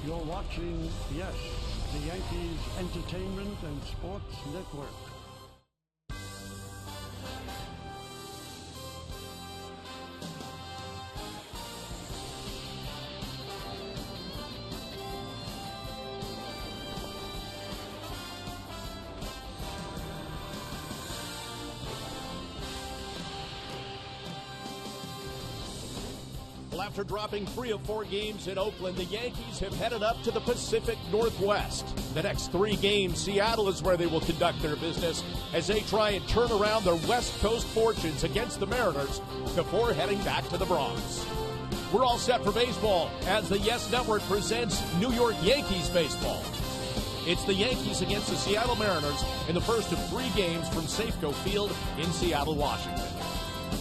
You're watching, yes, the Yankees Entertainment and Sports Network. After dropping 3 of 4 games in Oakland, the Yankees have headed up to the Pacific Northwest. The next 3 games, Seattle is where they will conduct their business as they try and turn around their West Coast fortunes against the Mariners before heading back to the Bronx. We're all set for baseball as the Yes Network presents New York Yankees baseball. It's the Yankees against the Seattle Mariners in the first of 3 games from Safeco Field in Seattle, Washington.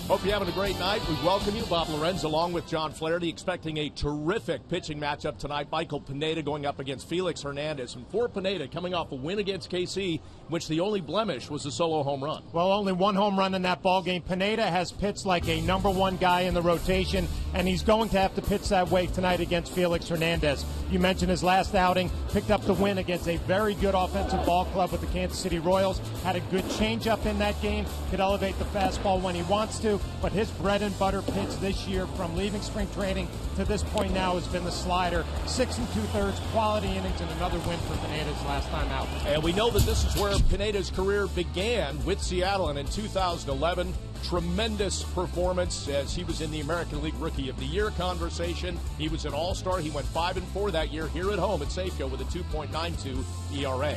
Hope you're having a great night. We welcome you. Bob Lorenz along with John Flaherty, expecting a terrific pitching matchup tonight. Michael Pineda going up against Felix Hernandez. And for Pineda, coming off a win against KC, in which the only blemish was a solo home run. Well, only one home run in that ball game. Pineda has pitched like a number 1 guy in the rotation, and he's going to have to pitch that way tonight against Felix Hernandez. You mentioned his last outing, picked up the win against a very good offensive ball club with the Kansas City Royals. Had a good changeup in that game, could elevate the fastball when he wants to, but his bread and butter pitch this year from leaving spring training to this point now has been the slider. 6 2/3 quality innings and another win for Pineda's last time out. And we know that this is where Pineda's career began with Seattle, and in 2011, tremendous performance as he was in the American League Rookie of the Year conversation. He was an All-Star. He went 5-4 that year here at home at Safeco with a 2.92 ERA.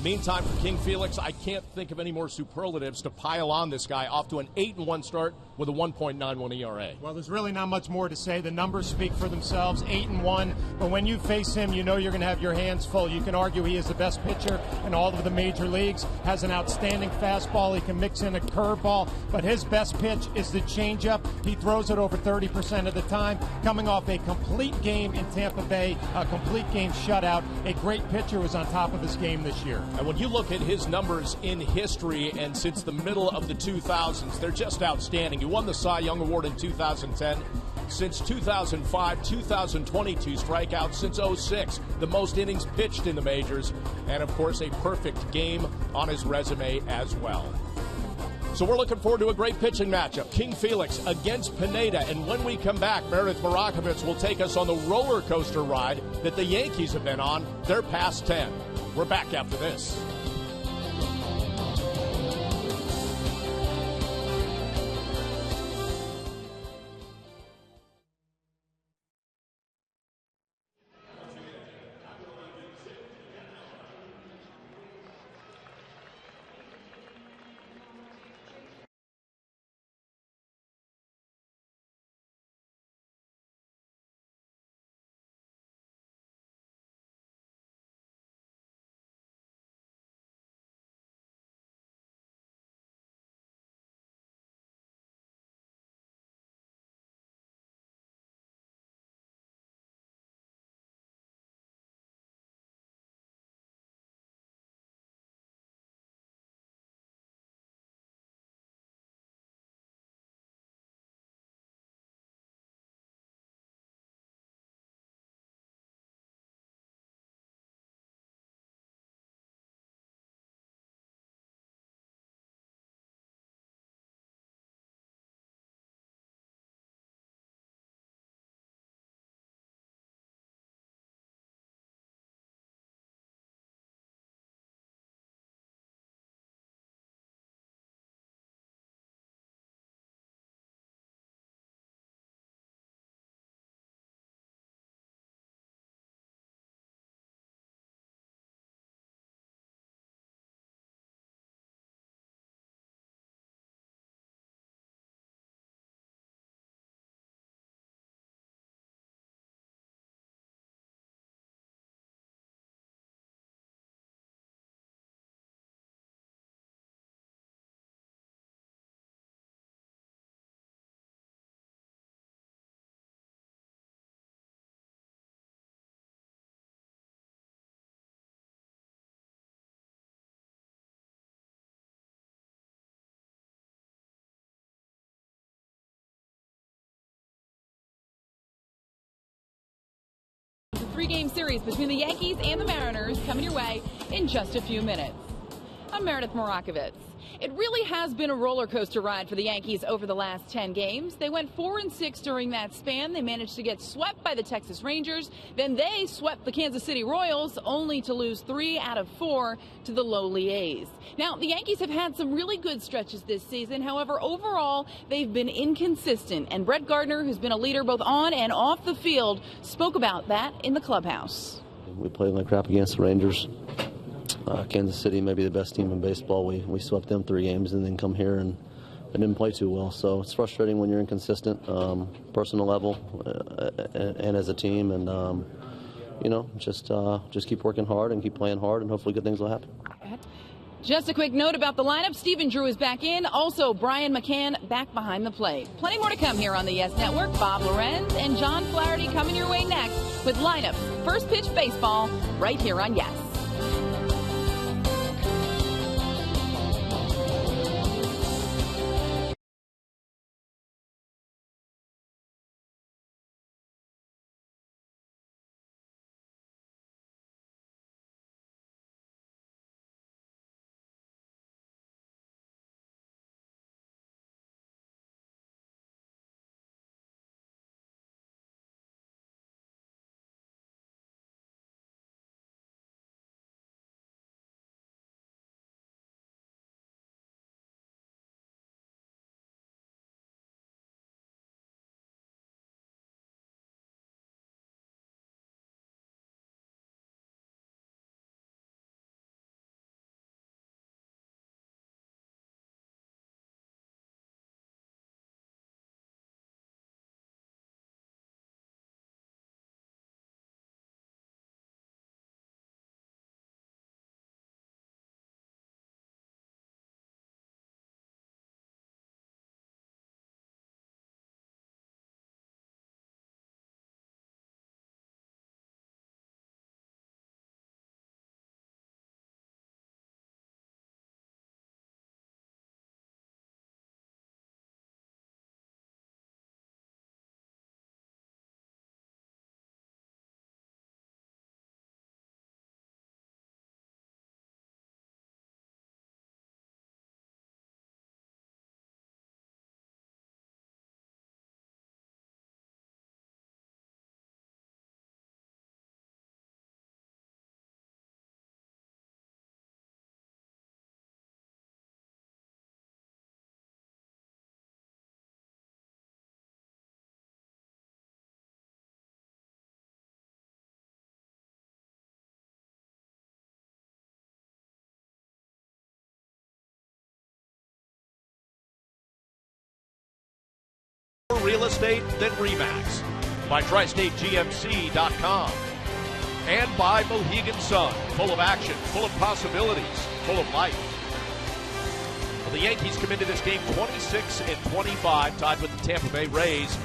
Meantime, for King Felix, I can't think of any more superlatives to pile on this guy, off to an 8-1 start with a 1.91 ERA. Well, there's really not much more to say. The numbers speak for themselves, 8-1. But when you face him, you know you're going to have your hands full. You can argue he is the best pitcher in all of the major leagues, has an outstanding fastball. He can mix in a curveball, but his best pitch is the changeup. He throws it over 30% of the time, coming off a complete game in Tampa Bay, a complete game shutout. A great pitcher was on top of this game this year. And when you look at his numbers in history and since the middle of the 2000s, they're just outstanding. He won the Cy Young Award in 2010. Since 2005, 2,022 strikeouts. Since 06, the most innings pitched in the majors. And, of course, a perfect game on his resume as well. So we're looking forward to a great pitching matchup. King Felix against Pineda. And when we come back, Meredith Marakovitz will take us on the roller coaster ride that the Yankees have been on. They're past 10. We're back after this. three-game series between the Yankees and the Mariners coming your way in just a few minutes. I'm Meredith Morakovitz. It really has been a roller coaster ride for the Yankees over the last 10 games. They went 4-6 during that span. They managed to get swept by the Texas Rangers. Then they swept the Kansas City Royals, only to lose 3 out of 4 to the lowly A's. Now, the Yankees have had some really good stretches this season. However, overall, they've been inconsistent. And Brett Gardner, who's been a leader both on and off the field, spoke about that in the clubhouse. We played like crap against the Rangers. Kansas City may be the best team in baseball. We swept them 3 games and then come here and didn't play too well. So it's frustrating when you're inconsistent, personal level and as a team. And, just keep working hard and keep playing hard, and hopefully good things will happen. Just a quick note about the lineup. Stephen Drew is back in. Also, Brian McCann back behind the plate. Plenty more to come here on the Yes Network. Bob Lorenz and John Flaherty coming your way next with lineups First Pitch Baseball right here on Yes. Real estate than RE/MAX. By TriStateGMC.com. And by Mohegan Sun. Full of action, full of possibilities, full of life. Well, the Yankees come into this game 26-25, tied with the Tampa Bay Rays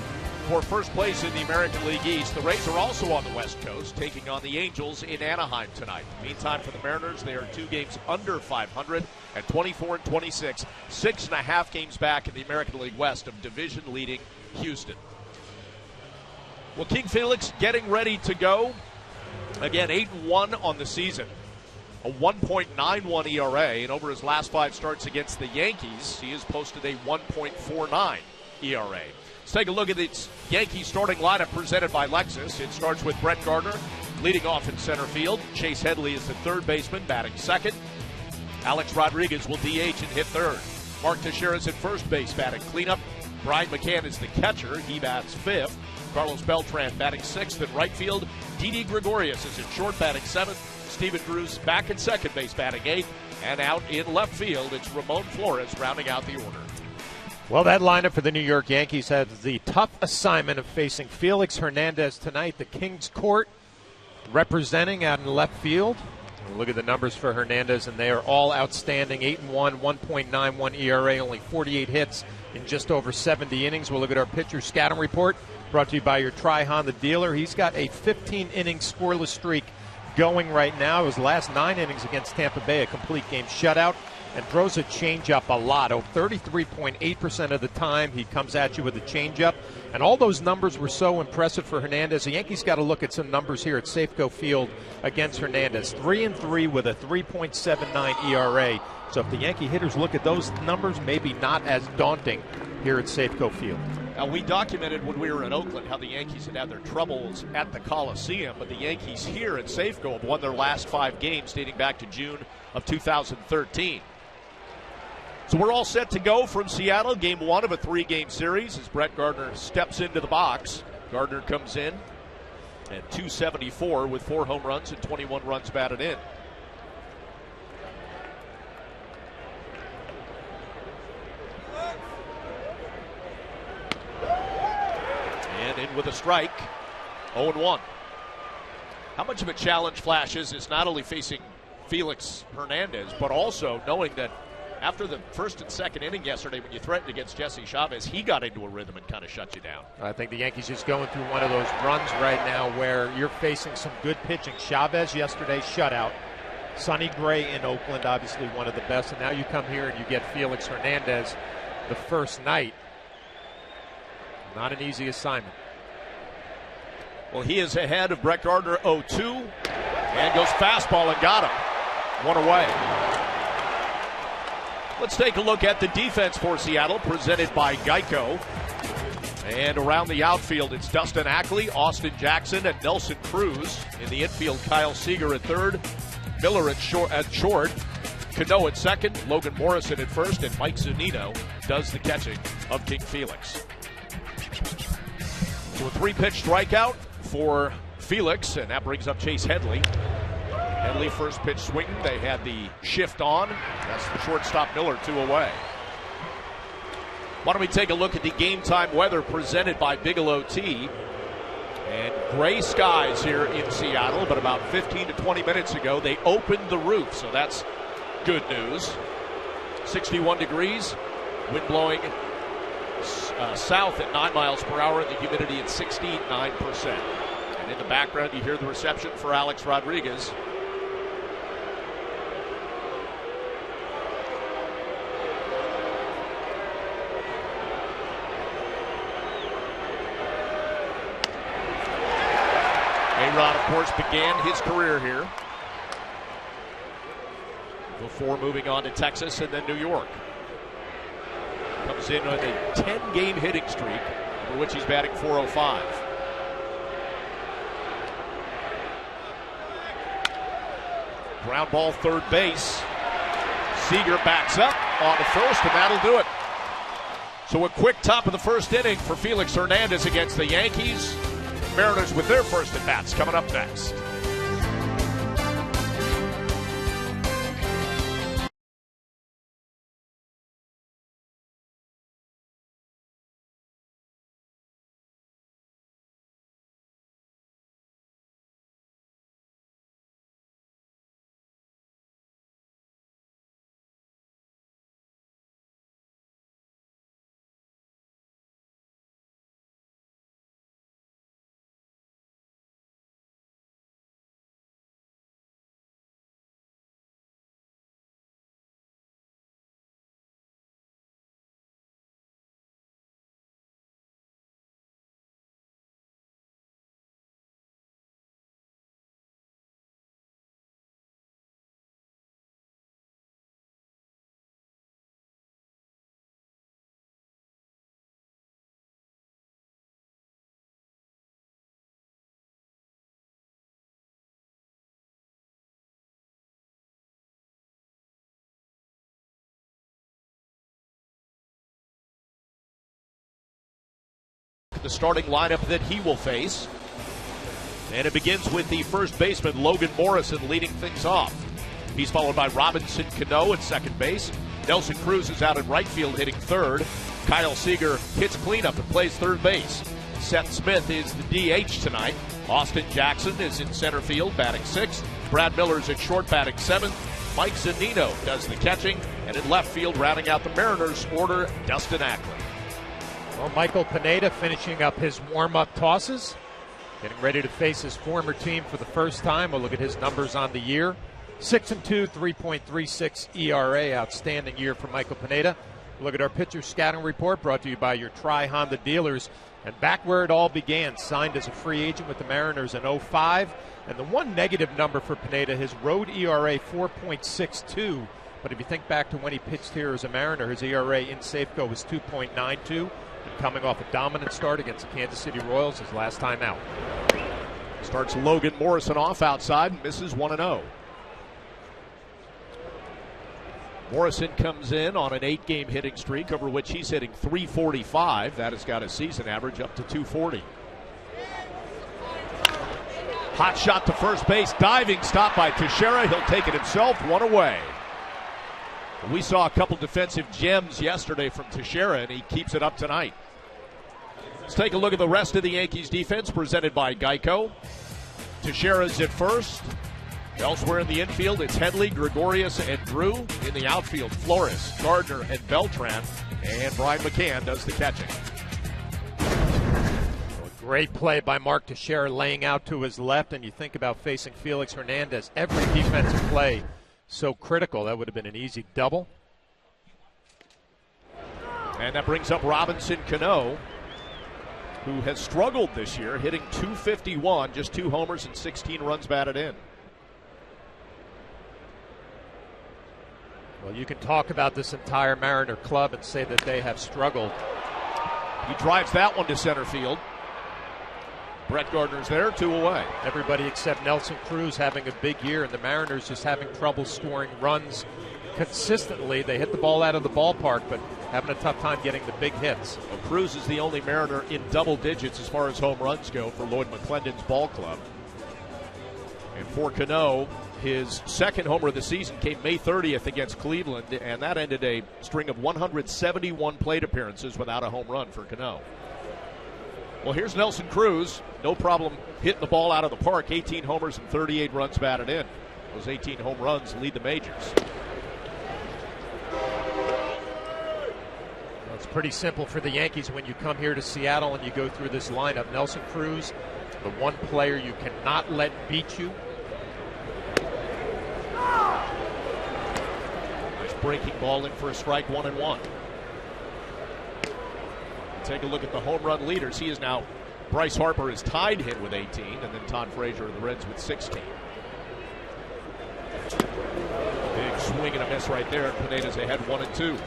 for first place in the American League East. The Rays are also on the West Coast, taking on the Angels in Anaheim tonight. Meantime, for the Mariners, they are 2 games under 500 at 24-26, 6.5 games back in the American League West of division-leading Houston. Well, King Felix getting ready to go. Again, 8-1 on the season. A 1.91 ERA, and over his last 5 starts against the Yankees, he has posted a 1.49 ERA. Let's take a look at this Yankee starting lineup presented by Lexus. It starts with Brett Gardner leading off in center field. Chase Headley is the third baseman, batting second. Alex Rodriguez will DH and hit third. Mark Teixeira is at first base, batting cleanup. Brian McCann is the catcher. He bats fifth. Carlos Beltran batting sixth in right field. Didi Gregorius is at short, batting seventh. Stephen Drew's back at second base, batting eighth. And out in left field, it's Ramon Flores rounding out the order. Well, that lineup for the New York Yankees has the tough assignment of facing Felix Hernandez tonight, the Kings Court representing out in left field. Look at the numbers for Hernandez, and they are all outstanding. 8-1, 1.91 ERA, only 48 hits in just over 70 innings. We'll look at our pitcher scouting report, brought to you by your Tri-Honda dealer. He's got a 15-inning scoreless streak going right now. His last 9 innings against Tampa Bay, a complete game shutout. and throws a changeup a lot. 33.8% of the time he comes at you with a changeup. And all those numbers were so impressive for Hernandez. The Yankees got to look at some numbers here at Safeco Field against Hernandez. 3-3 with a 3.79 ERA. So if the Yankee hitters look at those numbers, maybe not as daunting here at Safeco Field. Now, we documented when we were in Oakland how the Yankees had their troubles at the Coliseum, but the Yankees here at Safeco have won their last 5 games dating back to June of 2013. So we're all set to go from Seattle, game 1 of a 3-game series as Brett Gardner steps into the box. Gardner comes in at .274 with 4 home runs and 21 runs batted in. And in with a strike, 0-1. How much of a challenge Flash is not only facing Felix Hernandez, but also knowing that after the first and second inning yesterday when you threatened against Jesse Chavez, he got into a rhythm and kind of shut you down. I think the Yankees just going through one of those runs right now where you're facing some good pitching. Chavez yesterday, shutout. Sonny Gray in Oakland, obviously one of the best. And now you come here and you get Felix Hernandez the first night. Not an easy assignment. Well, he is ahead of Brett Gardner 0-2 and goes fastball and got him. 1 away. Let's take a look at the defense for Seattle, presented by Geico. And around the outfield, it's Dustin Ackley, Austin Jackson, and Nelson Cruz. In the infield, Kyle Seager at third, Miller at short, Cano at second, Logan Morrison at first, and Mike Zunino does the catching of King Felix. So a 3-pitch strikeout for Felix, and that brings up Chase Headley. Headley first pitch swinging. They had the shift on. That's the shortstop Miller, 2 away. Why don't we take a look at the game time weather presented by Bigelow Tea. And gray skies here in Seattle, but about 15 to 20 minutes ago they opened the roof, so that's good news. 61 degrees, wind blowing south at 9 miles per hour, and the humidity at 69%. And in the background you hear the reception for Alex Rodriguez. A-Rod, of course, began his career here before moving on to Texas and then New York. Comes in on a 10-game hitting streak, for which he's batting .405. Ground ball, third base. Seager backs up on the first, and that'll do it. So a quick top of the first inning for Felix Hernandez against the Yankees. Mariners with their first at-bats coming up next. The starting lineup that he will face. And it begins with the first baseman, Logan Morrison, leading things off. He's followed by Robinson Cano at second base. Nelson Cruz is out in right field hitting third. Kyle Seager hits cleanup and plays third base. Seth Smith is the DH tonight. Austin Jackson is in center field batting sixth. Brad Miller's at short batting seventh. Mike Zunino does the catching. And in left field, rounding out the Mariners order, Dustin Ackley. Well, Michael Pineda finishing up his warm-up tosses, getting ready to face his former team for the first time. We'll look at his numbers on the year. 6-2, 3.36 ERA. Outstanding year for Michael Pineda. Look at our pitcher scouting report brought to you by your Tri-Honda dealers. And back where it all began, signed as a free agent with the Mariners in 2005. And the one negative number for Pineda, his road ERA 4.62. But if you think back to when he pitched here as a Mariner, his ERA in Safeco was 2.92. And coming off a dominant start against the Kansas City Royals his last time out. Starts Logan Morrison off outside and misses 1-0. Morrison comes in on an 8-game hitting streak over which he's hitting .345. That has got his season average up to .240. Hot shot to first base, diving stop by Teixeira. He'll take it himself, one away. We saw a couple defensive gems yesterday from Teixeira, and he keeps it up tonight. Let's take a look at the rest of the Yankees defense presented by Geico. Teixeira's at first. Elsewhere in the infield, it's Headley, Gregorius, and Drew. In the outfield, Flores, Gardner, and Beltran. And Brian McCann does the catching. A great play by Mark Teixeira laying out to his left, and you think about facing Felix Hernandez. Every defensive play so critical. That would have been an easy double. And that brings up Robinson Cano, who has struggled this year, hitting .251, just 2 homers and 16 runs batted in. Well, you can talk about this entire Mariner club and say that they have struggled. He drives that one to center field. Brett Gardner's there, 2 away. Everybody except Nelson Cruz having a big year, and the Mariners just having trouble scoring runs consistently. They hit the ball out of the ballpark, but having a tough time getting the big hits. Well, Cruz is the only Mariner in double digits as far as home runs go for Lloyd McClendon's ball club. And for Cano, his second homer of the season came May 30th against Cleveland, and that ended a string of 171 plate appearances without a home run for Cano. Well, here's Nelson Cruz. No problem hitting the ball out of the park. 18 homers and 38 runs batted in. Those 18 home runs lead the majors. Well, it's pretty simple for the Yankees when you come here to Seattle and you go through this lineup. Nelson Cruz, the one player you cannot let beat you. Nice breaking ball in for a strike, 1-1. Take a look at the home run leaders. He is now, Bryce Harper is tied hit with 18, and then Todd Frazier of the Reds with 16. Big swing and a miss right there. Pineda's ahead 1-2.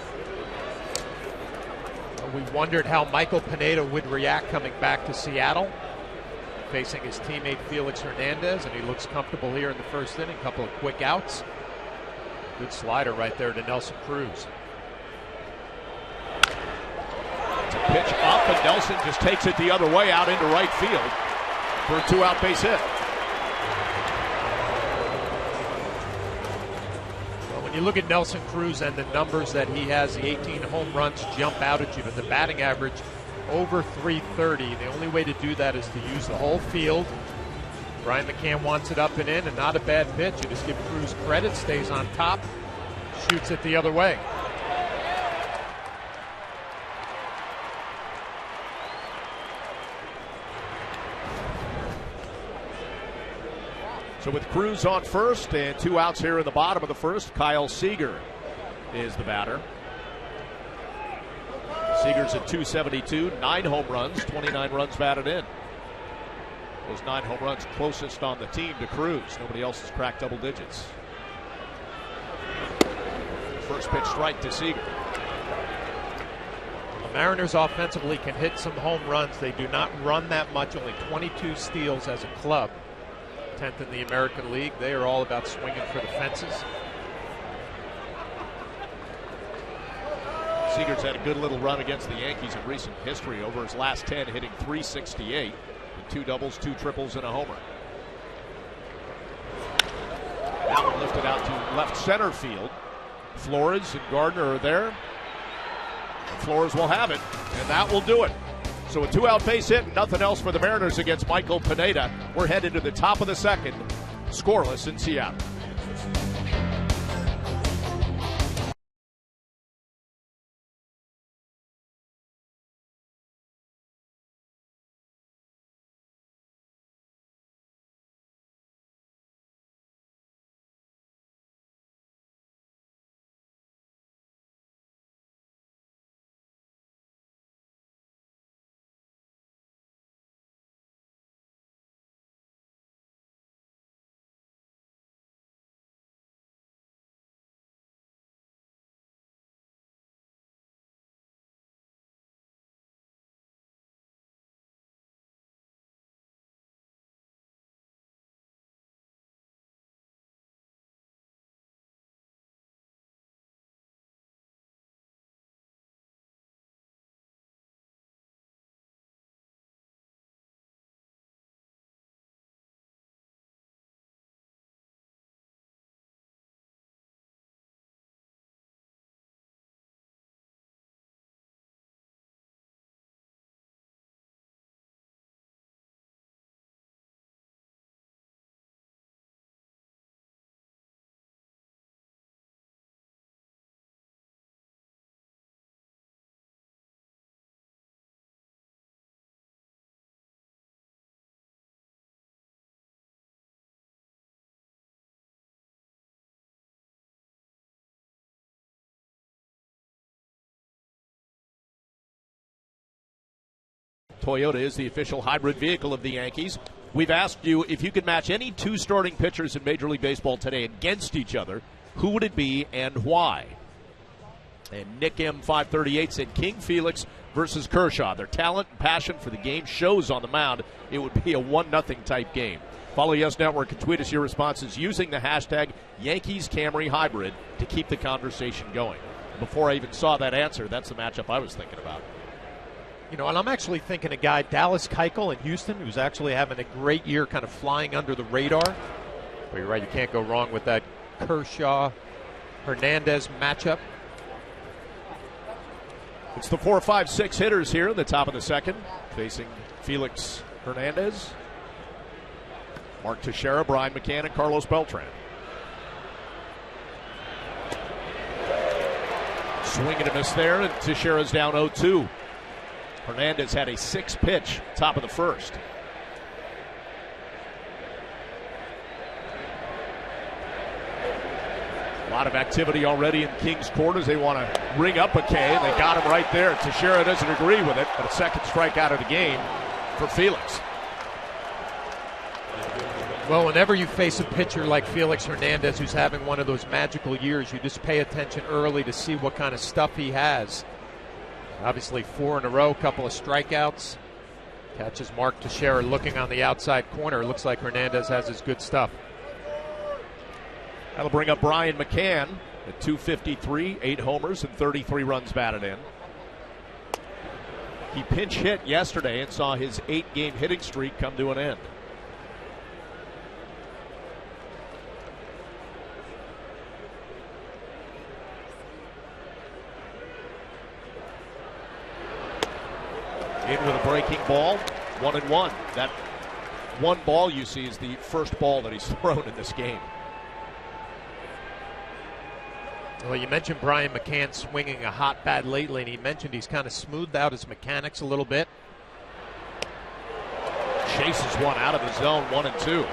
We wondered how Michael Pineda would react coming back to Seattle, facing his teammate Felix Hernandez, and he looks comfortable here in the first inning. A couple of quick outs. Good slider right there to Nelson Cruz. It's a pitch up, and Nelson just takes it the other way out into right field for a 2-out base hit. Well, when you look at Nelson Cruz and the numbers that he has, the 18 home runs jump out at you, but the batting average over .330. The only way to do that is to use the whole field. Brian McCann wants it up and in, and not a bad pitch. You just give Cruz credit, stays on top, shoots it the other way. So with Cruz on first and 2 outs here in the bottom of the first, Kyle Seager is the batter. Seager's at .272, 9 home runs, 29 runs batted in. Those 9 home runs closest on the team to Cruz. Nobody else has cracked double digits. First pitch strike to Seager. The Mariners offensively can hit some home runs. They do not run that much, only 22 steals as a club. 10th in the American League. They are all about swinging for the fences. Seager's had a good little run against the Yankees in recent history. Over his last 10, hitting .368 with 2 doubles, 2 triples, and a homer. That one lifted out to left center field. Flores and Gardner are there. And Flores will have it, and that will do it. So a 2-out base hit and nothing else for the Mariners against Michael Pineda. We're headed to the top of the second, scoreless in Seattle. Toyota is the official hybrid vehicle of the Yankees. We've asked you if you could match any two starting pitchers in Major League Baseball today against each other, who would it be and why? And Nick M538 said King Felix versus Kershaw. Their talent and passion for the game shows on the mound. It would be a 1-0 type game. Follow Yes Network and tweet us your responses using the hashtag Yankees Camry Hybrid to keep the conversation going. Before I even saw that answer, that's the matchup I was thinking about. You know, and I'm actually thinking a guy, Dallas Keuchel in Houston, who's actually having a great year, kind of flying under the radar. But you're right, you can't go wrong with that Kershaw-Hernandez matchup. It's the 4, 5, 6 hitters here in the top of the second, facing Felix Hernandez, Mark Teixeira, Brian McCann, and Carlos Beltran. Swing and a miss there, and Teixeira's down 0-2. Hernandez had a 6-pitch top of the first. A lot of activity already in King's Court as they want to ring up McKay, and they got him right there. Teixeira doesn't agree with it, but a second strikeout of the game for Felix. Well, whenever you face a pitcher like Felix Hernandez who's having one of those magical years, you just pay attention early to see what kind of stuff he has. Obviously 4 in a row, couple of strikeouts. Catches Mark Teixeira looking on the outside corner. Looks like Hernandez has his good stuff. That'll bring up Brian McCann at 253, 8 homers and 33 runs batted in. He pinch hit yesterday and saw his 8-game hitting streak come to an end. In with a breaking ball, 1-1. That one ball you see is the first ball that he's thrown in this game. Well, you mentioned Brian McCann swinging a hot bat lately, and he mentioned he's kind of smoothed out his mechanics a little bit. Chases one out of the zone, 1-2.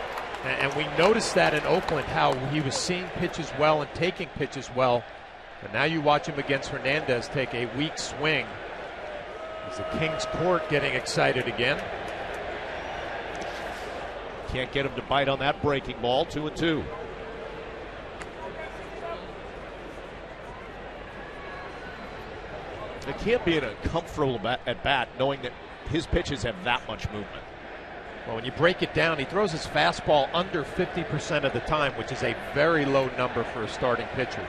And we noticed that in Oakland, how he was seeing pitches well and taking pitches well. And now you watch him against Hernandez take a weak swing. Is the King's Court getting excited again? Can't get him to bite on that breaking ball, 2-2. It can't be in a comfortable at bat knowing that his pitches have that much movement. Well, when you break it down, he throws his fastball under 50% of the time, which is a very low number for a starting pitcher.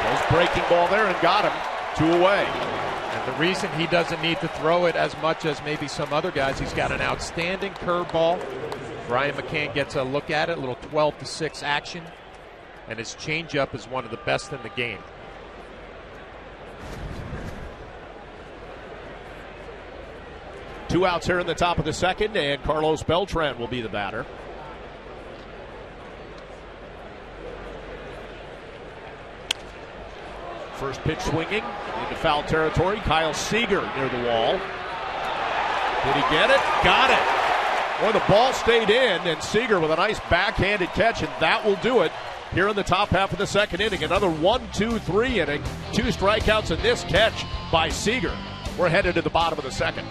Those breaking ball there and got him. 2 away. And the reason he doesn't need to throw it as much as maybe some other guys, he's got an outstanding curveball. Brian McCann gets a look at it, a little 12-6 action. And his changeup is one of the best in the game. Two outs here in the top of the second, and Carlos Beltran will be the batter. First pitch swinging into foul territory. Kyle Seager near the wall. Did he get it? Got it. Well, the ball stayed in, and Seager with a nice backhanded catch, and that will do it here in the top half of the second inning. Another 1-2-3 inning. 2 strikeouts in this catch by Seager. We're headed to the bottom of the second.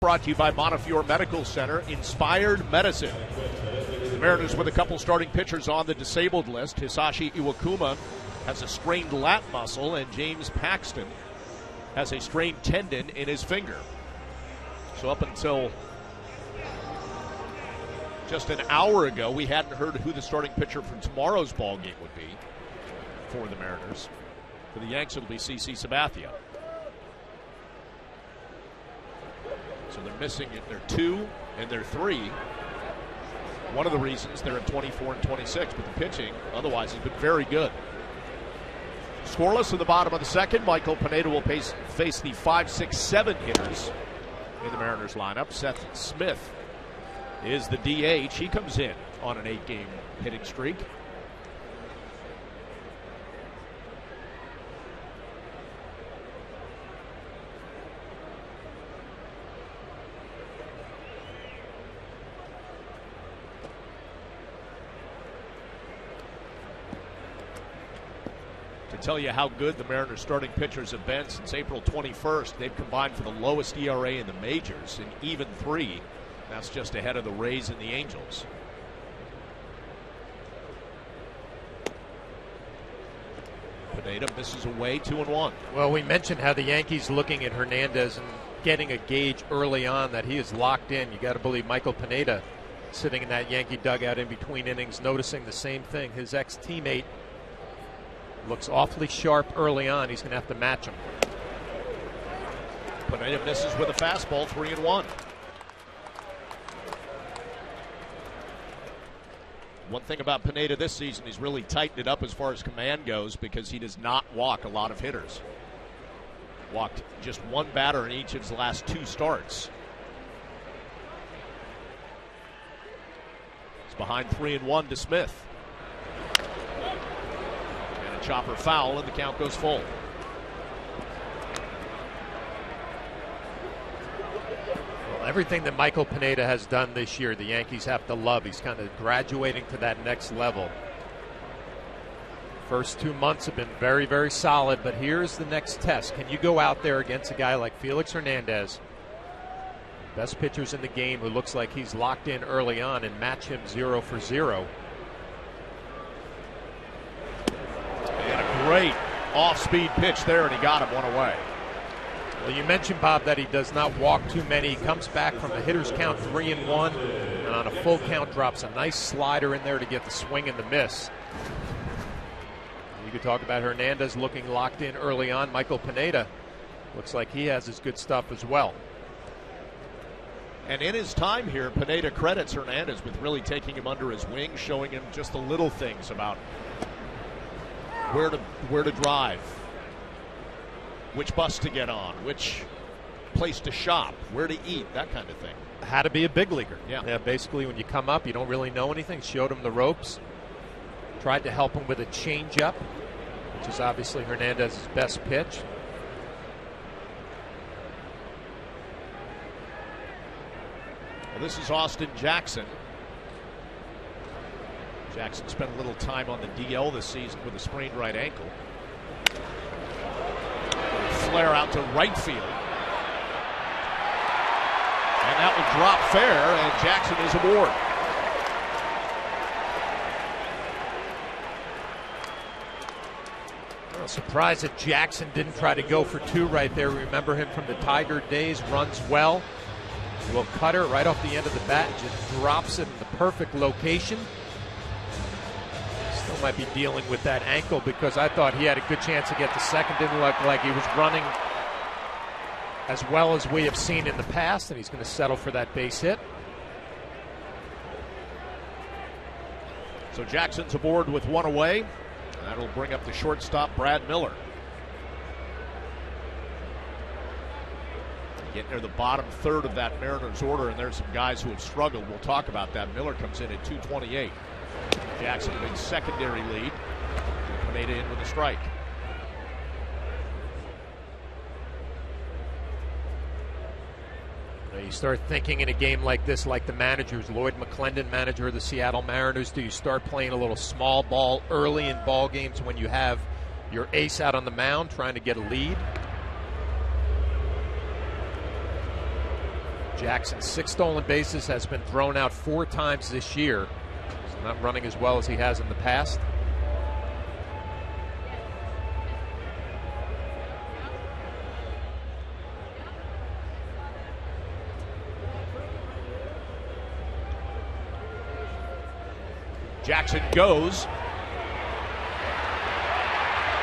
Brought to you by Montefiore Medical Center, Inspired Medicine. The Mariners with a couple starting pitchers on the disabled list. Hisashi Iwakuma has a strained lat muscle, and James Paxton has a strained tendon in his finger. So up until just an hour ago, we hadn't heard who the starting pitcher for tomorrow's ball game would be for the Mariners. For the Yanks, it'll be CC Sabathia. So they're missing it. They're 2 and they're 3. One of the reasons they're at 24 and 26, but the pitching otherwise has been very good. Scoreless in the bottom of the second. Michael Pineda will face the 5, 6, 7 hitters in the Mariners lineup. Seth Smith is the DH. He comes in on an 8-game hitting streak. To tell you how good the Mariners starting pitchers have been since April 21st, they've combined for the lowest ERA in the majors, in even 3. That's just ahead of the Rays and the Angels. Pineda misses away, 2-1. Well, we mentioned how the Yankees looking at Hernandez and getting a gauge early on that he is locked in. You got to believe Michael Pineda sitting in that Yankee dugout in between innings, noticing the same thing. His ex-teammate looks awfully sharp early on. He's going to have to match him. Pineda misses with a fastball, 3-1. One thing about Pineda this season, he's really tightened it up as far as command goes because he does not walk a lot of hitters. Walked just one batter in each of his last 2 starts. It's behind 3-1 to Smith. Chopper foul, and the count goes full. Well, everything that Michael Pineda has done this year, the Yankees have to love. He's kind of graduating to that next level. First 2 months have been very, very solid, but here's the next test. Can you go out there against a guy like Felix Hernandez, best pitchers in the game, who looks like he's locked in early on, and match him 0 for 0? Great off-speed pitch there, and he got him one away. Well, you mentioned, Bob, that he does not walk too many. He comes back from a hitter's count 3-1, and on a full count drops a nice slider in there to get the swing and the miss. You could talk about Hernandez looking locked in early on. Michael Pineda looks like he has his good stuff as well. And in his time here, Pineda credits Hernandez with really taking him under his wing, showing him just the little things about where to drive, which bus to get on, which place to shop, where to eat, that kind of thing. How to be a big leaguer. Yeah, basically when you come up, you don't really know anything. Showed him the ropes. Tried to help him with a changeup, which is obviously Hernandez's best pitch. Well, this is Austin Jackson. Jackson spent a little time on the DL this season with a sprained right ankle. Flare out to right field. And that will drop fair, and Jackson is aboard. Well, surprised that Jackson didn't try to go for 2 right there. Remember him from the Tiger days, runs well. Will cutter right off the end of the bat, just drops it in the perfect location. Still might be dealing with that ankle because I thought he had a good chance to get to second. Didn't look like he was running as well as we have seen in the past, and he's going to settle for that base hit. So Jackson's aboard with 1 away. That'll bring up the shortstop, Brad Miller. Getting near the bottom third of that Mariners order, and there's some guys who have struggled. We'll talk about that. Miller comes in at 228. Jackson, a big secondary lead. Pineda in with a strike. You start thinking in a game like this, like the managers, Lloyd McClendon, manager of the Seattle Mariners, do you start playing a little small ball early in ball games when you have your ace out on the mound trying to get a lead? Jackson's 6 stolen bases has been thrown out 4 times this year. He's not running as well as he has in the past. Jackson goes.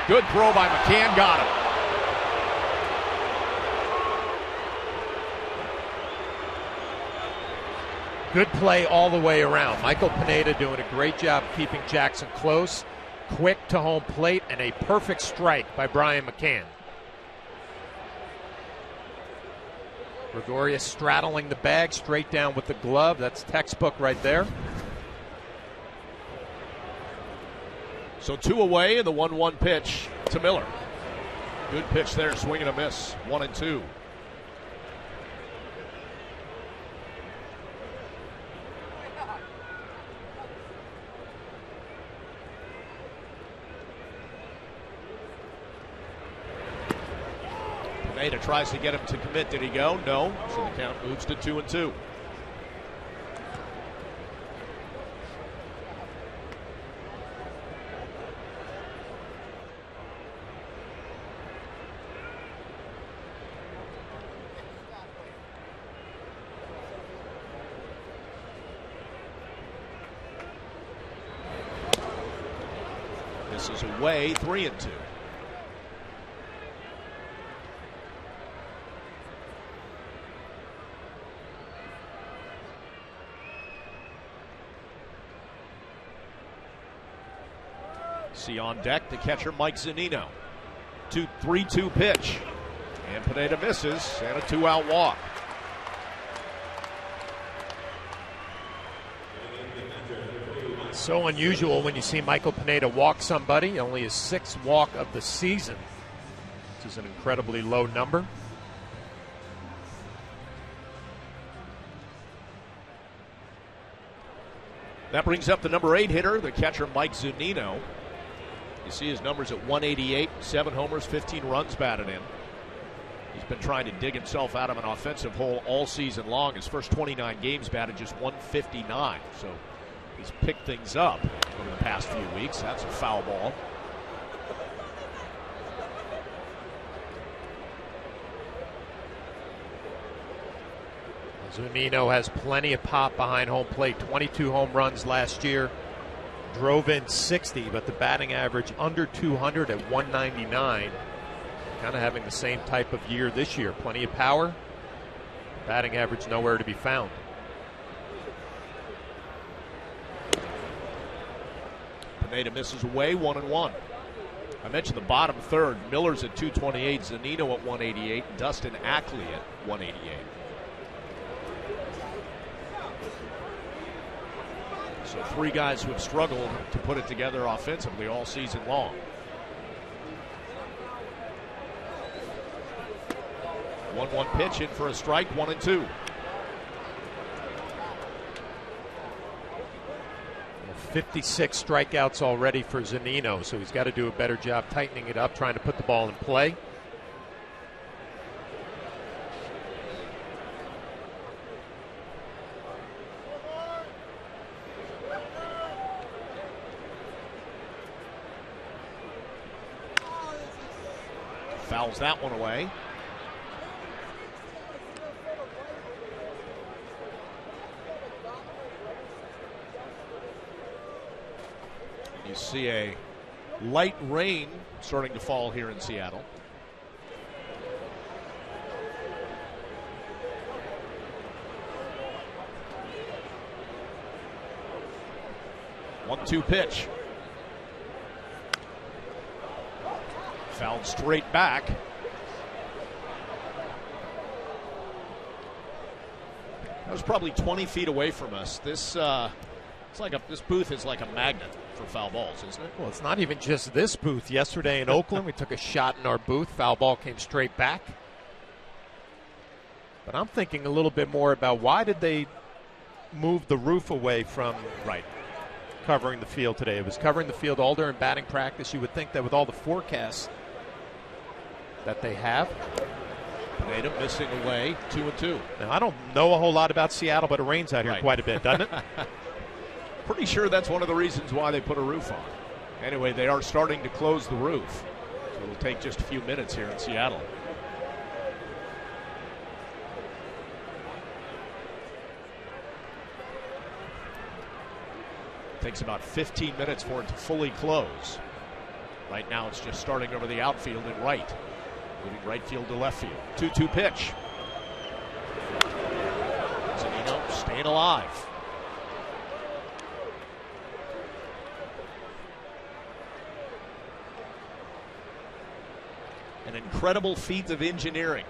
Good throw by McCann, got him. Good play all the way around. Michael Pineda doing a great job keeping Jackson close, quick to home plate, and a perfect strike by Brian McCann. Gregorius straddling the bag, straight down with the glove. That's textbook right there. So 2 away, and the 1-1 pitch to Miller. Good pitch there, swing and a miss. 1-2. Pineda tries to get him to commit. Did he go? No. So the count moves to 2-2. This is away, 3-2. See on deck the catcher Mike Zunino. 3-2 pitch. And Pineda misses, and a 2-out walk. So unusual when you see Michael Pineda walk somebody. Only his 6th walk of the season, which is an incredibly low number. That brings up the number 8 hitter, the catcher Mike Zunino. You see his numbers at 188, 7 homers, 15 runs batted in. He's been trying to dig himself out of an offensive hole all season long. His first 29 games batted just 159. So he's picked things up over the past few weeks. That's a foul ball. Zunino has plenty of pop behind home plate. 22 home runs last year. Drove in 60, but the batting average under 200 at 199. Kind of having the same type of year this year. Plenty of power. Batting average nowhere to be found. Pineda misses away, 1-1. I mentioned the bottom third. Miller's at 228, Zunino at 188, Dustin Ackley at 188. So 3 guys who have struggled to put it together offensively all season long. 1-1 pitch in for a strike, 1-2. 56 strikeouts already for Zunino, so he's got to do a better job tightening it up, trying to put the ball in play. Fouls that one away. You see a light rain starting to fall here in Seattle. One-two pitch. Fouled straight back. That was probably 20 feet away from us. This this booth is like a magnet for foul balls, isn't it? Well, it's not even just this booth. Yesterday in Oakland, we took a shot in our booth. Foul ball came straight back. But I'm thinking a little bit more about why did they move the roof away from covering the field today. It was covering the field all during batting practice. You would think that with all the forecasts that they have, Pineda missing away, 2-2. Now, I don't know a whole lot about Seattle, but it rains out here quite a bit, doesn't it? Pretty sure that's one of the reasons why they put a roof on. Anyway, they are starting to close the roof. So it'll take just a few minutes here in Seattle. Takes about 15 minutes for it to fully close. Right now it's just starting over the outfield and right. Moving right field to left field. 2-2 pitch. Zunino staying alive. An incredible feat of engineering.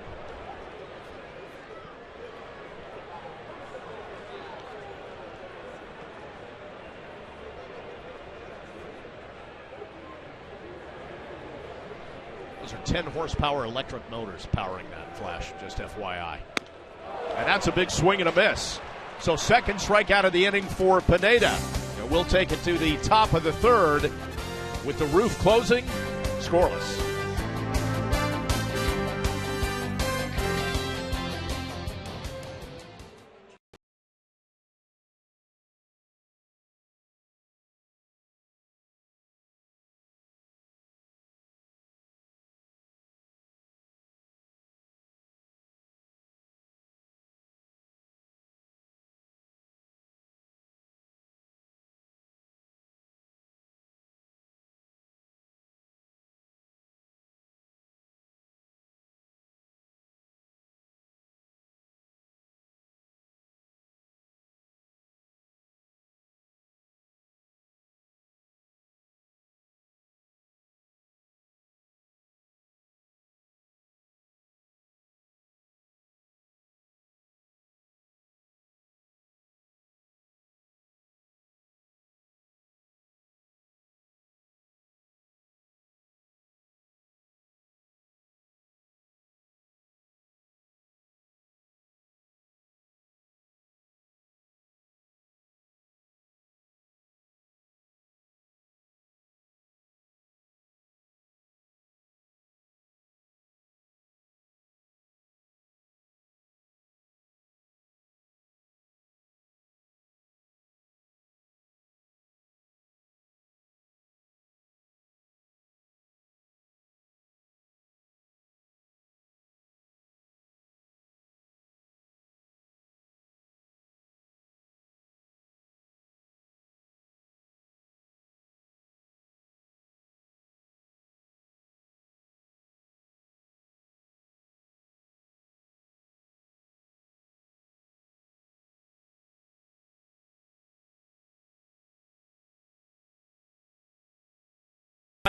Those are 10 horsepower electric motors powering that Flash, just FYI. And that's a big swing and a miss. So second strikeout of the inning for Pineda. And we'll take it to the top of the third with the roof closing, scoreless.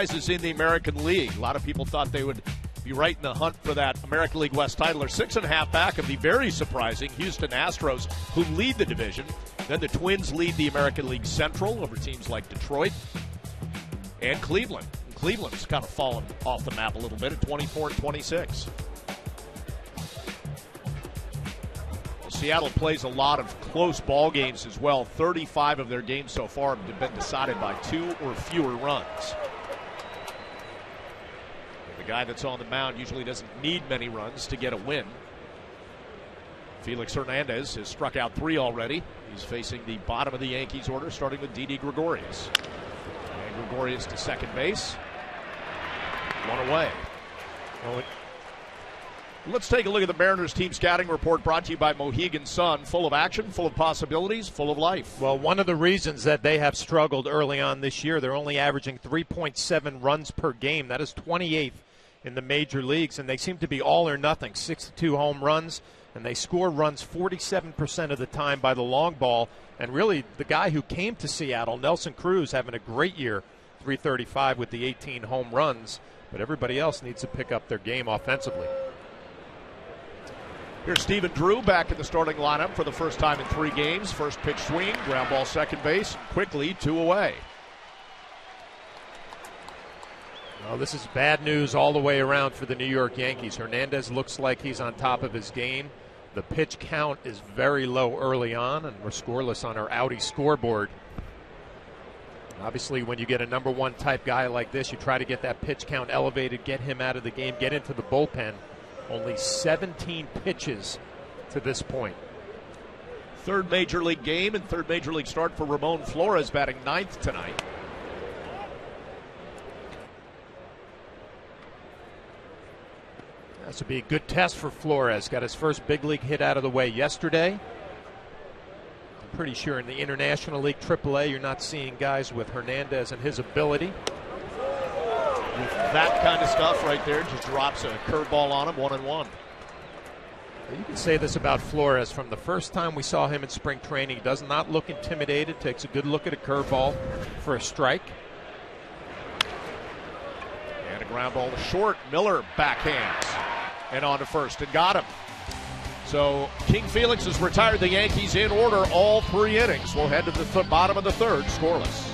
Is in the American League. A lot of people thought they would be right in the hunt for that American League West title. They're 6.5 back of the very surprising Houston Astros, who lead the division. Then the Twins lead the American League Central over teams like Detroit and Cleveland. And Cleveland's kind of fallen off the map a little bit at 24-26. Seattle plays a lot of close ball games as well. 35 of their games so far have been decided by 2 or fewer runs. The guy that's on the mound usually doesn't need many runs to get a win. Felix Hernandez has struck out 3 already. He's facing the bottom of the Yankees order, starting with Didi Gregorius. And Gregorius to second base. 1 away. Well, let's take a look at the Mariners team scouting report brought to you by Mohegan Sun. Full of action, full of possibilities, full of life. Well, one of the reasons that they have struggled early on this year, they're only averaging 3.7 runs per game. That is 28th in the major leagues, and they seem to be all or nothing. 62 home runs, and they score runs 47% of the time by the long ball. And really, the guy who came to Seattle, Nelson Cruz, having a great year, 335 with the 18 home runs. But everybody else needs to pick up their game offensively. Here's Stephen Drew back in the starting lineup for the first time in 3 games. First pitch swing, ground ball second base, quickly 2 away. Well, this is bad news all the way around for the New York Yankees. Hernandez looks like he's on top of his game. The pitch count is very low early on, and we're scoreless on our Audi scoreboard. Obviously, when you get a number 1 type guy like this, you try to get that pitch count elevated, get him out of the game, get into the bullpen. Only 17 pitches to this point. Third major league game and third major league start for Ramon Flores, batting ninth tonight. This would be a good test for Flores. Got his first big league hit out of the way yesterday. I'm pretty sure in the International League AAA you're not seeing guys with Hernandez and his ability. With that kind of stuff right there, just drops a curveball on him, 1-1. You can say this about Flores. From the first time we saw him in spring training, he does not look intimidated, takes a good look at a curveball for a strike. And a ground ball to short. Miller backhands and on to first and got him. So King Felix has retired the Yankees in order all 3 innings. We'll head to the bottom of the third, scoreless.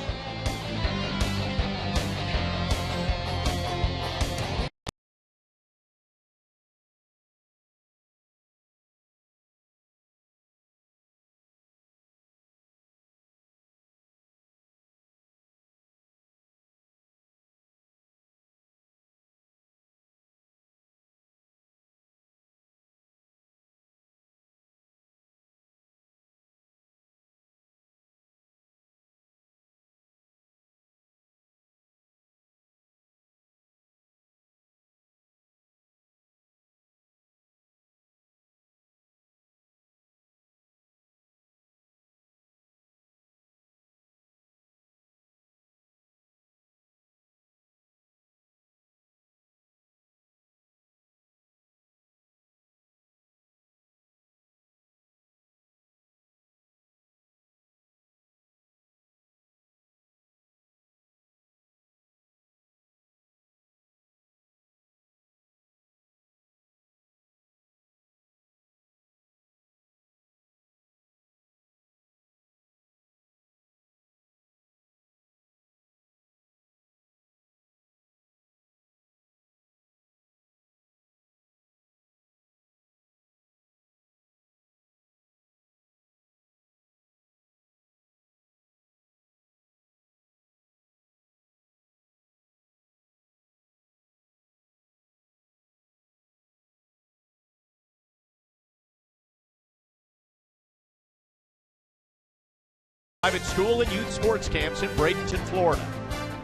Private school and youth sports camps in Bradenton, Florida.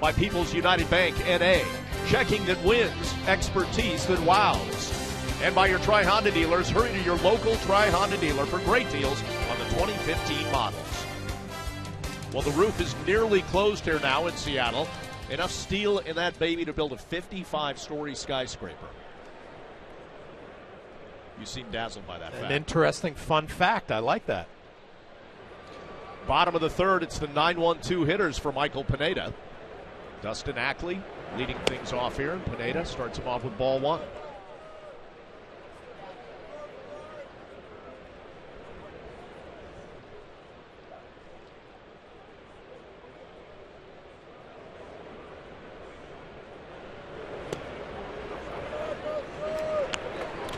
By People's United Bank, NA. Checking that wins, expertise that wows. And by your Tri-Honda dealers, hurry to your local Tri-Honda dealer for great deals on the 2015 models. Well, the roof is nearly closed here now in Seattle. Enough steel in that baby to build a 55-story skyscraper. You seem dazzled by that fact. An interesting, fun fact. I like that. Bottom of the third, it's the 9-1-2 hitters for Michael Pineda. Dustin Ackley leading things off here, and Pineda starts him off with ball 1.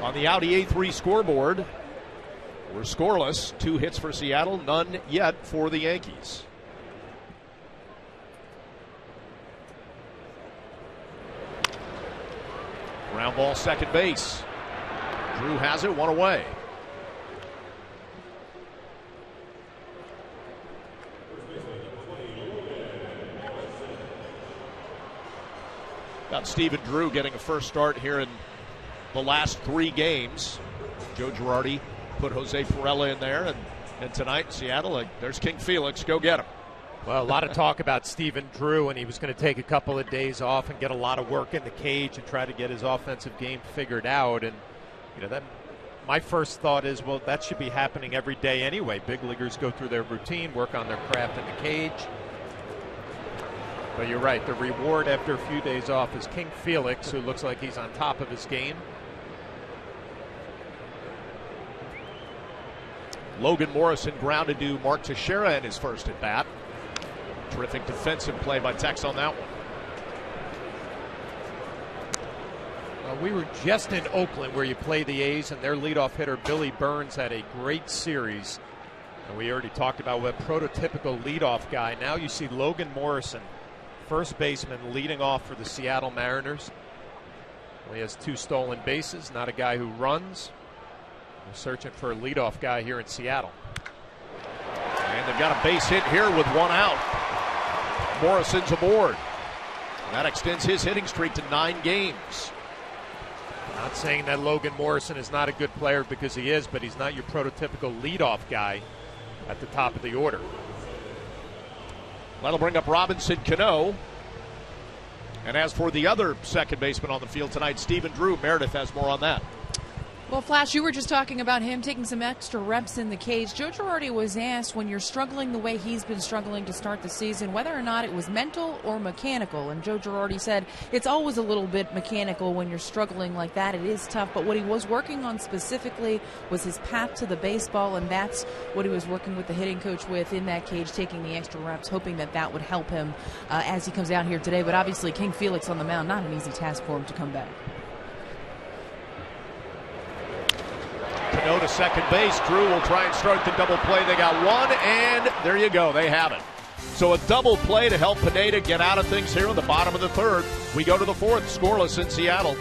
On the Audi A3 scoreboard, we're scoreless. 2 hits for Seattle, none yet for the Yankees. Ground ball, second base. Drew has it, 1 away. Got Stephen Drew getting a first start here in the last 3 games. Joe Girardi put Jose Pirela in there, and tonight, Seattle, there's King Felix. Go get him. Well, a lot of talk about Stephen Drew, and he was going to take a couple of days off and get a lot of work in the cage and try to get his offensive game figured out. And, that my first thought is, well, that should be happening every day anyway. Big leaguers go through their routine, work on their craft in the cage. But you're right, the reward after a few days off is King Felix, who looks like he's on top of his game. Logan Morrison grounded to Mark Teixeira in his first at bat. Terrific defensive play by Tex on that one. We were just in Oakland where you play the A's, and their leadoff hitter Billy Burns had a great series. And we already talked about what prototypical leadoff guy. Now you see Logan Morrison, first baseman, leading off for the Seattle Mariners. He has 2 stolen bases, not a guy who runs. They're searching for a leadoff guy here in Seattle. And they've got a base hit here with 1 out. Morrison's aboard. That extends his hitting streak to 9 games. Not saying that Logan Morrison is not a good player, because he is, but he's not your prototypical leadoff guy at the top of the order. That'll bring up Robinson Cano. And as for the other second baseman on the field tonight, Stephen Drew, Meredith has more on that. Well, Flash, you were just talking about him taking some extra reps in the cage. Joe Girardi was asked, when you're struggling the way he's been struggling to start the season, whether or not it was mental or mechanical. And Joe Girardi said it's always a little bit mechanical when you're struggling like that. It is tough. But what he was working on specifically was his path to the baseball, and that's what he was working with the hitting coach with in that cage, taking the extra reps, hoping that that would help him as he comes out here today. But obviously, King Felix on the mound, not an easy task for him to come back. Cano to second base. Drew will try and start the double play. They got 1, and there you go. They have it. So a double play to help Pineda get out of things here in the bottom of the 3rd. We go to the 4th, scoreless in Seattle.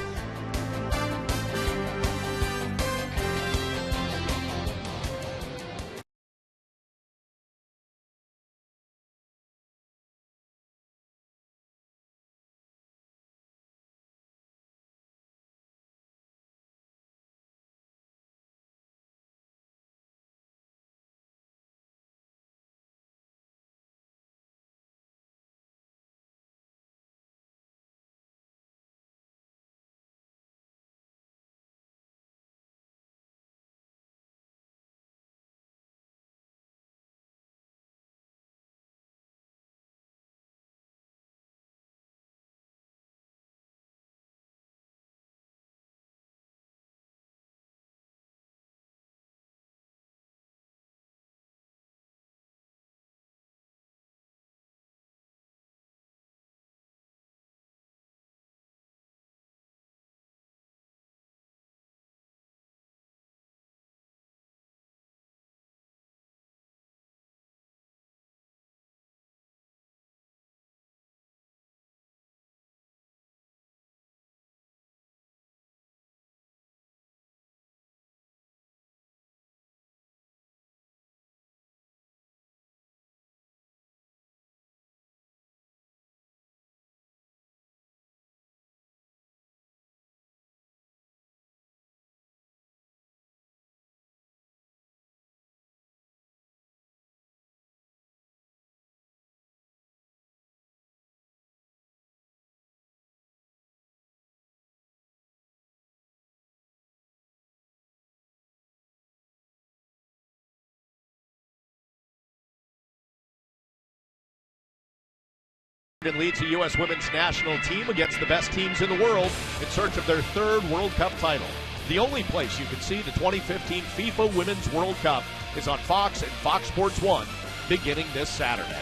Leads the U.S. women's national team against the best teams in the world in search of their 3rd World Cup title. The only place you can see the 2015 FIFA Women's World Cup is on Fox and Fox Sports 1 beginning this Saturday.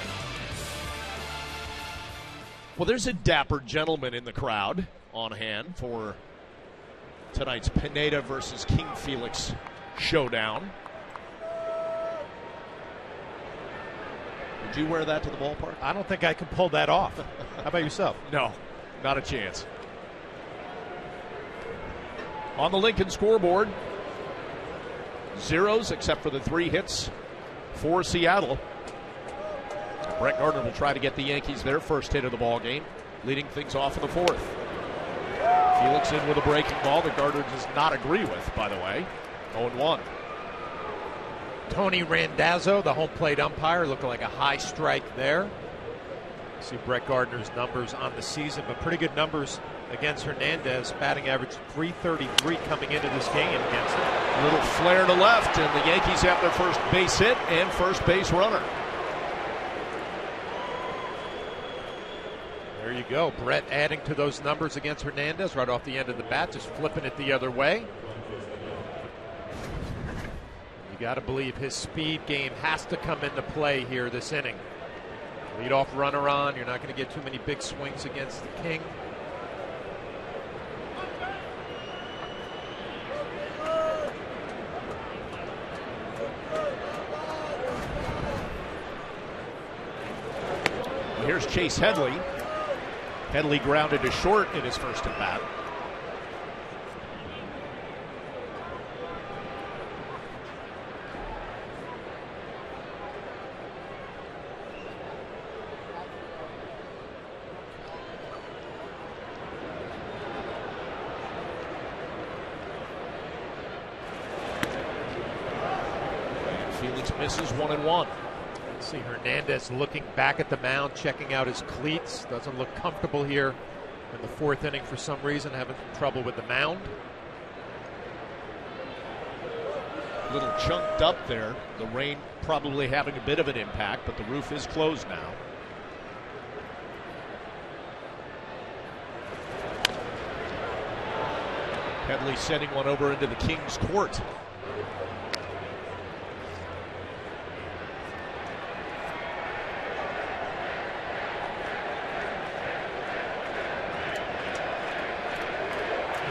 Well, there's a dapper gentleman in the crowd on hand for tonight's Pineda versus King Felix showdown. Would you wear that to the ballpark? I don't think I can pull that off. How about yourself? No, not a chance. On the Lincoln scoreboard, zeros except for the 3 hits for Seattle. Brett Gardner will try to get the Yankees their first hit of the ball game, leading things off in the 4th. Felix in with a breaking ball that Gardner does not agree with, by the way. 0-1. Tony Randazzo, the home plate umpire, looking like a high strike there. See Brett Gardner's numbers on the season, but pretty good numbers against Hernandez. Batting average .333 coming into this game against him. A little flare to left, and the Yankees have their first base hit and first base runner. There you go. Brett adding to those numbers against Hernandez right off the end of the bat, just flipping it the other way. You got to believe his speed game has to come into play here this inning. Leadoff runner on. You're not going to get too many big swings against the King. Here's Chase Headley. Headley grounded to short in his first at bat. misses 1-1. See Hernandez looking back at the mound, checking out his cleats. Doesn't look comfortable here in the fourth inning for some reason, having trouble with the mound. A little chunked up there. The rain probably having a bit of an impact, but the roof is closed now. Headley sending one over into the King's court.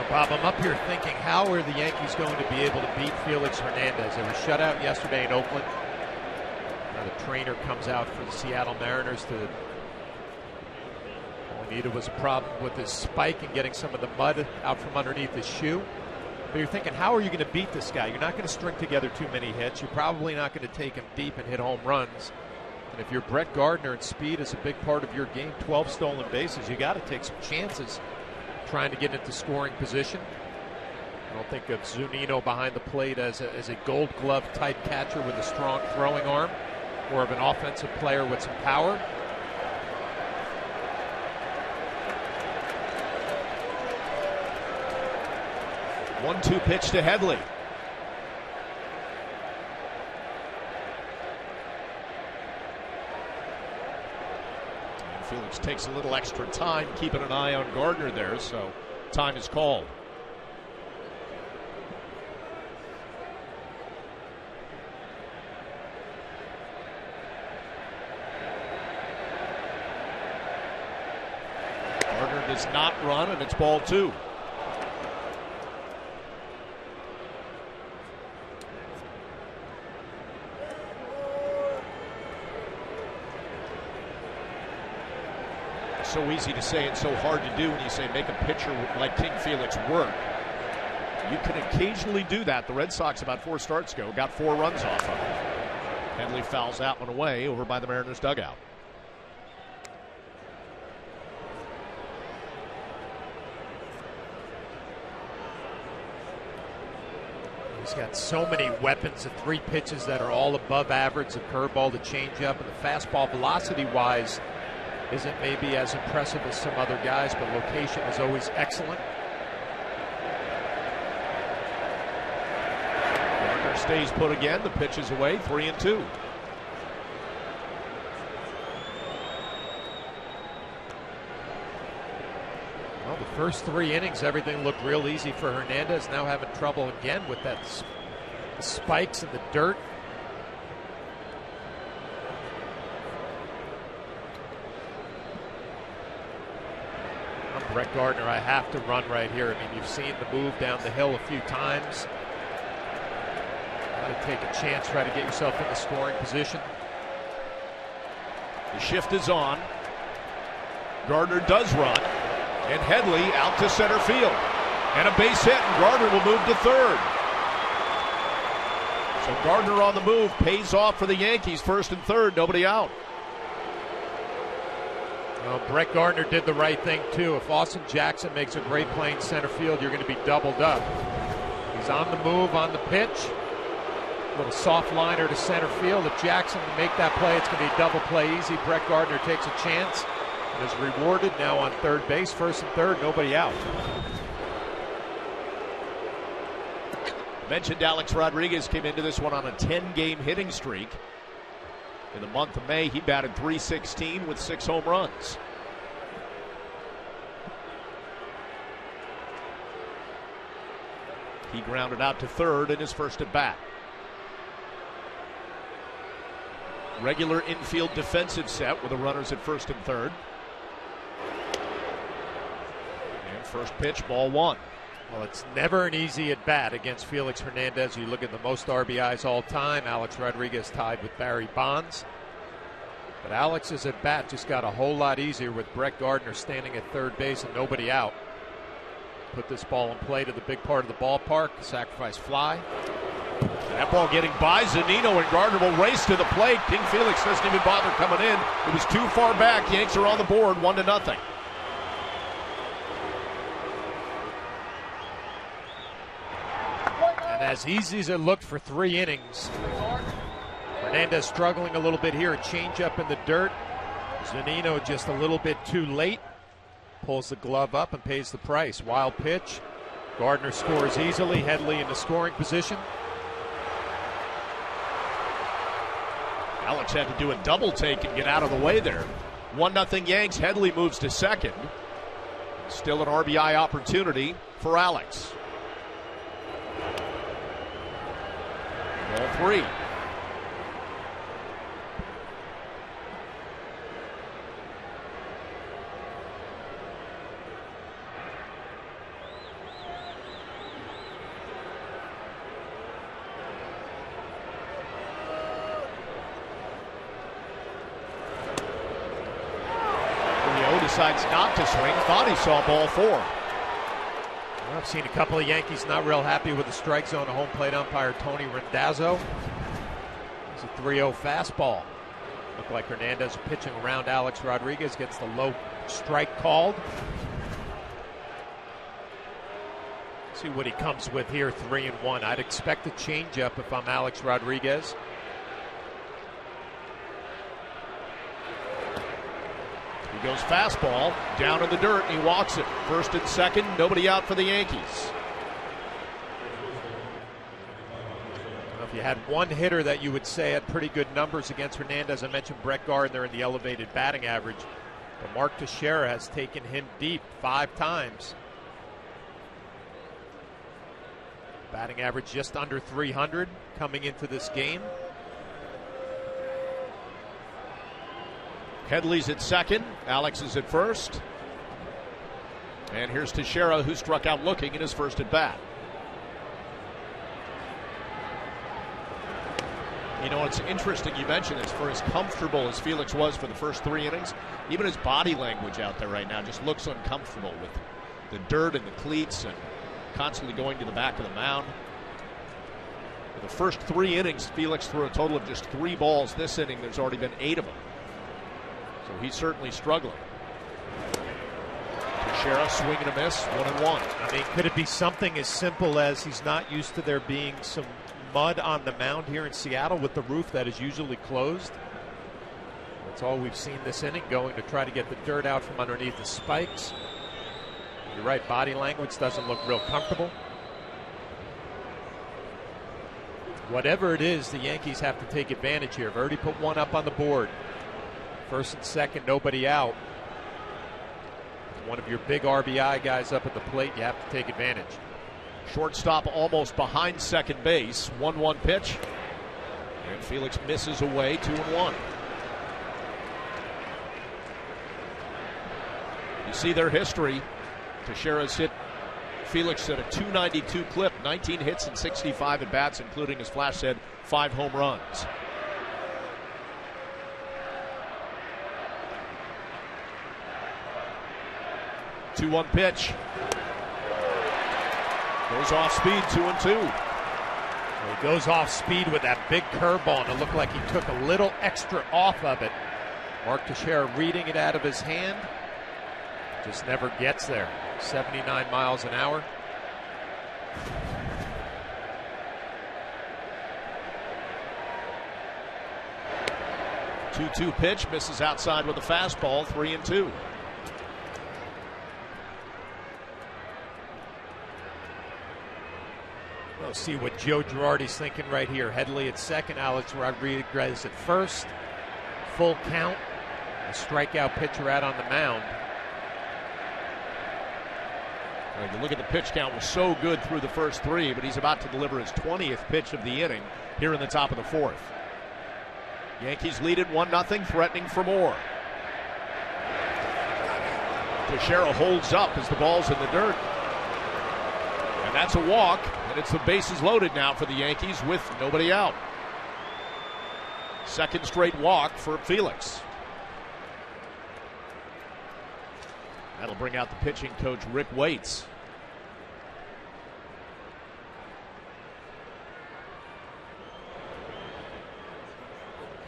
Bob, I'm up here thinking, how are the Yankees going to be able to beat Felix Hernandez? They were shut out yesterday in Oakland. Now the trainer comes out for the Seattle Mariners. All he needed was a problem with his spike and getting some of the mud out from underneath his shoe. But you're thinking, how are you going to beat this guy? You're not going to string together too many hits. You're probably not going to take him deep and hit home runs. And if you're Brett Gardner and speed is a big part of your game, 12 stolen bases, you got to take some chances trying to get into scoring position. I don't think of Zunino behind the plate as a gold glove type catcher with a strong throwing arm, more of an offensive player with some power. One-two pitch to Headley. Felix takes a little extra time, keeping an eye on Gardner there, so time is called. Gardner does not run, and it's ball two. So easy to say and so hard to do when you say make a pitcher like King Felix work. You can occasionally do that. The Red Sox about 4 starts ago got 4 runs off of it. Headley fouls that one away over by the Mariners dugout. He's got so many weapons, the 3 pitches that are all above average, the curveball, the changeup, and the fastball velocity-wise isn't maybe as impressive as some other guys, but location is always excellent. Gardner stays put again. The pitch is away, 3-2. Well, the first 3 innings, everything looked real easy for Hernandez. Now having trouble again with the spikes and the dirt. Brett Gardner, I have to run right here. I mean, you've seen the move down the hill a few times. Got to take a chance, try to get yourself in the scoring position. The shift is on. Gardner does run, and Headley out to center field. And a base hit, and Gardner will move to third. So Gardner on the move, pays off for the Yankees, first and third, nobody out. Well, Brett Gardner did the right thing, too. If Austin Jackson makes a great play in center field, you're going to be doubled up. He's on the move, on the pitch. A little soft liner to center field. If Jackson can make that play, it's going to be a double play easy. Brett Gardner takes a chance and is rewarded now on third base. First and third, nobody out. Mentioned Alex Rodriguez came into this one on a 10-game hitting streak. In the month of May, he batted .316 with 6 home runs. He grounded out to third in his first at bat. Regular infield defensive set with the runners at first and third. And first pitch, ball 1. Well, it's never an easy at bat against Felix Hernandez. You look at the most RBIs all time. Alex Rodriguez tied with Barry Bonds. But Alex's at bat just got a whole lot easier with Brett Gardner standing at third base and nobody out. Put this ball in play to the big part of the ballpark. Sacrifice fly. That ball getting by Zunino, and Gardner will race to the plate. King Felix doesn't even bother coming in. It was too far back. Yanks are on the board, 1-0. And as easy as it looked for 3 innings, Hernandez struggling a little bit here. A changeup in the dirt. Zunino just a little bit too late. Pulls the glove up and pays the price. Wild pitch. Gardner scores easily. Headley in the scoring position. Alex had to do a double take and get out of the way there. 1-0 Yanks. Headley moves to second. Still an RBI opportunity for Alex. Ball 3. Decides not to swing. Thought he saw ball 4. Well, I've seen a couple of Yankees not real happy with the strike zone. Home plate umpire Tony Randazzo. It's a 3-0 fastball. Looked like Hernandez pitching around Alex Rodriguez. Gets the low strike called. See what he comes with here, 3-1. I'd expect a changeup if I'm Alex Rodriguez. He goes fastball down in the dirt and he walks it. First and second, nobody out for the Yankees. Well, if you had one hitter that you would say had pretty good numbers against Hernandez, I mentioned Brett Gardner in the elevated batting average. But Mark Teixeira has taken him deep 5 times. Batting average just under 300 coming into this game. Headley's at second. Alex is at first. And here's Teixeira, who struck out looking in his first at bat. You know, it's interesting you mentioned this. For as comfortable as Felix was for the first 3 innings, even his body language out there right now just looks uncomfortable with the dirt and the cleats and constantly going to the back of the mound. For the first 3 innings, Felix threw a total of just 3 balls. This inning, there's already been 8 of them. So he's certainly struggling. Teixeira, swing and a miss, 1-1. I mean, could it be something as simple as he's not used to there being some mud on the mound here in Seattle with the roof that is usually closed? That's all we've seen this inning, going to try to get the dirt out from underneath the spikes. You're right, body language doesn't look real comfortable. Whatever it is, the Yankees have to take advantage here. They've already put 1 up on the board. First and second, nobody out. One of your big RBI guys up at the plate, you have to take advantage. Shortstop almost behind second base. 1-1 pitch. And Felix misses away, 2-1. You see their history. Teixeira's hit Felix at a .292 clip, 19 hits and 65 at bats, including, as Flash said, 5 home runs. Two-one pitch. Goes off speed, 2-2. Well, he goes off speed with that big curveball, and it looked like he took a little extra off of it. Mark Teixeira reading it out of his hand. Just never gets there. 79 miles an hour. Two-two pitch, misses outside with a fastball, 3-2. We'll see what Joe Girardi's thinking right here. Headley at second, Alex Rodriguez at first. Full count. A strikeout pitcher out on the mound. You look at the pitch count, was so good through the first 3, but he's about to deliver his 20th pitch of the inning here in the top of the 4th. Yankees lead it 1-0, threatening for more. Teixeira holds up as the ball's in the dirt. And that's a walk, and it's the bases loaded now for the Yankees with nobody out. Second straight walk for Felix. That'll bring out the pitching coach, Rick Waits.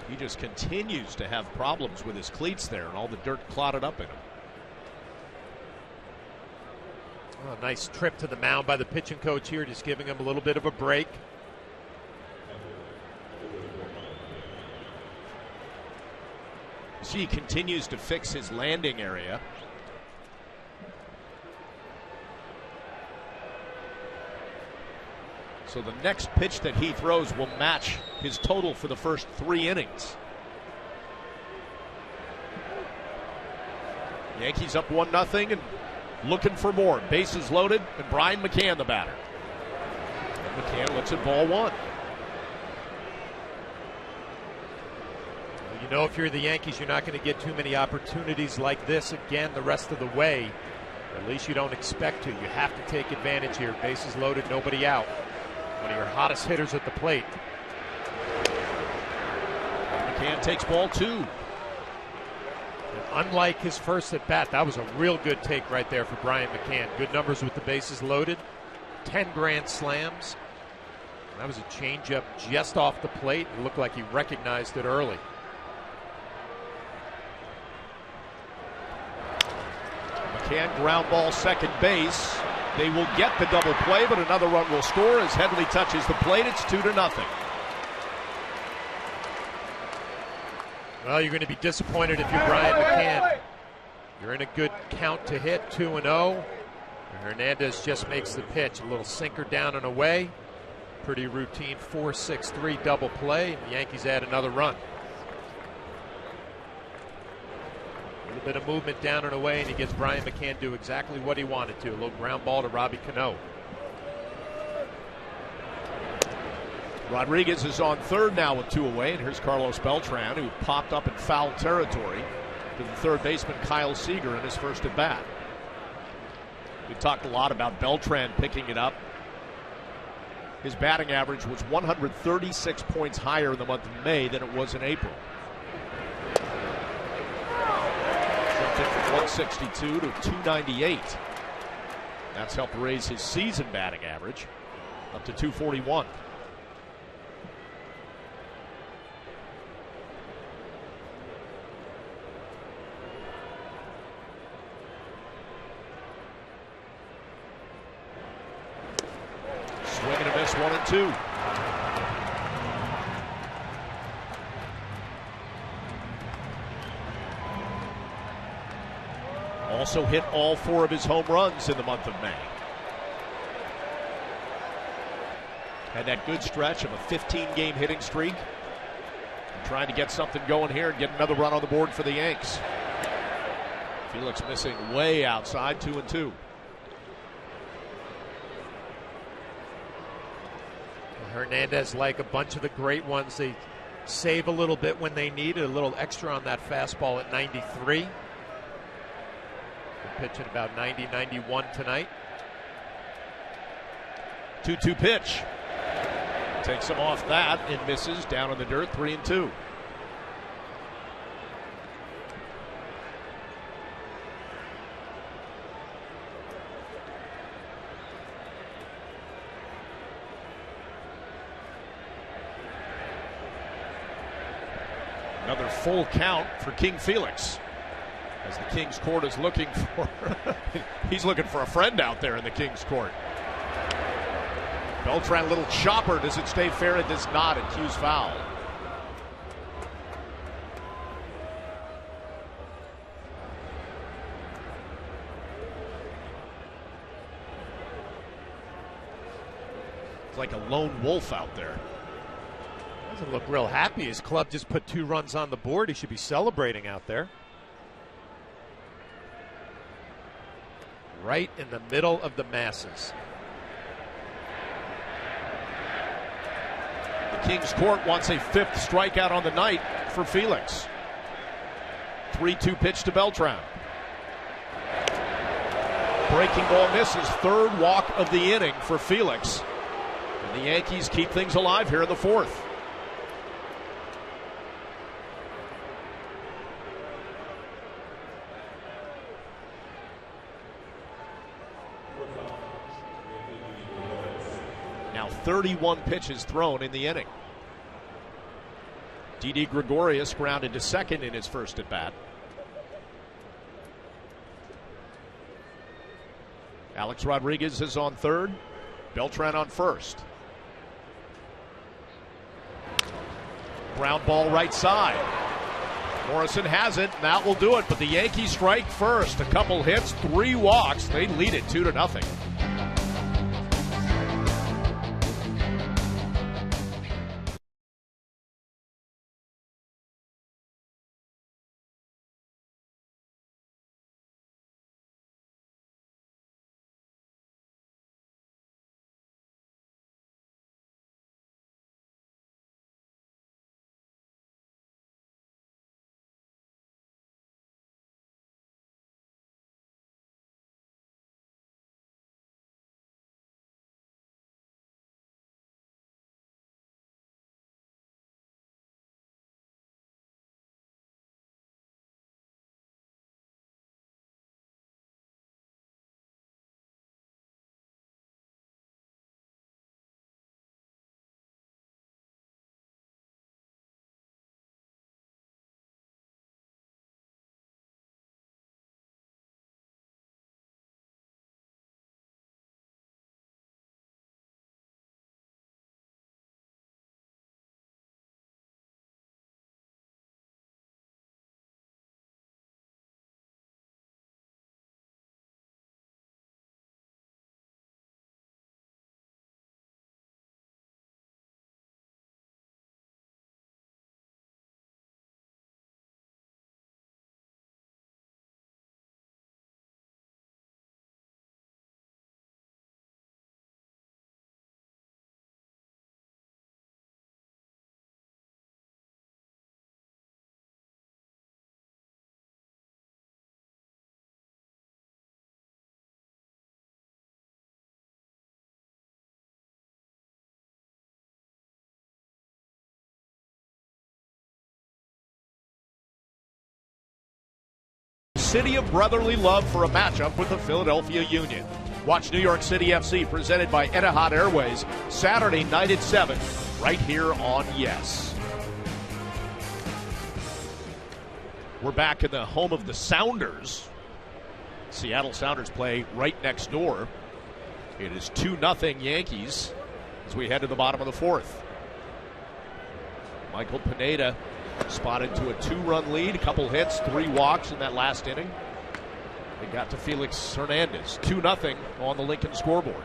He just continues to have problems with his cleats there and all the dirt clotted up in him. Oh, nice trip to the mound by the pitching coach here, just giving him a little bit of a break. he continues to fix his landing area. So the next pitch that he throws will match his total for the first 3 innings. Yankees up 1-0 and looking for more. Bases loaded, and Brian McCann the batter. And McCann lets it ball 1. You know, if you're the Yankees, you're not going to get too many opportunities like this again the rest of the way. At least you don't expect to. You have to take advantage here. Bases loaded, nobody out. One of your hottest hitters at the plate. McCann takes ball 2. And unlike his first at bat, that was a real good take right there for Brian McCann. Good numbers with the bases loaded. 10 grand slams. That was a changeup just off the plate. It looked like he recognized it early. McCann ground ball second base. They will get the double play, but another run will score as Headley touches the plate. It's 2-0. Well, you're going to be disappointed if you're Brian McCann. You're in a good count to hit, 2-0. Hernandez just makes the pitch. A little sinker down and away. Pretty routine 4-6-3 double play. The Yankees add another run. A little bit of movement down and away, and he gets Brian McCann do exactly what he wanted to. A little ground ball to Robbie Cano. Rodriguez is on third now with 2 away, and here's Carlos Beltran, who popped up in foul territory to the third baseman Kyle Seager in his first at bat. We've talked a lot about Beltran picking it up. His batting average was 136 points higher in the month of May than it was in April. Jumped in from 162 to 298. That's helped raise his season batting average up to 241. Swing and a miss, 1-2. Also hit all 4 of his home runs in the month of May. Had that good stretch of a 15-game hitting streak. And trying to get something going here and get another run on the board for the Yanks. Felix missing way outside, 2-2. Hernandez, like a bunch of the great ones, they save a little bit when they need it. A little extra on that fastball at 93. They're pitching about 90, 91 tonight. 2-2 pitch. Takes him off that and misses down in the dirt, 3-2. Another full count for King Felix, as the King's Court is looking for he's looking for a friend out there in the King's Court. Beltran, little chopper. Does it stay fair? It does not. It cues foul. It's like a lone wolf out there. Doesn't look real happy. His club just put 2 runs on the board. He should be celebrating out there. Right in the middle of the masses. The King's Court wants a 5th strikeout on the night for Felix. 3-2 pitch to Beltran. Breaking ball misses. 3rd walk of the inning for Felix. And the Yankees keep things alive here in the 4th. Now 31 pitches thrown in the inning. Didi Gregorius grounded to second in his first at bat. Alex Rodriguez is on third. Beltran on first. Ground ball right side. Morrison has it, and that will do it. But the Yankees strike first. A couple hits, 3 walks. They lead it 2-0. City of brotherly love for a matchup with the Philadelphia Union. Watch New York City FC presented by Etihad Airways Saturday night at 7 right here on Yes. We're back in the home of the Sounders. Seattle Sounders play right next door. It is 2-0 Yankees as we head to the bottom of the 4th. Michael Pineda spotted to a 2-run lead, a couple hits, 3 walks in that last inning. They got to Felix Hernandez, 2-0 on the Lincoln scoreboard.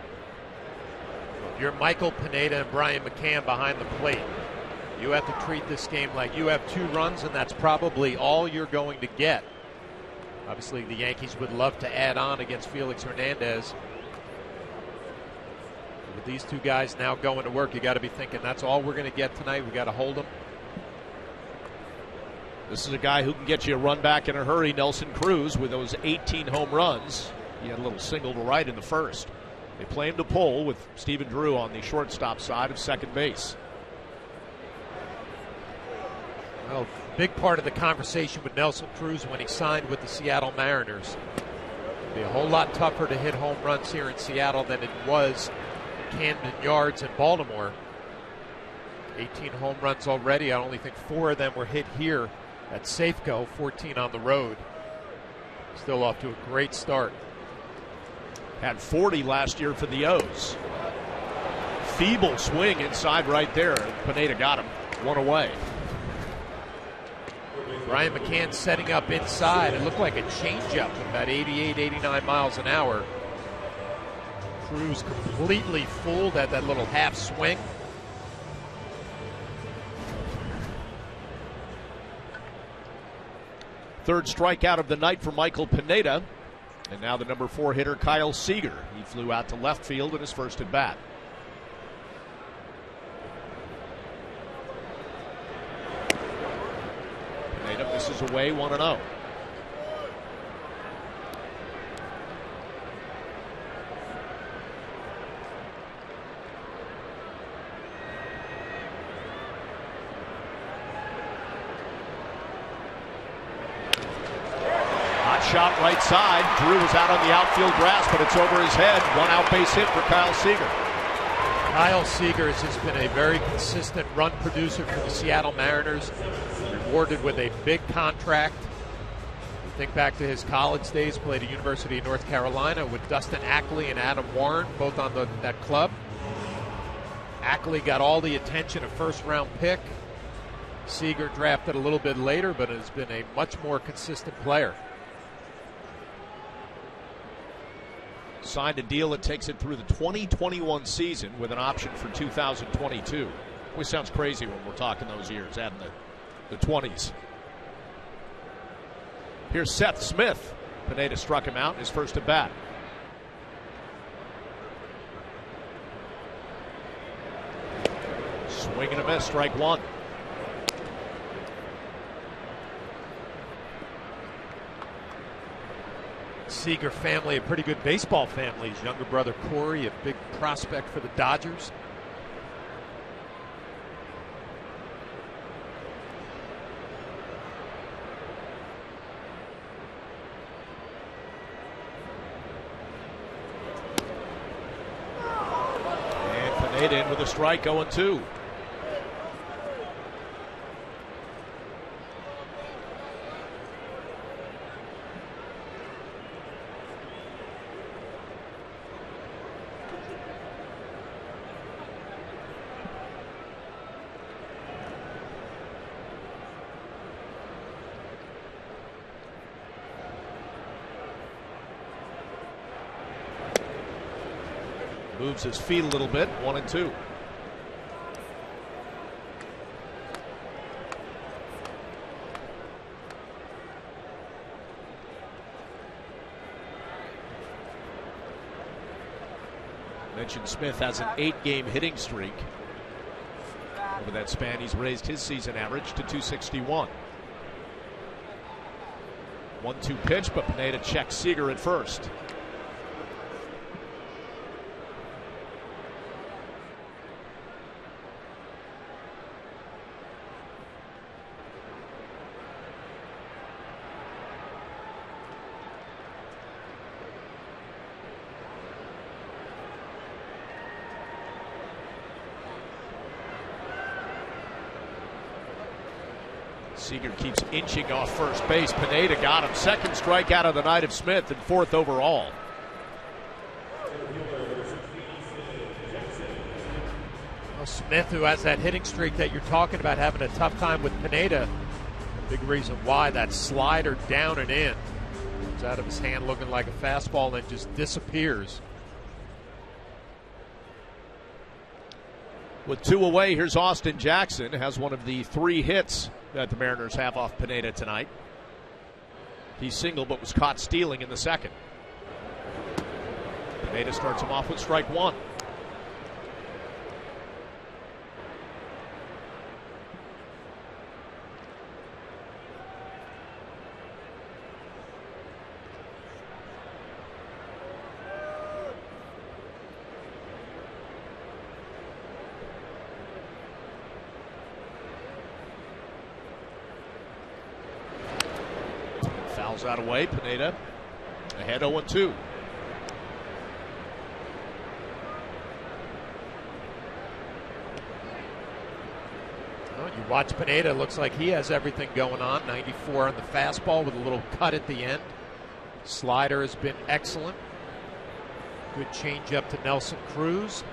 You're Michael Pineda and Brian McCann behind the plate. You have to treat this game like you have 2 runs, and that's probably all you're going to get. Obviously, the Yankees would love to add on against Felix Hernandez. With these 2 guys now going to work, you got to be thinking that's all we're going to get tonight. We got to hold them. This is a guy who can get you a run back in a hurry, Nelson Cruz, with those 18 home runs. He had a little single to right in the first. They play him to pull with Stephen Drew on the shortstop side of second base. Well, big part of the conversation with Nelson Cruz when he signed with the Seattle Mariners. It'd be a whole lot tougher to hit home runs here in Seattle than it was Camden Yards in Baltimore. 18 home runs already. I only think 4 of them were hit here at Safeco, 14 on the road. Still off to a great start. Had 40 last year for the O's. Feeble swing inside right there. Pineda got him. 1 away. Brian McCann setting up inside. It looked like a changeup at about 88, 89 miles an hour. Cruz completely fooled at that little half swing. Third strikeout of the night for Michael Pineda. And now the number 4 hitter, Kyle Seager. He flew out to left field in his first at bat. Pineda misses away 1-0. Shot right side. Drew was out on the outfield grass, but it's over his head. 1 out base hit for Kyle Seager. Kyle Seager has been a very consistent run producer for the Seattle Mariners. Rewarded with a big contract. Think back to his college days, played at University of North Carolina with Dustin Ackley and Adam Warren, both on that club. Ackley got all the attention, a first-round pick. Seager drafted a little bit later, but has been a much more consistent player. Signed a deal that takes it through the 2021 season with an option for 2022. Which sounds crazy when we're talking those years, adding the 20s. Here's Seth Smith. Pineda struck him out in his first at bat. Swing and a miss, strike one. Seager family, a pretty good baseball family. His younger brother Corey, a big prospect for the Dodgers. And Pineda in with a strike, 0-2. Moves his feet a little bit, 1-2. Mentioned Smith has an 8-game hitting streak. Over that span, he's raised his season average to 261. 1-2 pitch, but Pineda checks Seager at first. Seager keeps inching off first base. Pineda got him. Second strikeout of the night of Smith and 4th overall. Well, Smith, who has that hitting streak that you're talking about, having a tough time with Pineda. A big reason why. That slider down and in. Comes out of his hand looking like a fastball and just disappears. With 2 away, here's Austin Jackson. Has one of the 3 hits that the Mariners have off Pineda tonight. He singled but was caught stealing in the second. Pineda starts him off with strike one. Fouls out away. Pineda ahead 0-2. Well, you watch Pineda, looks like he has everything going on. 94 on the fastball with a little cut at the end. Slider has been excellent. Good changeup to Nelson Cruz.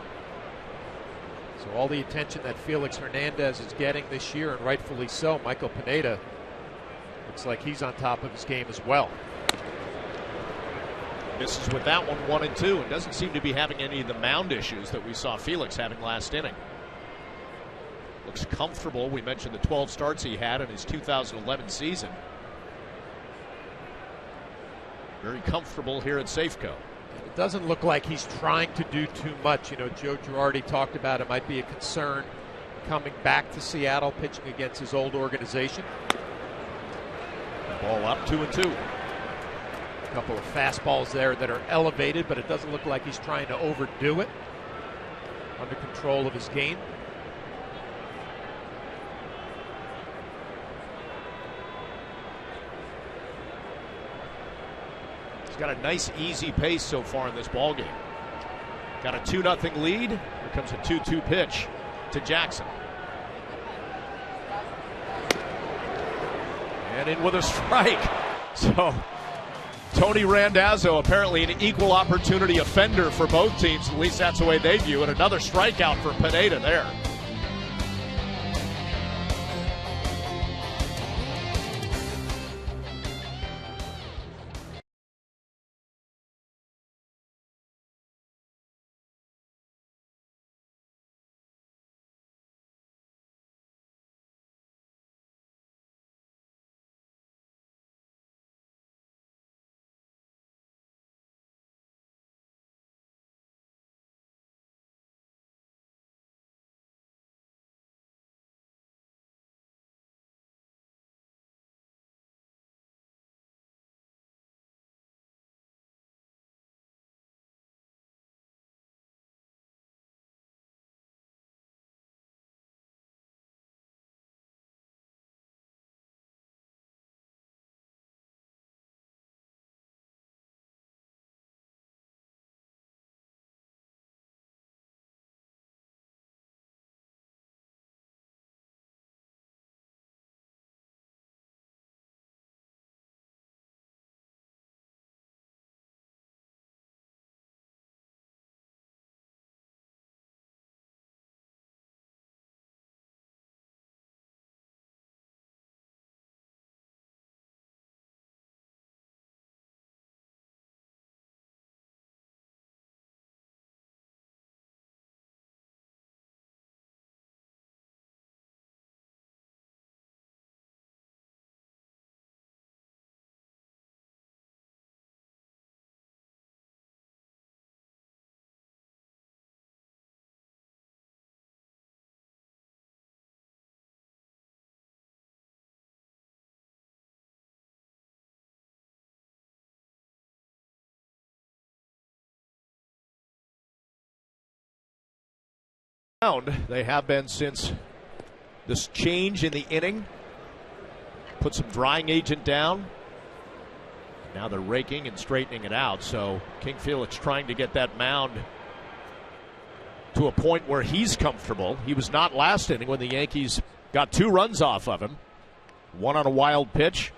So all the attention that Felix Hernandez is getting this year, and rightfully so, Michael Pineda looks like he's on top of his game as well. Misses with that one, 1-2, and doesn't seem to be having any of the mound issues that we saw Felix having last inning. Looks comfortable. We mentioned the 12 starts he had in his 2011 season. Very comfortable here at Safeco. It doesn't look like he's trying to do too much. You know, Joe Girardi talked about it might be a concern coming back to Seattle, pitching against his old organization. Ball up, 2-2. A couple of fastballs there that are elevated, but it doesn't look like he's trying to overdo it. Under control of his game. He's got a nice, easy pace so far in this ballgame. Got a 2-0 lead. Here comes a 2-2 pitch to Jackson. And in with a strike. So Tony Randazzo, apparently an equal opportunity offender for both teams. At least that's the way they view it. Another strikeout for Pineda there. They have been since this change in the inning. Put some drying agent down. Now they're raking and straightening it out. So King Felix trying to get that mound to a point where he's comfortable. He was not last inning when the Yankees got 2 runs off of him. One on a wild pitch.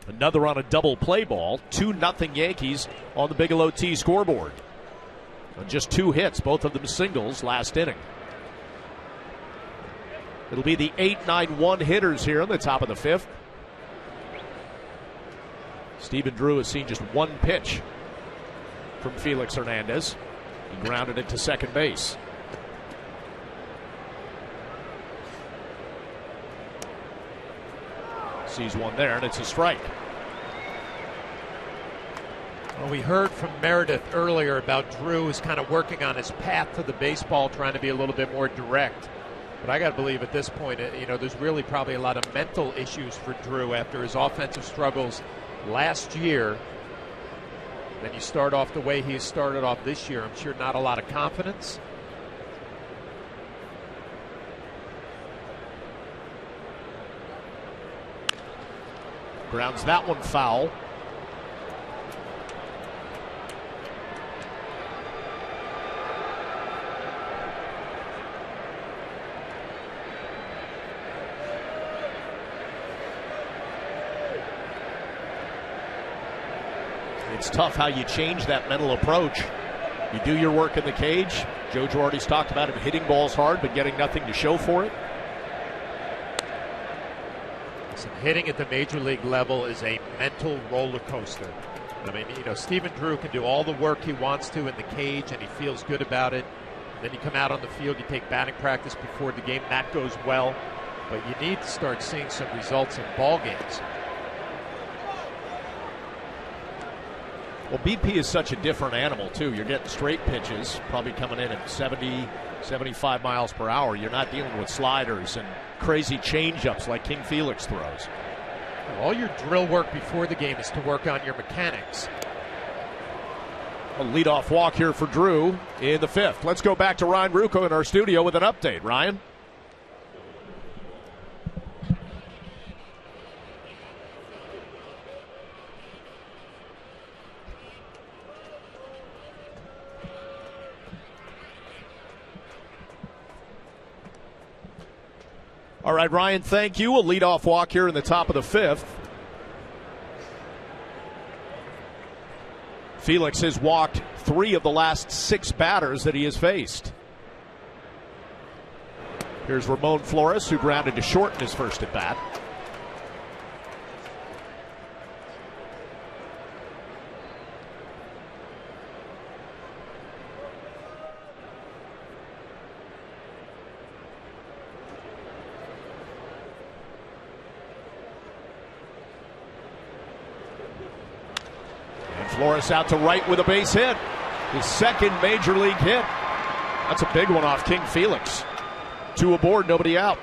Another on a double play ball. 2-0 Yankees on the Bigelow T scoreboard. On just 2 hits, both of them singles last inning. It'll be the 8-9-1 hitters here in the top of the 5th. Stephen Drew has seen just 1 pitch from Felix Hernandez. He grounded it to second base. Sees one there, and it's a strike. Well, we heard from Meredith earlier about Drew is kind of working on his path to the baseball, trying to be a little bit more direct. But I got to believe at this point, there's really probably a lot of mental issues for Drew after his offensive struggles last year. Then you start off the way he started off this year. I'm sure not a lot of confidence. Grounds that one foul. It's tough how you change that mental approach. You do your work in the cage. Joe Girardi's talked about him hitting balls hard but getting nothing to show for it. Some hitting at the major league level is a mental roller coaster. I mean, Stephen Drew can do all the work he wants to in the cage and he feels good about it. Then you come out on the field, you take batting practice before the game, that goes well. But you need to start seeing some results in ball games. Well, BP is such a different animal, too. You're getting straight pitches, probably coming in at 70, 75 miles per hour. You're not dealing with sliders and crazy changeups like King Felix throws. All your drill work before the game is to work on your mechanics. A leadoff walk here for Drew in the 5th. Let's go back to Ryan Ruocco in our studio with an update. Ryan? All right, Ryan, thank you. A leadoff walk here in the top of the 5th. Felix has walked 3 of the last 6 batters that he has faced. Here's Ramon Flores, who grounded to short in his first at bat. Flores out to right with a base hit. His second major league hit. That's a big one off King Felix. 2 aboard, nobody out.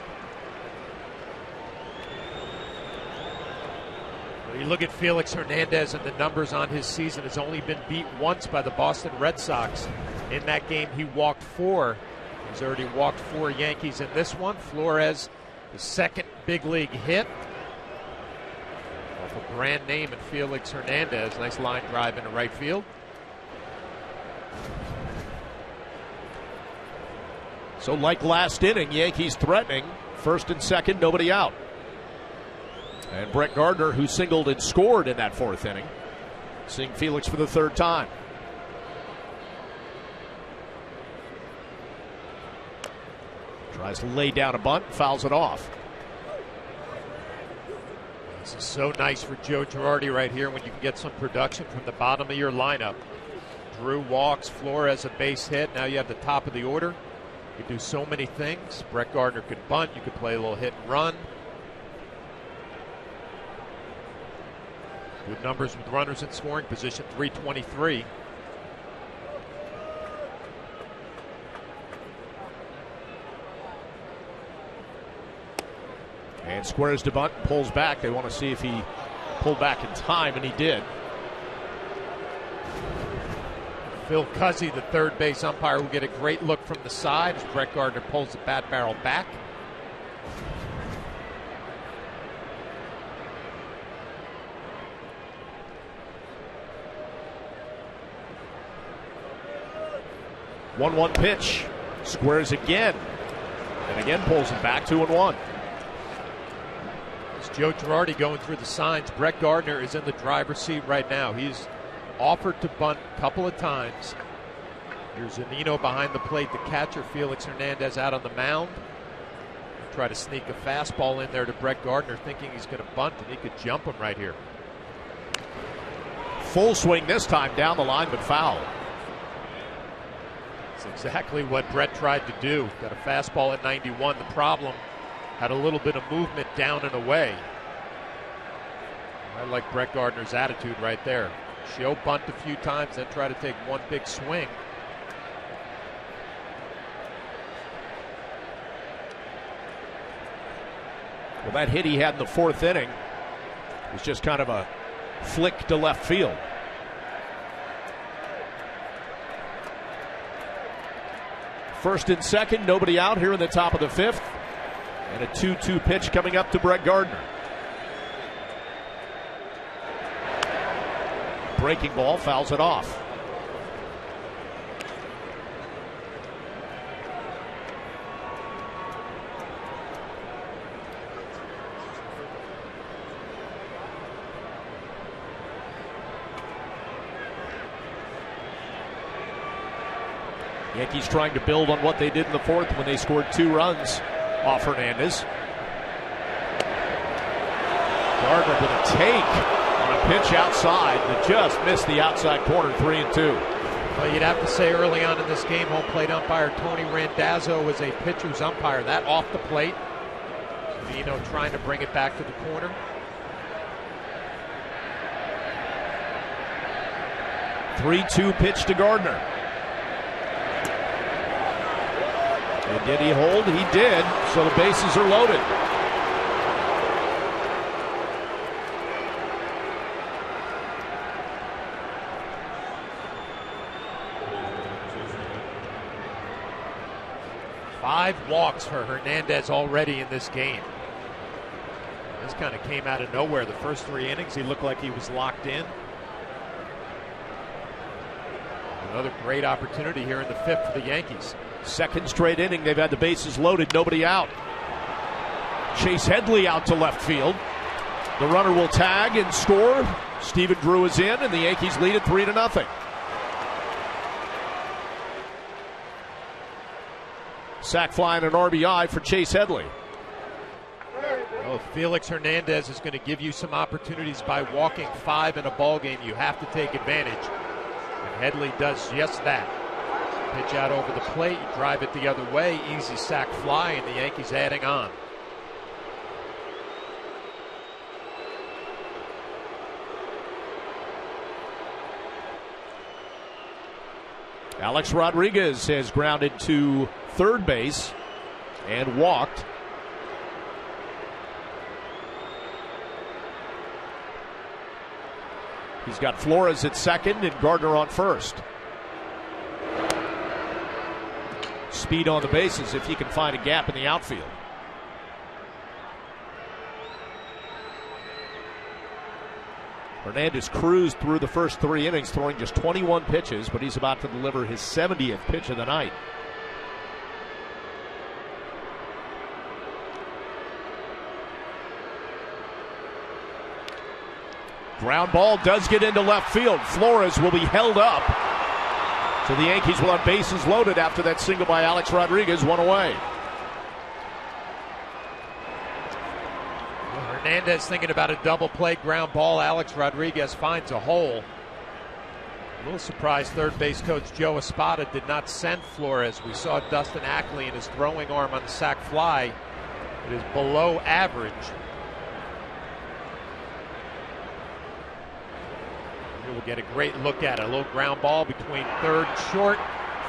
When you look at Felix Hernandez and the numbers on his season, has only been beat once by the Boston Red Sox. In that game, he walked 4. He's already walked 4 Yankees in this one. Flores, the second big league hit. A brand name in Felix Hernandez. Nice line drive into right field. So like last inning, Yankees threatening. First and second, nobody out. And Brett Gardner, who singled and scored in that 4th inning, seeing Felix for the 3rd time. Tries to lay down a bunt, fouls it off. This is so nice for Joe Girardi right here when you can get some production from the bottom of your lineup. Drew walks, Flores a base hit. Now you have the top of the order. You can do so many things. Brett Gardner could bunt. You could play a little hit and run. Good numbers with runners in scoring position, 323. And squares to bunt, pulls back. They want to see if he pulled back in time, and he did. Phil Cuzzy, the third base umpire, will get a great look from the side as Brett Gardner pulls the bat barrel back. One pitch, squares again, and again pulls him back. 2-1. It's Joe Girardi going through the signs. Brett Gardner is in the driver's seat right now. He's offered to bunt a couple of times. Here's Zunino behind the plate. The catcher, Felix Hernandez, out on the mound. Try to sneak a fastball in there to Brett Gardner, thinking he's going to bunt, and he could jump him right here. Full swing this time, down the line, but foul. That's exactly what Brett tried to do. Got a fastball at 91. The problem, had a little bit of movement down and away. I like Brett Gardner's attitude right there. Show bunt a few times, then try to take one big swing. Well, that hit he had in the fourth inning was just kind of a flick to left field. First and second, nobody out here in the top of the fifth. And a 2-2 pitch coming up to Brett Gardner. Breaking ball, fouls it off. Yankees trying to build on what they did in the fourth when they scored 2 runs off Hernandez. Gardner with a take on a pitch outside that just missed the outside corner. 3-2. Well, you'd have to say early on in this game, home plate umpire Tony Randazzo was a pitcher's umpire. That off the plate. Zunino trying to bring it back to the corner. Three-2 pitch to Gardner. And did he hold? He did. So the bases are loaded. Five walks for Hernandez already in this game. This kind of came out of nowhere. The first 3 innings, he looked like he was locked in. Another great opportunity here in the fifth for the Yankees. Second straight inning, they've had the bases loaded, nobody out. Chase Headley out to left field. The runner will tag and score. Stephen Drew is in, and the Yankees lead it 3-0. Sac fly and an RBI for Chase Headley. Well, Felix Hernandez is going to give you some opportunities by walking 5 in a ball game. You have to take advantage. And Headley does just that. Pitch out over the plate, drive it the other way, easy sac fly, and the Yankees adding on. Alex Rodriguez has grounded to third base and walked. He's got Flores at second and Gardner on first. Speed on the bases if he can find a gap in the outfield. Hernandez cruised through the first 3 innings, throwing just 21 pitches, but he's about to deliver his 70th pitch of the night. Ground ball does get into left field. Flores will be held up. So the Yankees will have bases loaded after that single by Alex Rodriguez, 1 away. Hernandez thinking about a double play ground ball. Alex Rodriguez finds a hole. A little surprised third base coach Joe Espada did not send Flores. We saw Dustin Ackley and his throwing arm on the sac fly. It is below average. We'll get a great look at it. A little ground ball between third and short.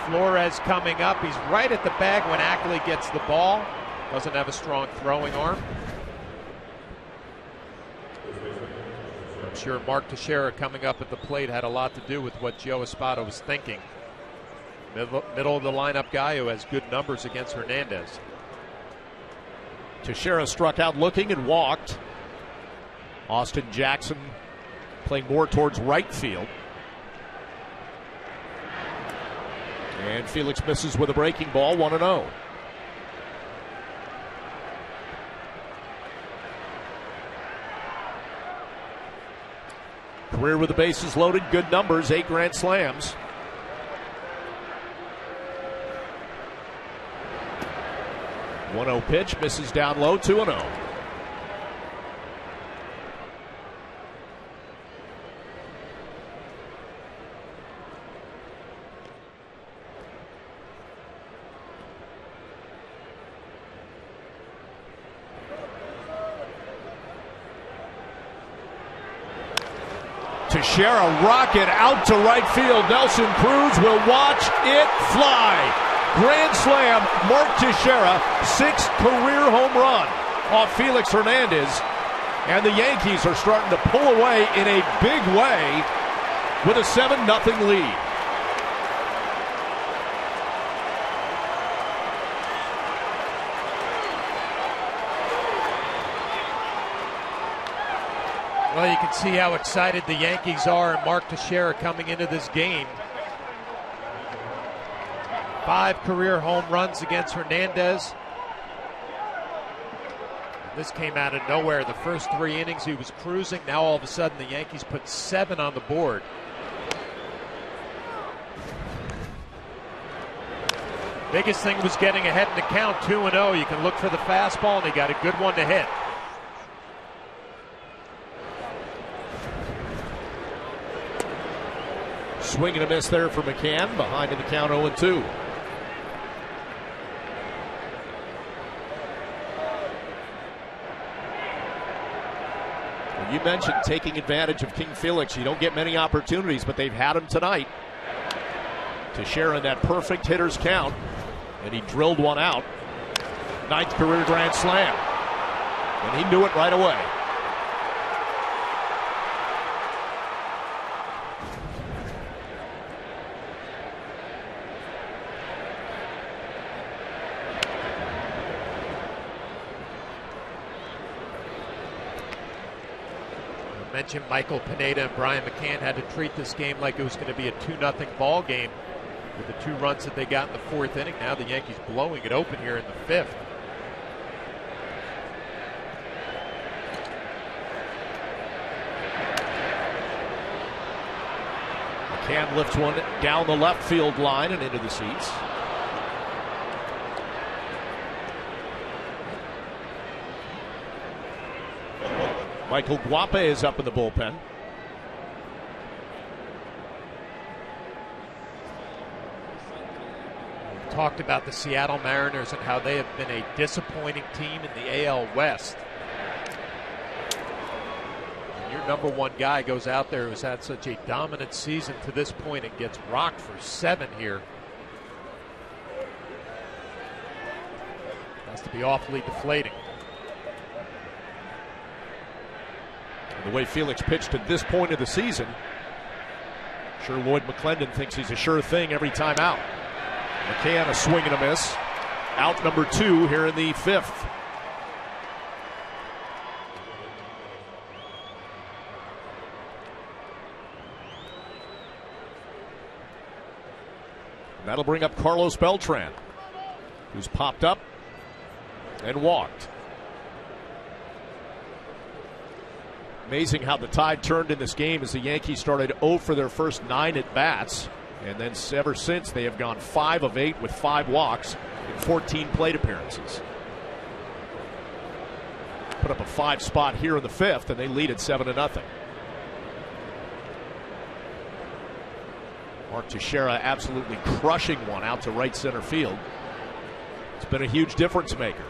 Flores coming up. He's right at the bag when Ackley gets the ball. Doesn't have a strong throwing arm. sure Mark Teixeira coming up at the plate had a lot to do with what Joe Espada was thinking. Middle of the lineup guy who has good numbers against Hernandez. Teixeira struck out looking and walked. Austin Jackson playing more towards right field. And Felix misses with a breaking ball, 1-0. Career with the bases loaded, good numbers, 8 grand slams. One-0 pitch, misses down low, 2-0. Teixeira rocket out to right field. Nelson Cruz will watch it fly. Grand slam, Mark Teixeira, 6th career home run off Felix Hernandez. And the Yankees are starting to pull away in a big way with a 7-0 lead. Well, you can see how excited the Yankees are, and Mark Teixeira coming into this game. 5 career home runs against Hernandez. This came out of nowhere. The first 3 innings he was cruising. Now all of a sudden the Yankees put 7 on the board. Biggest thing was getting ahead in the count, 2-0. You can look for the fastball, and he got a good one to hit. Swing and a miss there for McCann. Behind in the count, 0-2. You mentioned taking advantage of King Felix. You don't get many opportunities, but they've had him tonight. Teixeira in that perfect hitter's count, and he drilled one out. 9th career grand slam, and he knew it right away. Mentioned Michael Pineda and Brian McCann had to treat this game like it was going to be a 2-0 ball game with the 2 runs that they got in the 4th inning. Now the Yankees blowing it open here in the 5th. McCann lifts one down the left field line and into the seats. Michael Guape is up in the bullpen. We've talked about the Seattle Mariners and how they have been a disappointing team in the AL West. And your number 1 guy goes out there who's had such a dominant season to this point and gets rocked for 7 here. Has to be awfully deflating. The way Felix pitched at this point of the season, sure Lloyd McClendon thinks he's a sure thing every time out. McCann a swing and a miss. Out number 2 here in the 5th. And that'll bring up Carlos Beltran, who's popped up and walked. Amazing how the tide turned in this game as the Yankees started 0 for their first 9 at-bats. And then ever since, they have gone 5 of 8 with 5 walks in 14 plate appearances. Put up a 5 spot here in the 5th, and they lead at 7-0. Mark Teixeira absolutely crushing one out to right center field. It's been a huge difference maker.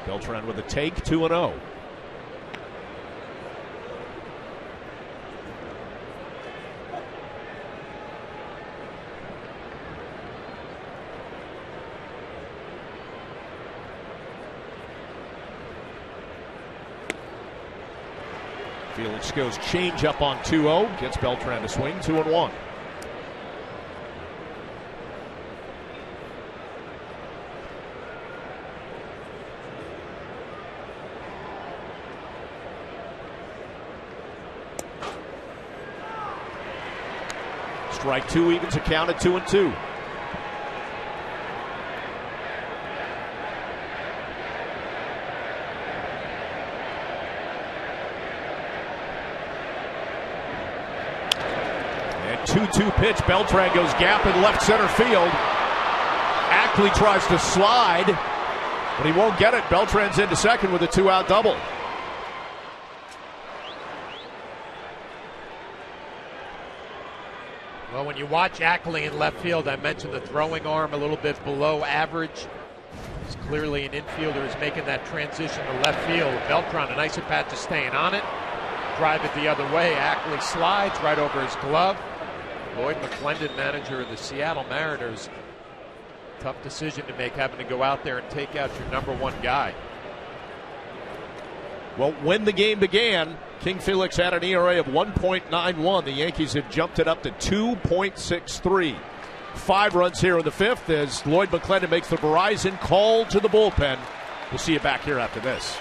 Beltran with a take, 2-0. Felix goes change up on 2-0, gets Beltran to swing, 2-1. Strike two evens a count at 2-2. And 2-2 pitch. Beltran goes gap in left center field. Ackley tries to slide, but he won't get it. Beltran's into second with a 2-out double. Well, when you watch Ackley in left field, I mentioned the throwing arm a little bit below average. He's clearly an infielder who's making that transition to left field. Beltran, a nice at-bat, just staying on it. Drive it the other way. Ackley slides right over his glove. Lloyd McClendon, manager of the Seattle Mariners. Tough decision to make, having to go out there and take out your number one guy. Well, when the game began, King Felix had an ERA of 1.91. The Yankees have jumped it up to 2.63. 5 runs here in the fifth as Lloyd McClendon makes the Verizon call to the bullpen. We'll see you back here after this.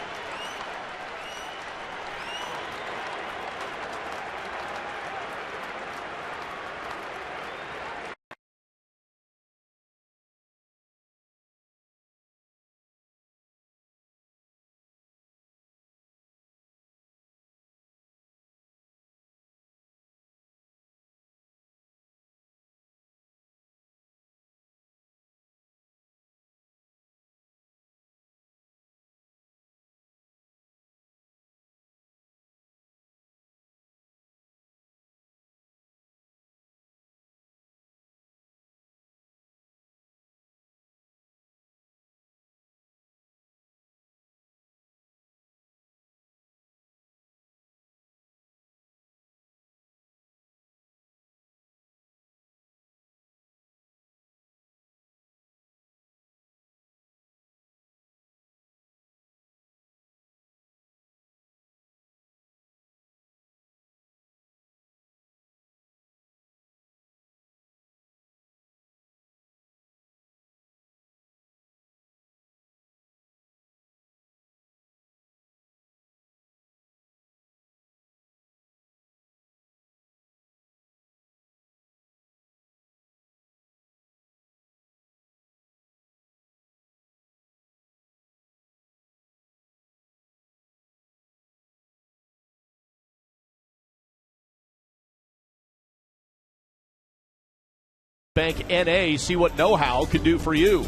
Bank NA, see what know-how can do for you.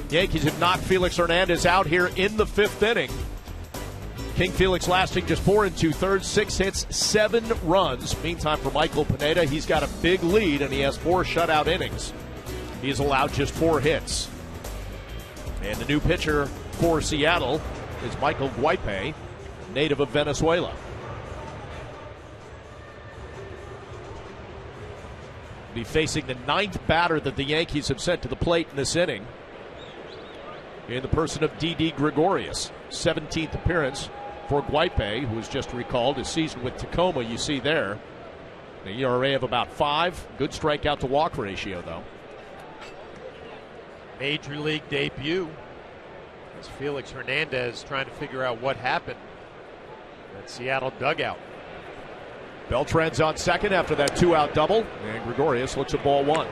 Yankees have knocked Felix Hernandez out here in the fifth inning. King Felix lasting just 4 2/3, 6 hits, 7 runs. Meantime, for Michael Pineda, he's got a big lead and he has 4 shutout innings. He's allowed just 4 hits. And the new pitcher for Seattle is Michael Guaipe, native of Venezuela. Be facing the 9th batter that the Yankees have sent to the plate in this inning, in the person of Didi Gregorius. 17th appearance for Guaipe, who was just recalled his season with Tacoma. You see there an ERA of about 5. Good strikeout to walk ratio, though. Major league debut. It's Felix Hernandez trying to figure out what happened at Seattle dugout. Beltran's on second after that 2-out double, and Gregorius looks at ball 1.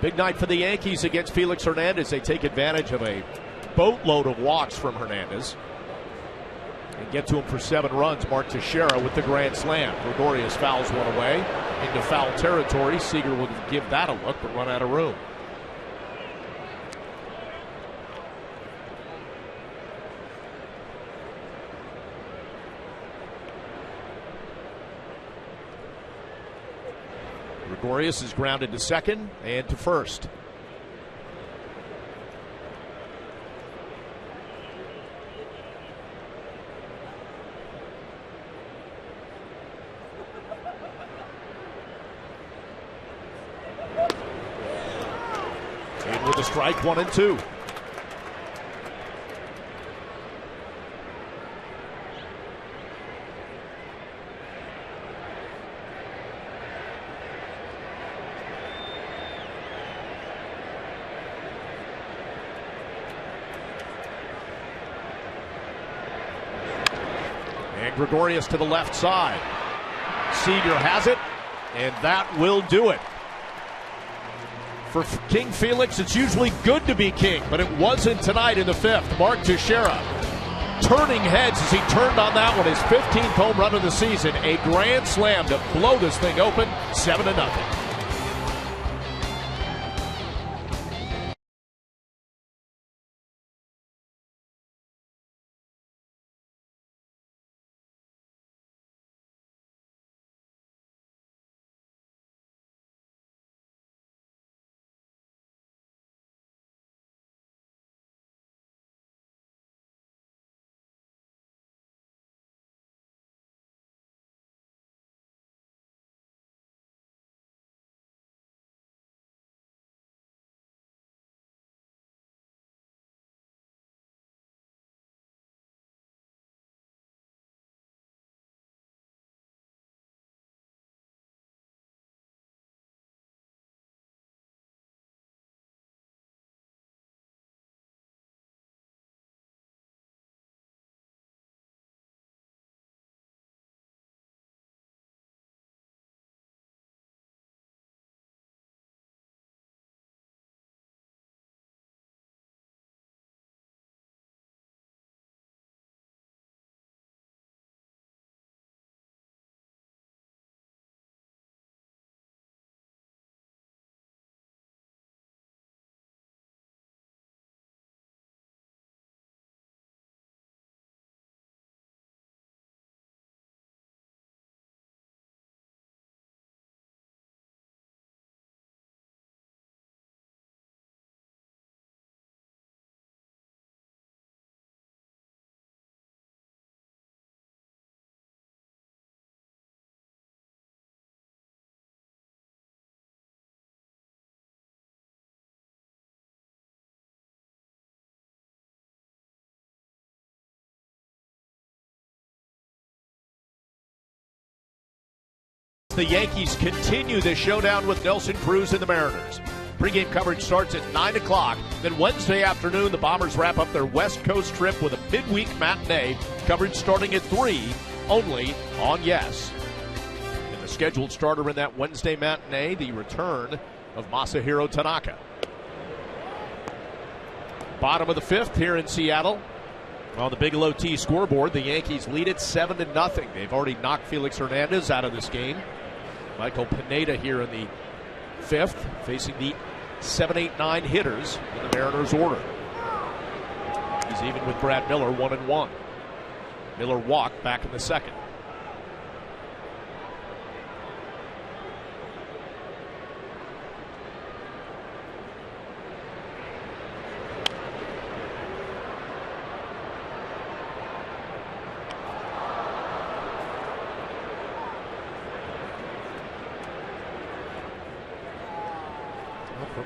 Big night for the Yankees against Felix Hernandez. They take advantage of a boatload of walks from Hernandez and get to him for 7 runs. Mark Teixeira with the grand slam. Gregorius fouls one away into foul territory. Seager will give that a look, but run out of room. Gregorius is grounded to second and to first. In with a strike, 1 and 2. And Gregorius to the left side. Seager has it, and that will do it. For King Felix, it's usually good to be king, but it wasn't tonight in the 5th. Mark Teixeira turning heads as he turned on that one. His 15th home run of the season. A grand slam to blow this thing open, 7-0. The Yankees continue the showdown with Nelson Cruz and the Mariners. Pre-game coverage starts at 9 o'clock. Then Wednesday afternoon, the Bombers wrap up their West Coast trip with a midweek matinee. Coverage starting at 3, only on Yes. And the scheduled starter in that Wednesday matinee, the return of Masahiro Tanaka. Bottom of the 5th here in Seattle. On the Bigelow T scoreboard, the Yankees lead it 7-0. They've already knocked Felix Hernandez out of this game. Michael Pineda here in the 5th, facing the 7, 8, 9 hitters in the Mariners' order. He's even with Brad Miller, 1-1. Miller walked back in the 2nd.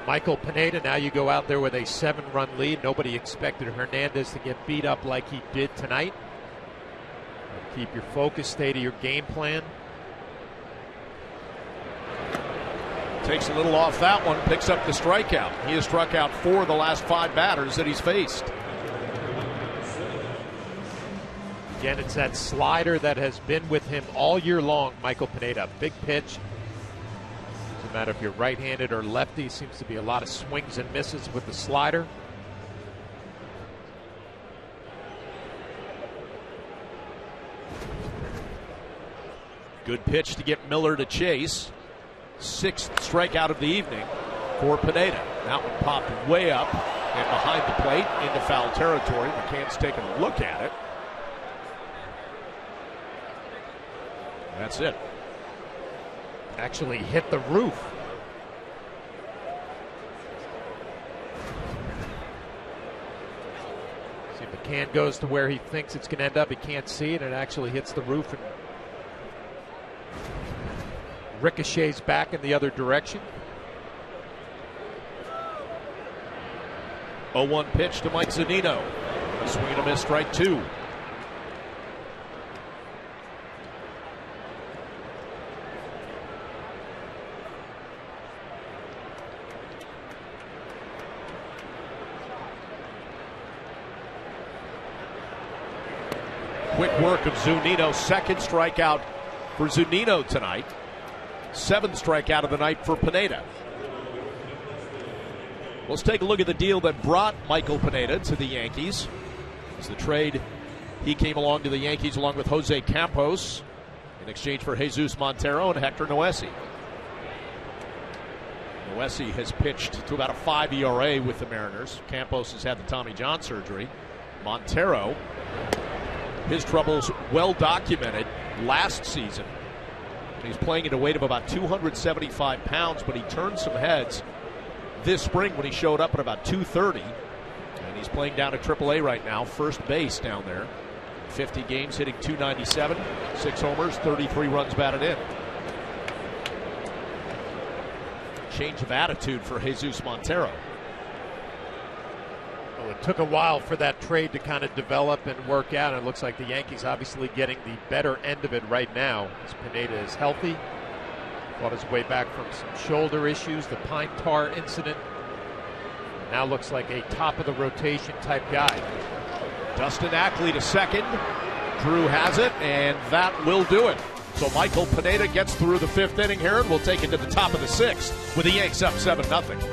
Michael Pineda, now you go out there with a 7-run lead. Nobody expected Hernandez to get beat up like he did tonight. Keep your focus, stay to your game plan. Takes a little off that one, picks up the strikeout. He has struck out 4 of the last 5 batters that he's faced. Again, it's that slider that has been with him all year long, Michael Pineda. Big pitch. Doesn't matter if you're right-handed or lefty. Seems to be a lot of swings and misses with the slider. Good pitch to get Miller to chase. 6th strikeout of the evening for Pineda. That one popped way up and behind the plate into foul territory. McCann's taking a look at it. That's it. Actually hit the roof. See, McCann goes to where he thinks it's going to end up. He can't see it, and it actually hits the roof and ricochets back in the other direction. 0-1 pitch to Mike Zunino. A swing and a miss, strike 2. Quick work of Zunino. Second strikeout for Zunino tonight. Seventh strikeout of the night for Pineda. Let's take a look at the deal that brought Michael Pineda to the Yankees. It's the trade. He came along to the Yankees along with Jose Campos in exchange for Jesus Montero and Hector Noesi. Noesi has pitched to about a 5 ERA with the Mariners. Campos has had the Tommy John surgery. Montero, his troubles well documented last season. He's playing at a weight of about 275 pounds, but he turned some heads this spring when he showed up at about 230. And he's playing down at AAA right now, first base down there. 50 games, hitting .297, 6 homers, 33 runs batted in. Change of attitude for Jesus Montero. Well, it took a while for that trade to kind of develop and work out. It looks like the Yankees obviously getting the better end of it right now as Pineda is healthy. Fought his way back from some shoulder issues, the pine tar incident. Now looks like a top of the rotation type guy. Dustin Ackley to second. Drew has it, and that will do it. So Michael Pineda gets through the 5th inning here, and we'll take it to the top of the 6th with the Yanks up 7-0.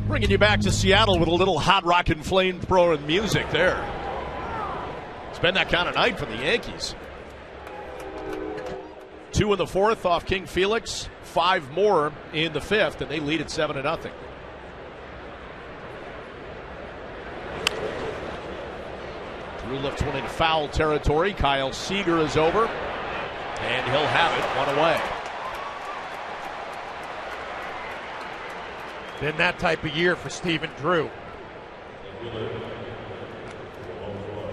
Bringing you back to Seattle with a little hot rockin' flamethrower music there. It's been that kind of night for the Yankees. 2 in the 4th off King Felix, 5 more in the 5th, and they lead at 7-0. Drew lifts one in foul territory. Kyle Seager is over, and he'll have it, 1 away. Been that type of year for Stephen Drew.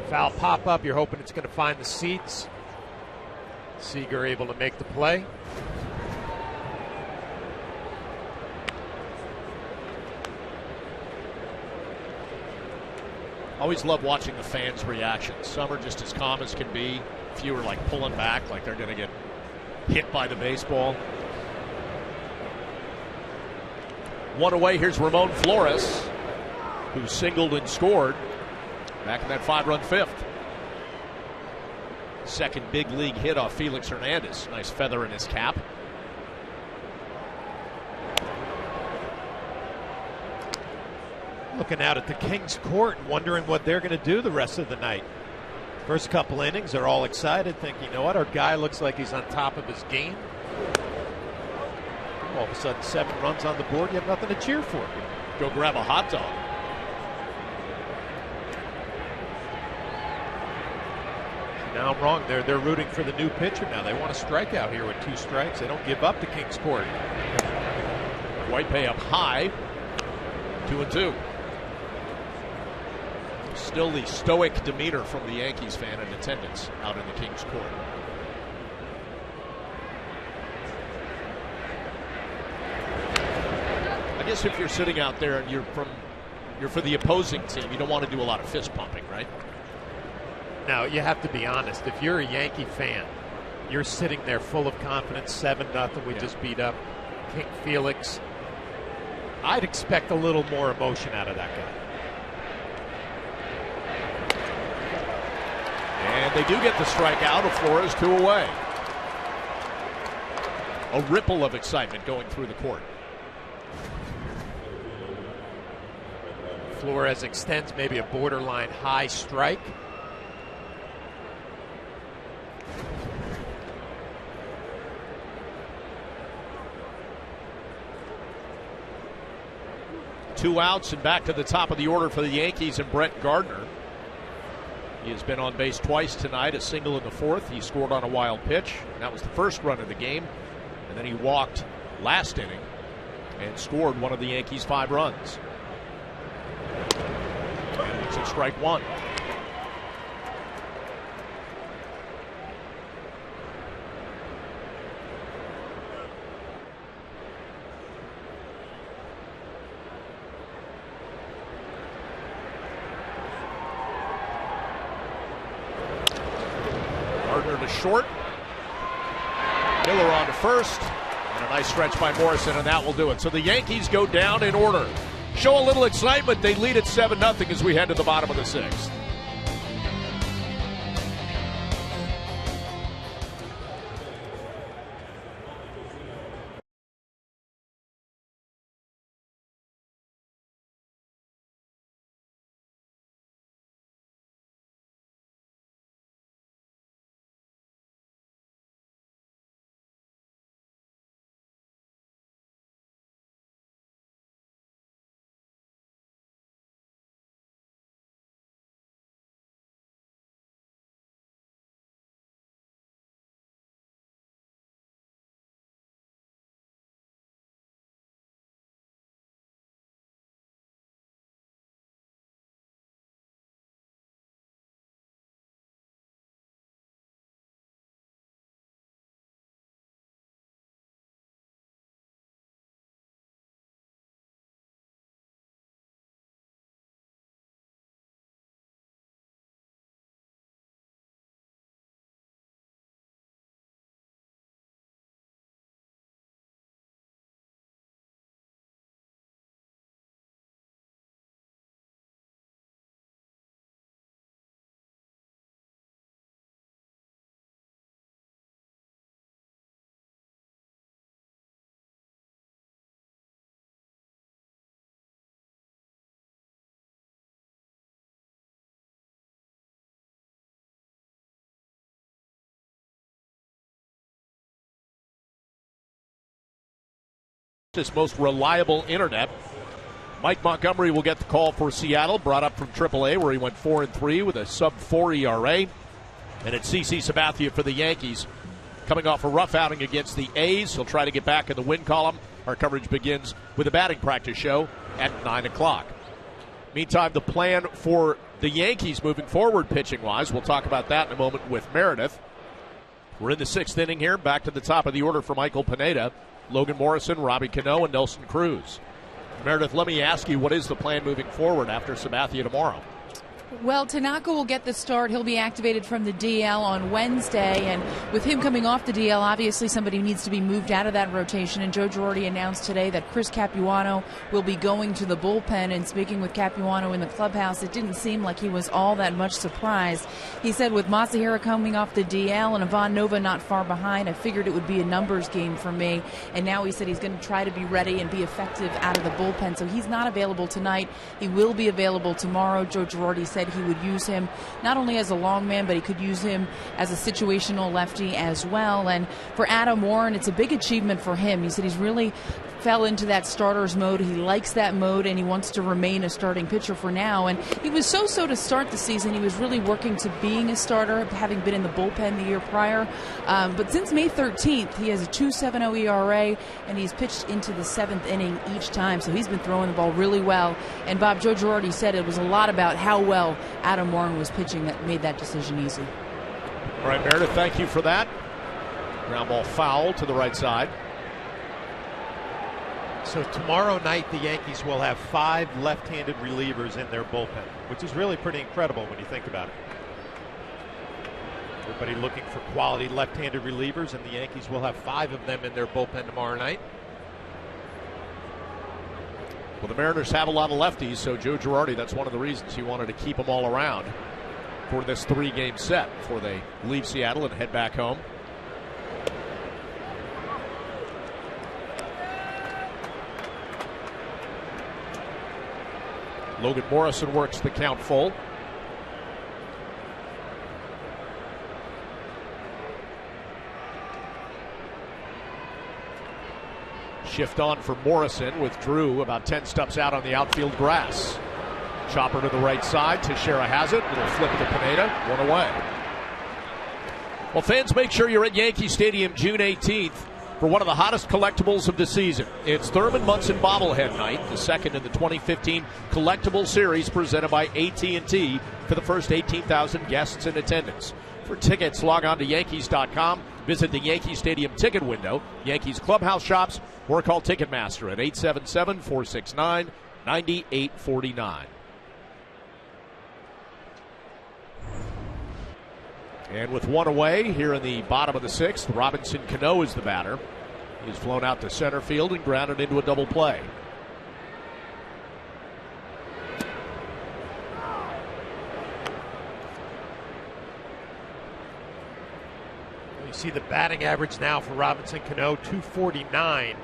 Foul pop up, you're hoping it's going to find the seats. Seager able to make the play. Always love watching the fans' reactions. Some are just as calm as can be. A few are like pulling back, like they're going to get hit by the baseball. 1 away, here's Ramon Flores, who singled and scored back in that 5-run 5th. Second big league hit off Felix Hernandez. Nice feather in his cap. Looking out at the Kings court, wondering what they're going to do the rest of the night. First couple innings, they're all excited, thinking, you know what, our guy looks like he's on top of his game. All of a sudden, 7 runs on the board, you have nothing to cheer for. Go grab a hot dog. Now I'm wrong. They're rooting for the new pitcher now. They want a strikeout here with 2 strikes. They don't give up to Kingsport. White pay up high. 2-2. Still the stoic demeanor from the Yankees fan in attendance out in the King's Court. I guess if you're sitting out there and you're for the opposing team, you don't want to do a lot of fist pumping, right? Now, you have to be honest. If you're a Yankee fan, you're sitting there full of confidence, 7-0. We just beat up King Felix. I'd expect a little more emotion out of that guy. And they do get the strikeout of Flores, 2 away. A ripple of excitement going through the court. Flores extends maybe a borderline high strike. Two outs and back to the top of the order for the Yankees and Brett Gardner. He has been on base twice tonight, a single in the 4th. He scored on a wild pitch, and that was the first run of the game. And then he walked last inning and scored one of the Yankees' 5 runs. And it's at strike 1. Gardner to short. Miller on to first. And a nice stretch by Morrison, and that will do it. So the Yankees go down in order. Show a little excitement. They lead at 7-0 as we head to the bottom of the 6th. This most reliable internet. Mike Montgomery will get the call for Seattle, brought up from AAA where he went 4-3 with a sub-4 ERA. And it's CC Sabathia for the Yankees, coming off a rough outing against the A's. He'll try to get back in the win column. Our coverage begins with a batting practice show at 9 o'clock. Meantime, the plan for the Yankees moving forward pitching-wise, we'll talk about that in a moment with Meredith. We're in the 6th inning here, back to the top of the order for Michael Pineda, Logan Morrison, Robbie Cano, and Nelson Cruz. Meredith, let me ask you, what is the plan moving forward after Sabathia tomorrow? Well, Tanaka will get the start. He'll be activated from the DL on Wednesday. And with him coming off the DL, obviously somebody needs to be moved out of that rotation. And Joe Girardi announced today that Chris Capuano will be going to the bullpen. And speaking with Capuano in the clubhouse, it didn't seem like he was all that much surprised. He said with Masahiro coming off the DL and Ivan Nova not far behind, I figured it would be a numbers game for me. And now he said he's going to try to be ready and be effective out of the bullpen. So he's not available tonight. He will be available tomorrow. Joe Girardi said said he would use him not only as a long man, but he could use him as a situational lefty as well. And for Adam Warren, it's a big achievement for him. He said he's really fell into that starter's mode. He likes that mode, and he wants to remain a starting pitcher for now. And he was so-so to start the season. He was really working to being a starter, having been in the bullpen the year prior. But since May 13th, he has a 2.70 ERA, and he's pitched into the 7th inning each time. So he's been throwing the ball really well. And Bob, Joe Girardi said it was a lot about how well Adam Warren was pitching that made that decision easy. All right, Meredith, thank you for that. Ground ball foul to the right side. So tomorrow night, the Yankees will have 5 left-handed relievers in their bullpen, which is really pretty incredible when you think about it. Everybody looking for quality left-handed relievers, and the Yankees will have 5 of them in their bullpen tomorrow night. Well, the Mariners have a lot of lefties, so Joe Girardi, that's one of the reasons he wanted to keep them all around for this 3-game set before they leave Seattle and head back home. Logan Morrison works the count full. Shift on for Morrison with Drew about 10 steps out on the outfield grass. Chopper to the right side. Teixeira has it. Little flip to Pineda. 1 away. Well, fans, make sure you're at Yankee Stadium June 18th for one of the hottest collectibles of the season. It's Thurman Munson Bobblehead Night, the second in the 2015 Collectible Series presented by AT&T for the first 18,000 guests in attendance. For tickets, log on to Yankees.com, visit the Yankee Stadium ticket window, Yankees clubhouse shops, or call Ticketmaster at 877-469-9849. And with 1 away here in the bottom of the 6th, Robinson Cano is the batter. He's flown out to center field and grounded into a double play. You see the batting average now for Robinson Cano, 249.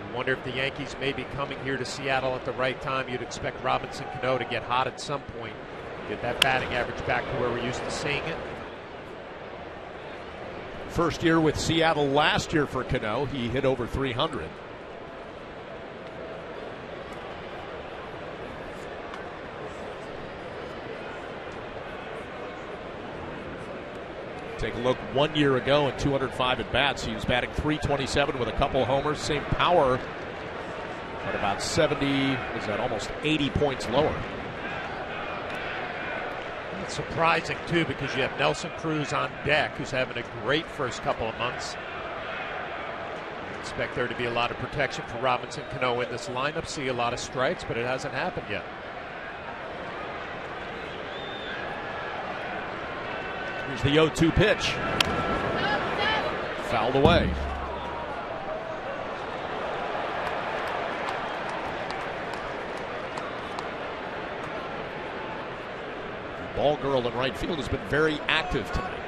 You wonder if the Yankees may be coming here to Seattle at the right time. You'd expect Robinson Cano to get hot at some point. Get that batting average back to where we're used to seeing it. First year with Seattle last year for Cano, he hit over 300. Take a look 1 year ago in 205 at bats. He was batting .327 with a couple homers. Same power, but about 70, is that almost 80 points lower. It's surprising, too, because you have Nelson Cruz on deck, who's having a great first couple of months. I expect there to be a lot of protection for Robinson Cano in this lineup. See a lot of strikes, but it hasn't happened yet. Here's the 0-2 pitch. Fouled away. Ball girl in right field has been very active tonight.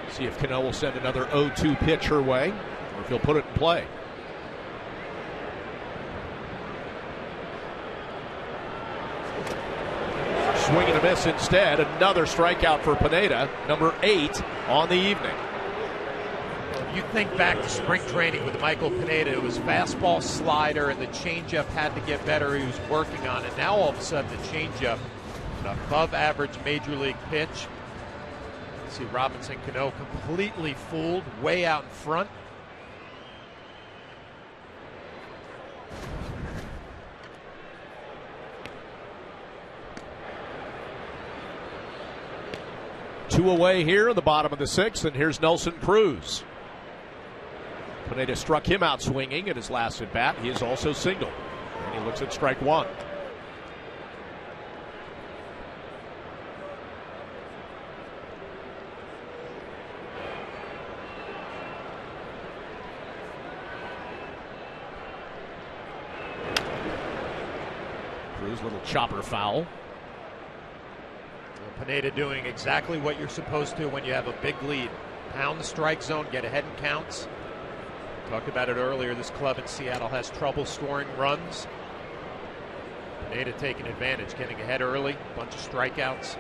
See if Cano will send another 0-2 pitch her way, or if he'll put it in play. Swing and a miss instead. Another strikeout for Pineda, number 8 on the evening. You think back to spring training with Michael Pineda, it was fastball, slider, and the changeup had to get better. He was working on it. Now all of a sudden the changeup, an above average major league pitch. See Robinson Cano completely fooled, way out in front. Two away here in the bottom of the 6th, and here's Nelson Cruz. Pineda struck him out swinging at his last at bat. He is also single, and he looks at strike 1. Cruz, little chopper foul. Pineda doing exactly what you're supposed to when you have a big lead. Pound the strike zone, get ahead in counts. Talked about it earlier. This club in Seattle has trouble scoring runs. Pineda taking advantage, getting ahead early, bunch of strikeouts.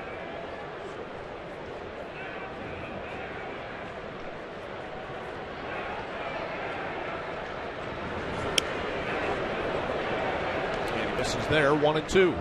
And this is there, 1-2.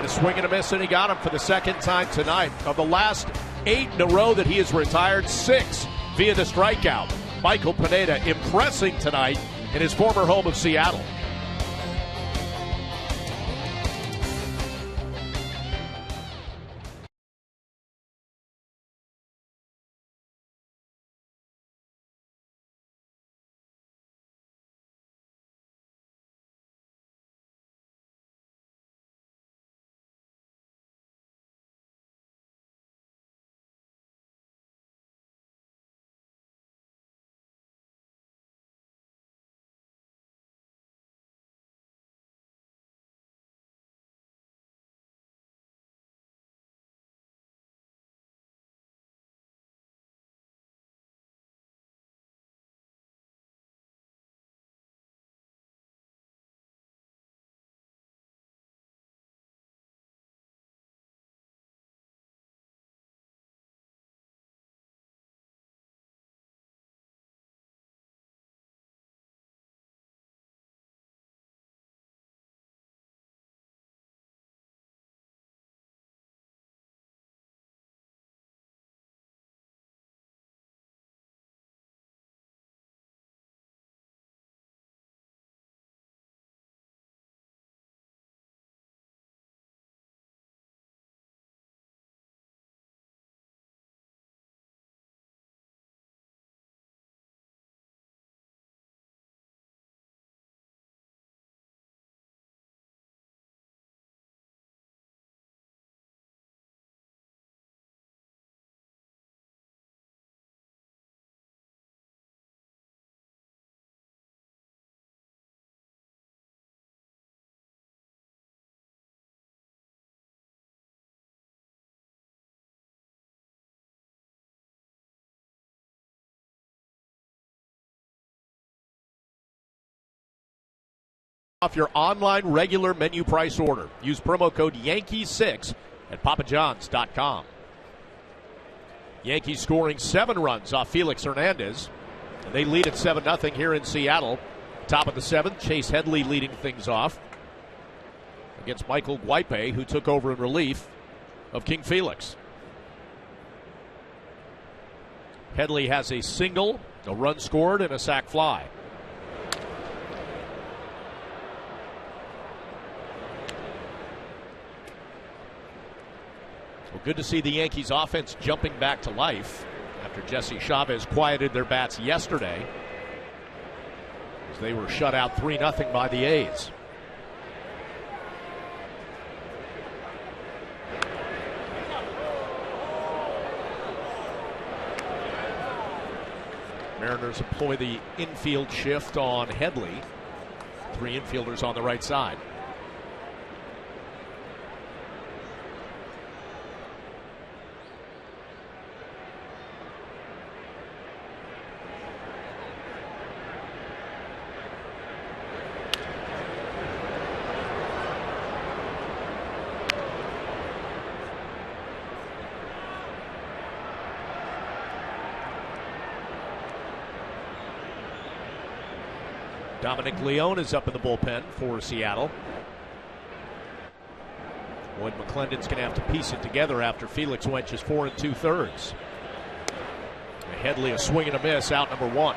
Swing and a miss, and he got him for the second time tonight. Of the last 8 in a row that he has retired, 6 via the strikeout. Michael Pineda impressing tonight in his former home of Seattle. Off your online regular menu price order. Use promo code Yankees6 at papajohns.com. Yankees scoring 7 runs off Felix Hernandez. And they lead at 7-0 here in Seattle. Top of the 7th, Chase Headley leading things off against Michael Guipe, who took over in relief of King Felix. Headley has a single, a run scored, and a sac fly. Well, good to see the Yankees offense jumping back to life after Jesse Chavez quieted their bats yesterday as they were shut out 3-0 by the A's. Mariners employ the infield shift on Headley. 3 infielders on the right side. Dominic Leone is up in the bullpen for Seattle. Boyd McClendon's going to have to piece it together after Felix went just 4 2/3. Headley a swing and a miss, out number 1.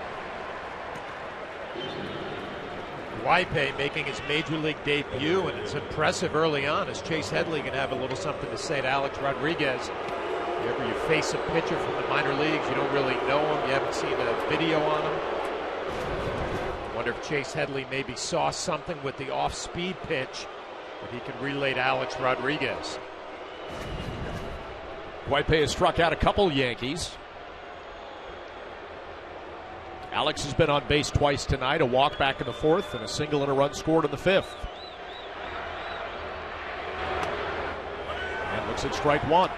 Guipe making his major league debut, and it's impressive early on. As Chase Headley can have a little something to say to Alex Rodriguez. Whenever you face a pitcher from the minor leagues, you don't really know him. You haven't seen a video on him. Wonder if Chase Headley maybe saw something with the off-speed pitch that he could relay to Alex Rodriguez. Guipe has struck out a couple Yankees. Alex has been on base twice tonight, a walk back in the fourth and a single and a run scored in the fifth. And looks at strike one.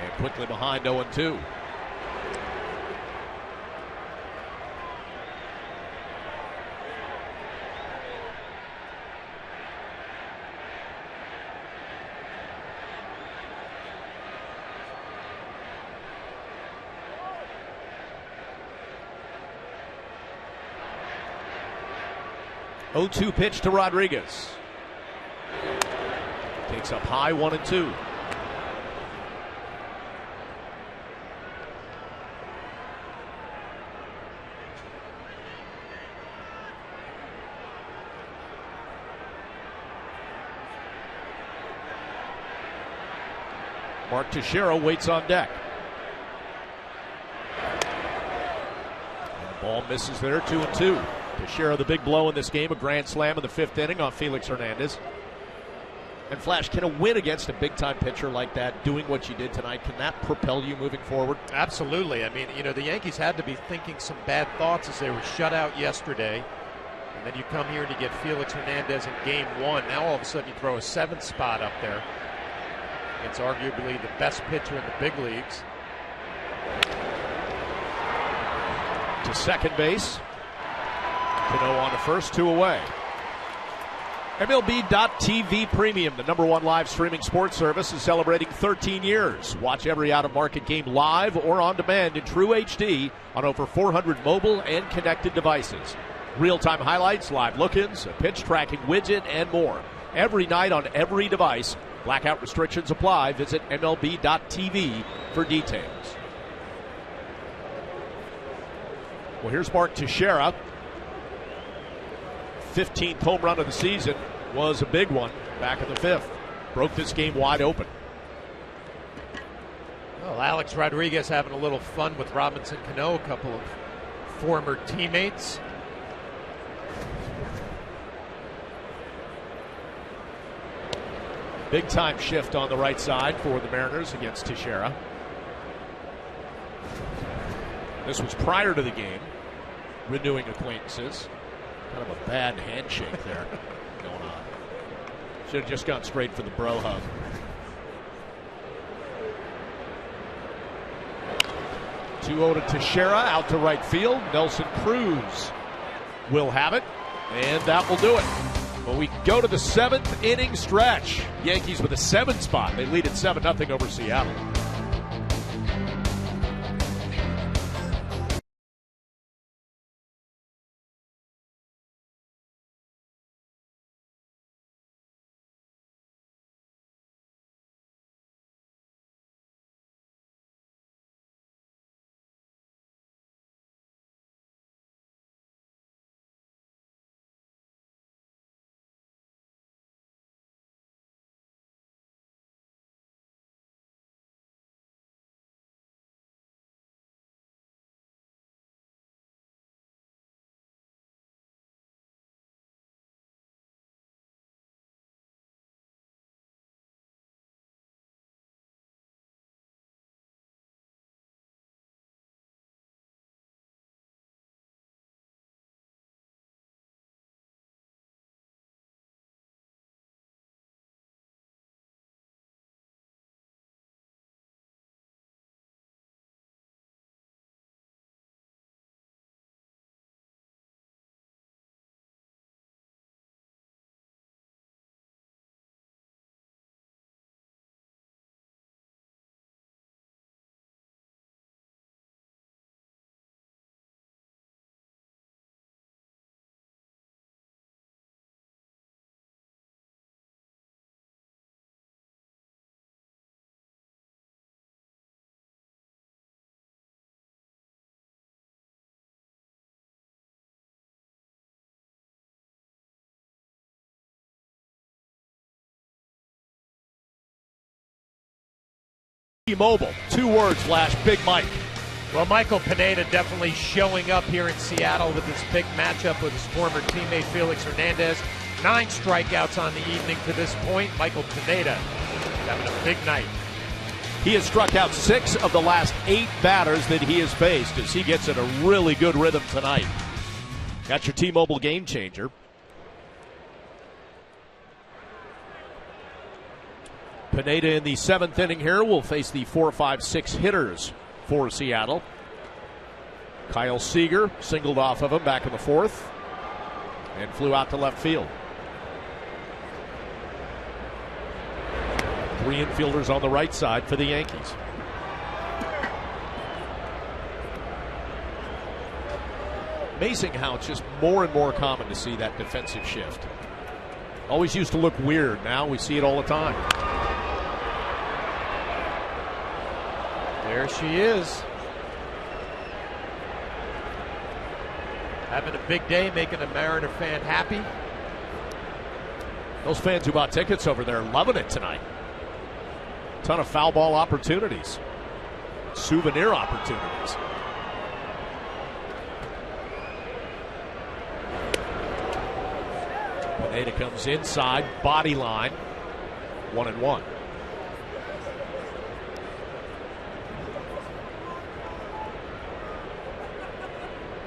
And quickly behind 0-2. Oh-2 pitch to Rodriguez. Takes up high, 1-2. Mark Teixeira waits on deck. And the ball misses there, 2-2. Teixeira, the big blow in this game, a grand slam in the fifth inning on Felix Hernandez. And Flash, can a win against a big-time pitcher like that, doing what you did tonight, can that propel you moving forward? Absolutely. I mean, the Yankees had to be thinking some bad thoughts as they were shut out yesterday. And then you come here and you get Felix Hernandez in game one. Now all of a sudden you throw a seventh spot up there. It's arguably the best pitcher in the big leagues. To second base. Cano on to first, 2 away. MLB.TV Premium, the #1 live streaming sports service, is celebrating 13 years. Watch every out-of-market game live or on demand in true HD on over 400 mobile and connected devices. Real-time highlights, live look-ins, a pitch tracking widget, and more. Every night on every device. Blackout restrictions apply. Visit MLB.TV for details. Well, here's Mark Teixeira. 15th home run of the season was a big one back in the fifth. Broke this game wide open. Well, Alex Rodriguez having a little fun with Robinson Cano, a couple of former teammates. Big time shift on the right side for the Mariners against Teixeira. This was prior to the game. Renewing acquaintances. Kind of a bad handshake there going on. Should have just gone straight for the bro hug. Two-0 to Teixeira, out to right field. Nelson Cruz will have it, and that will do it. Well, we go to the 7th inning stretch. Yankees with a 7 spot. They lead at 7-0 over Seattle. T-Mobile, 2 words, Flash, Big Mike. Well, Michael Pineda definitely showing up here in Seattle with this big matchup with his former teammate Felix Hernandez. 9 strikeouts on the evening to this point. Michael Pineda having a big night. He has struck out 6 of the last 8 batters that he has faced as he gets in a really good rhythm tonight. Got your T-Mobile game changer. Pineda in the 7th inning here will face the 4, 5, 6 hitters for Seattle. Kyle Seager singled off of him back in the 4th and flew out to left field. 3 infielders on the right side for the Yankees. Amazing how it's just more and more common to see that defensive shift. Always used to look weird. Now we see it all the time. There she is. Having a big day, making a Mariner fan happy. Those fans who bought tickets over there are loving it tonight. Ton of foul ball opportunities. Souvenir opportunities. Pineda comes inside, body line. 1-1.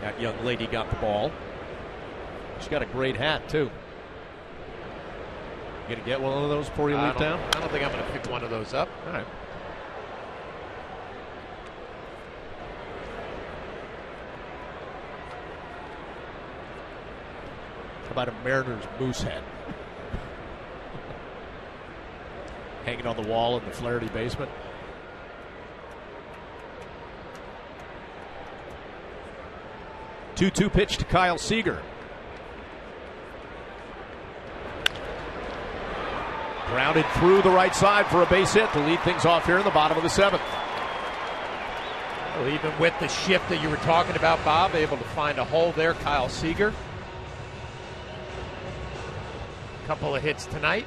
That young lady got the ball. She's got a great hat, too. You gonna get one of those before you leave town? I don't think I'm gonna pick one of those up. All right. How about a Mariners moose head? Hanging on the wall in the Flaherty basement. Two-two pitch to Kyle Seager. Grounded through the right side for a base hit to lead things off here in the bottom of the 7th. Well, even with the shift that you were talking about, Bob, able to find a hole there, Kyle Seager. Couple of hits tonight.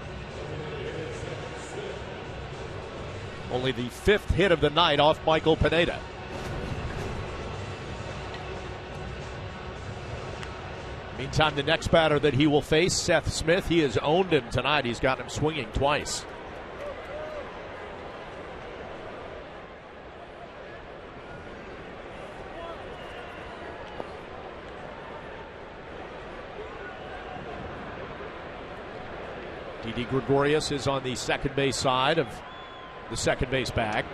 Only the 5th hit of the night off Michael Pineda. Meantime, the next batter that he will face, Seth Smith, he has owned him tonight. He's gotten him swinging twice. Didi Gregorius is on the second base side of the second base bag.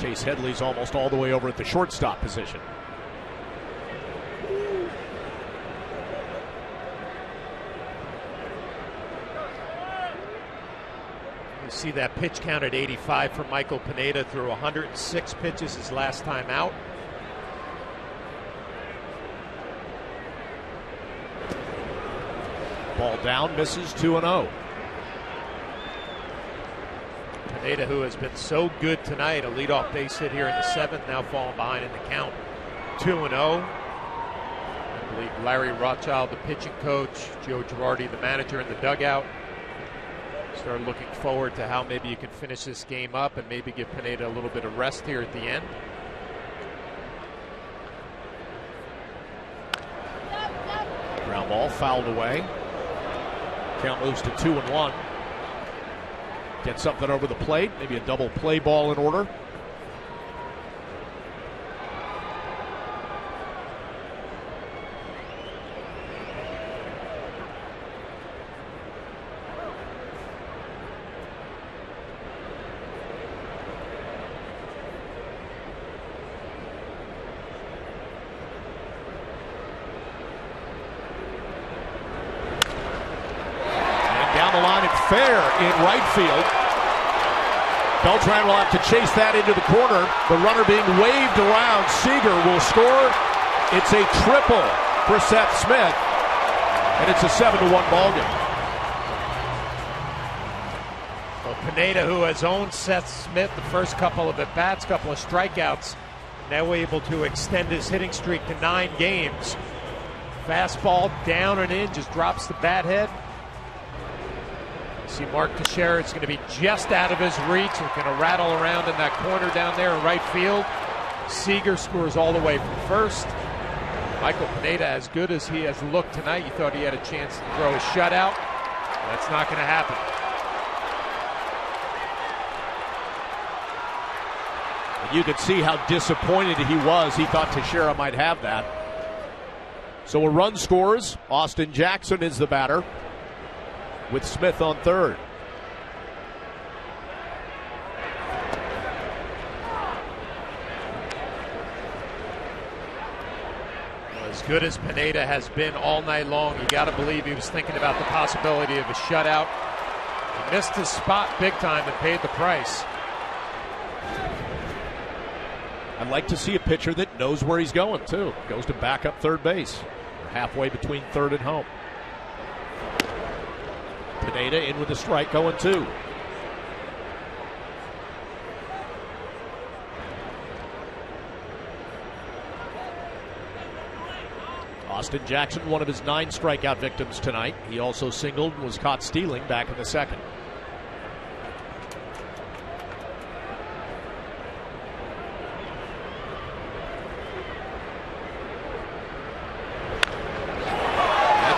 Chase Headley's almost all the way over at the shortstop position. You see that pitch count at 85 for Michael Pineda through 106 pitches his last time out. Ball down, misses, 2-0. Pineda, who has been so good tonight, a leadoff base hit here in the 7th, now falling behind in the count. 2-0. I believe Larry Rothschild, the pitching coach, Joe Girardi, the manager in the dugout, start looking forward to how maybe you can finish this game up and maybe give Pineda a little bit of rest here at the end. Ground ball fouled away. Count moves to 2-1. Get something over the plate, maybe a double play ball in order. Down the line and fair in right field. Beltran will have to chase that into the corner. The runner being waved around. Seager will score. It's a triple for Seth Smith. And it's a 7-1 ball game. Well, Pineda, who has owned Seth Smith the first couple of at-bats, couple of strikeouts, now able to extend his hitting streak to 9 games. Fastball down and in, just drops the bat head. See Mark Teixeira, it's going to be just out of his reach. It's going to rattle around in that corner down there in right field. Seager scores all the way from first. Michael Pineda, as good as he has looked tonight, you thought he had a chance to throw a shutout. That's not going to happen. You could see how disappointed he was. He thought Teixeira might have that. So a run scores. Austin Jackson is the batter with Smith on third. As good as Pineda has been all night long, you got to believe he was thinking about the possibility of a shutout. He missed his spot big time and paid the price. I'd like to see a pitcher that knows where he's going, too. Goes to back up third base. We're halfway between third and home. Pineda in with a strike, going two. Austin Jackson, one of his 9 strikeout victims tonight. He also singled and was caught stealing back in the second.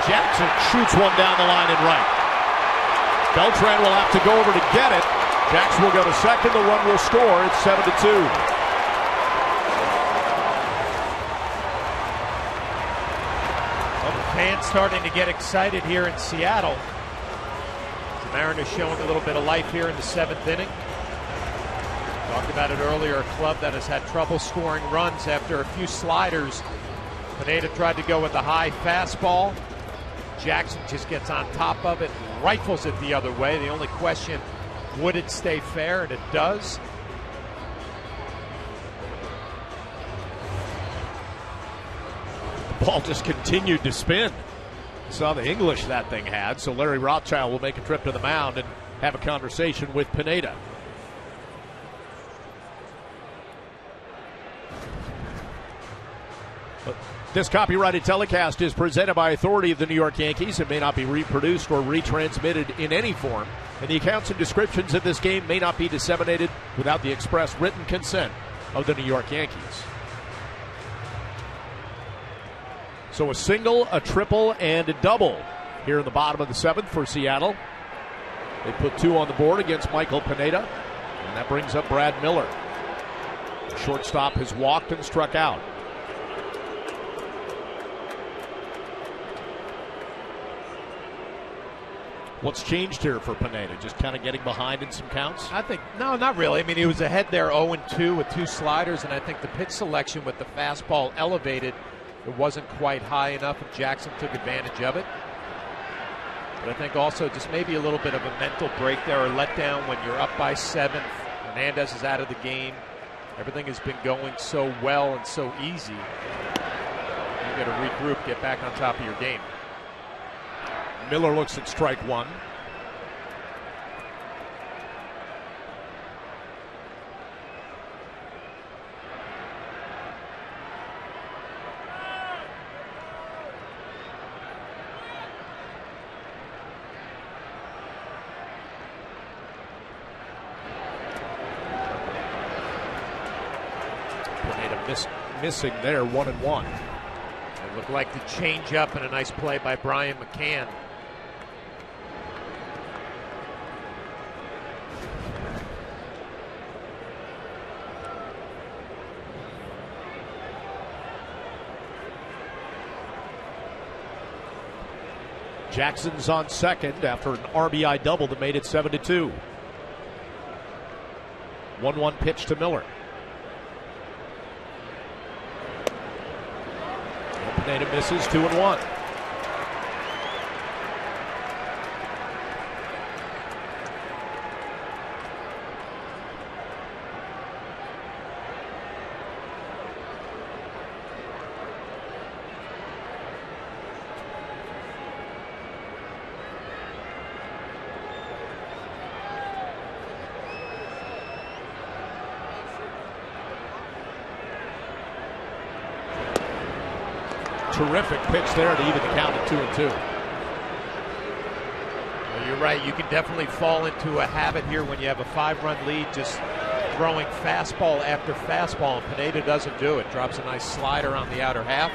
Jackson shoots one down the line and right. Beltran will have to go over to get it. Jackson will go to second. The run will score. It's 7-2. Well, the fans starting to get excited here in Seattle. The Mariners showing a little bit of life here in the 7th inning. Talked about it earlier, a club that has had trouble scoring runs after a few sliders. Pineda tried to go with the high fastball. Jackson just gets on top of it, rifles it the other way. The only question, would it stay fair? And it does. The ball just continued to spin. Saw the English that thing had, so Larry Rothschild will make a trip to the mound and have a conversation with Pineda. This copyrighted telecast is presented by authority of the New York Yankees and may not be reproduced or retransmitted in any form, and the accounts and descriptions of this game may not be disseminated without the express written consent of the New York Yankees. So a single, a triple, and a double here in the bottom of the 7th for Seattle. They put 2 on the board against Michael Pineda, and that brings up Brad Miller. The shortstop has walked and struck out. What's changed here for Pineda? Just kind of getting behind in some counts? I think, no, not really. I mean, he was ahead there 0-2 with 2 sliders, and I think the pitch selection with the fastball elevated, it wasn't quite high enough, and Jackson took advantage of it. But I think also just maybe a little bit of a mental break there or letdown when you're up by 7. Hernandez is out of the game. Everything has been going so well and so easy. You got to regroup, get back on top of your game. Miller looks at strike 1. Pineda missing there, 1-1. It looked like the change up and a nice play by Brian McCann. Jackson's on second after an RBI double that made it 7-2. 1-1 pitch to Miller. Pineda misses, 2-1. terrific pitch there to even the count at 2-2. Well, you're right. You can definitely fall into a habit here when you have a 5-run lead, just throwing fastball after fastball, and Pineda doesn't do it. Drops a nice slider on the outer half.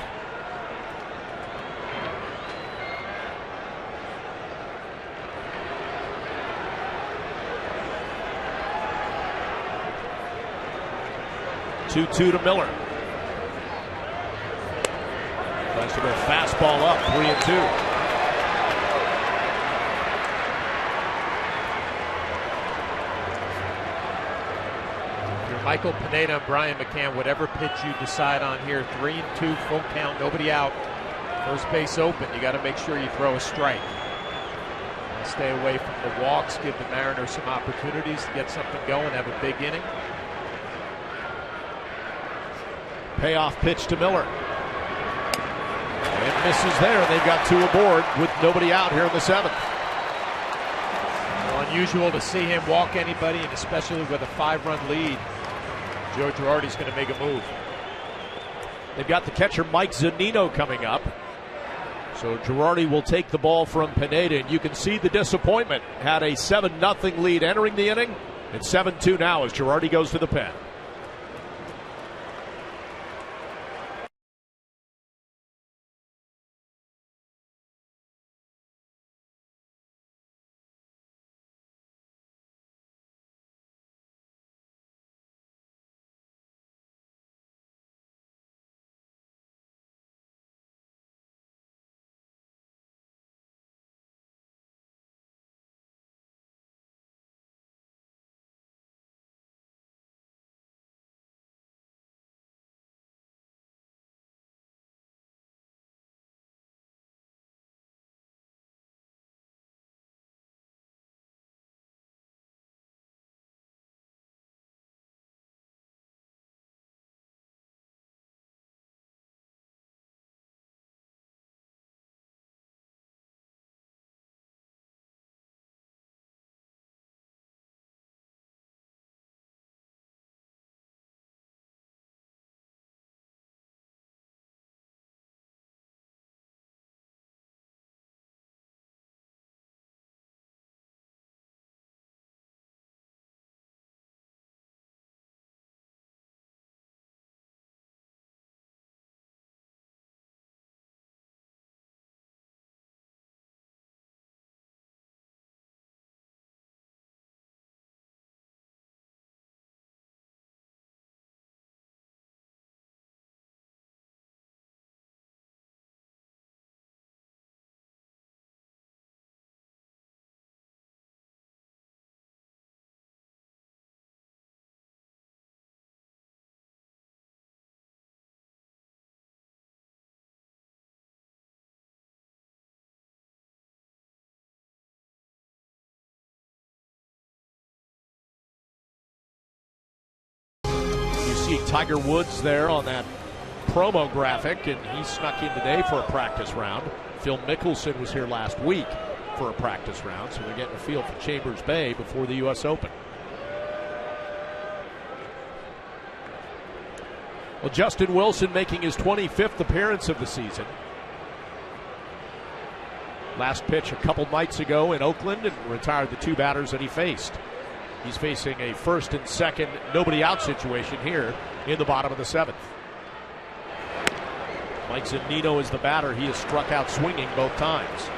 Two to Miller. Tries to go fastball up, 3-2. Michael Pineda and Brian McCann, whatever pitch you decide on here, 3-2, full count, nobody out. First base open, you got to make sure you throw a strike. Stay away from the walks, give the Mariners some opportunities to get something going, have a big inning. Payoff pitch to Miller. And misses there. They've got 2 aboard with nobody out here in the 7th. Well, unusual to see him walk anybody, and especially with a 5-run lead. Joe Girardi's going to make a move. They've got the catcher Mike Zunino coming up. So Girardi will take the ball from Pineda, and you can see the disappointment. Had a 7-0 lead entering the inning. It's 7-2 now as Girardi goes to the pen. See Tiger Woods there on that promo graphic, and he snuck in today for a practice round. Phil Mickelson was here last week for a practice round, so they're getting a feel for Chambers Bay before the U.S. Open. Well, Justin Wilson making his 25th appearance of the season. Last pitch a couple nights ago in Oakland, and retired the 2 batters that he faced. He's facing a 1st and 2nd nobody out situation here in the bottom of the 7th. Mike Zunino is the batter. He has struck out swinging both times.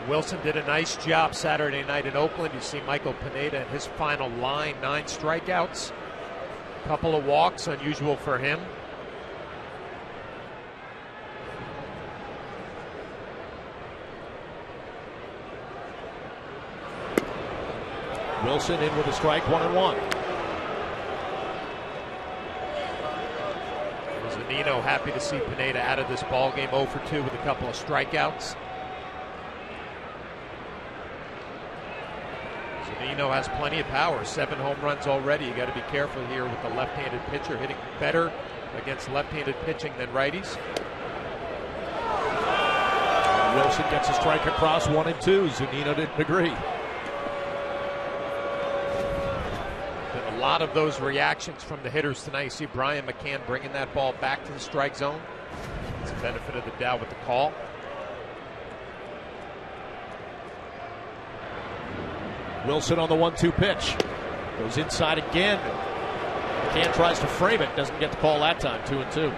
Wilson did a nice job Saturday night in Oakland. You see Michael Pineda in his final line, 9 strikeouts. Couple of walks, unusual for him. Wilson in with a strike, 1-1. Zunino happy to see Pineda out of this ball game, 0 for 2 with a couple of strikeouts. Zunino has plenty of power, 7 home runs already. You got to be careful here with the left-handed pitcher, hitting better against left-handed pitching than righties. Wilson gets a strike across, 1-2. Zunino didn't agree. A lot of those reactions from the hitters tonight. You see Brian McCann bringing that ball back to the strike zone. It's the benefit of the doubt with the call. Wilson on the 1-2 pitch. Goes inside again. McCann tries to frame it. Doesn't get the call that time. 2-2.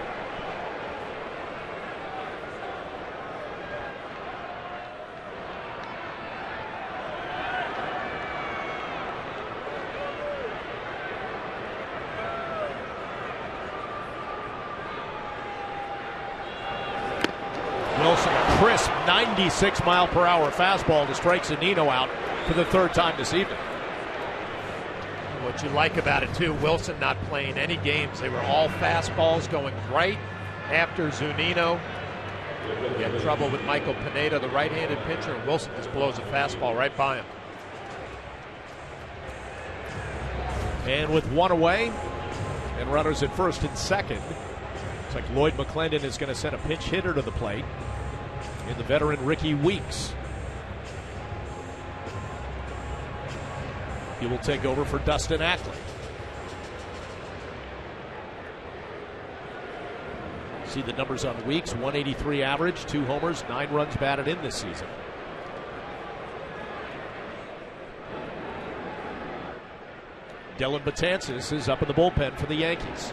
Wilson, a crisp 96-mile-per-hour fastball to strike Zunino out for the third time this evening. What you like about it, too, Wilson not playing any games. They were all fastballs going right after Zunino. He had trouble with Michael Pineda, the right-handed pitcher, and Wilson just blows a fastball right by him. And with one away and runners at first and second, looks like Lloyd McClendon is going to send a pinch hitter to the plate in the veteran Ricky Weeks. He will take over for Dustin Ackley. See the numbers on Weeks: 183 average, 2 homers, 9 runs batted in this season. Dylan Betances is up in the bullpen for the Yankees.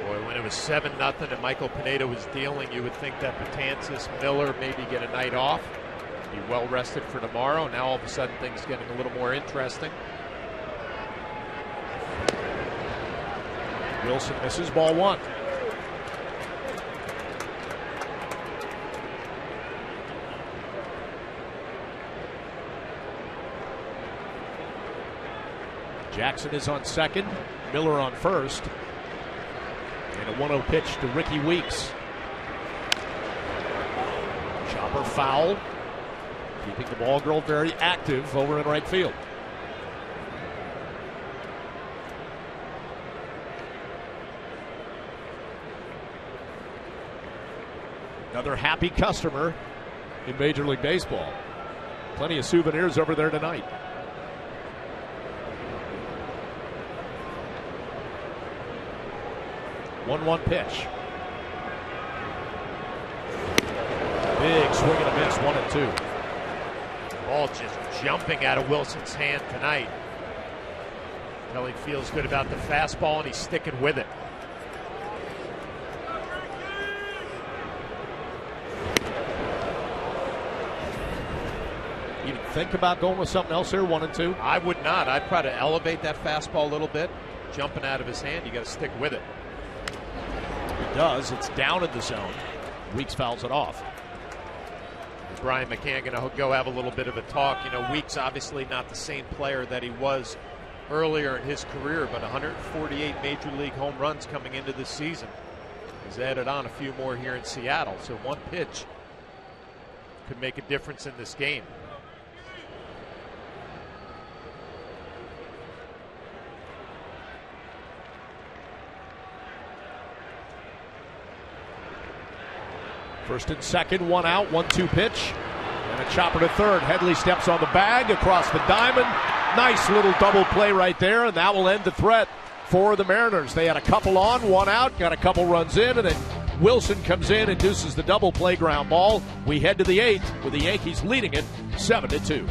Boy, when it was 7-0 and Michael Pineda was dealing, you would think that Betances, Miller maybe get a night off. Be well rested for tomorrow. Now all of a sudden things getting a little more interesting. Wilson misses, ball 1. Jackson is on second, Miller on first, and a 1-0 pitch to Ricky Weeks. Chopper foul. Keeping the ball girl very active over in right field. Another happy customer in Major League Baseball. Plenty of souvenirs over there tonight. One pitch. Big swing and a miss, 1-2. Ball just jumping out of Wilson's hand tonight. Well, he feels good about the fastball and he's sticking with it. You think about going with something else here, 1-2? I would not. I'd try to elevate that fastball a little bit. Jumping out of his hand, you got to stick with it. It does. It's down in the zone. Weeks fouls it off. Brian McCann going to go have a little bit of a talk. You know, Weeks obviously not the same player that he was earlier in his career, but 148 Major League home runs coming into this season. He's added on a few more here in Seattle, so one pitch could make a difference in this game. First and second, 1 out, 1-2 pitch. And a chopper to third. Headley steps on the bag across the diamond. Nice little double play right there, and that will end the threat for the Mariners. They had a couple on, 1 out, got a couple runs in, and then Wilson comes in and deuces the double play ground ball. We head to the 8th with the Yankees leading it 7-2.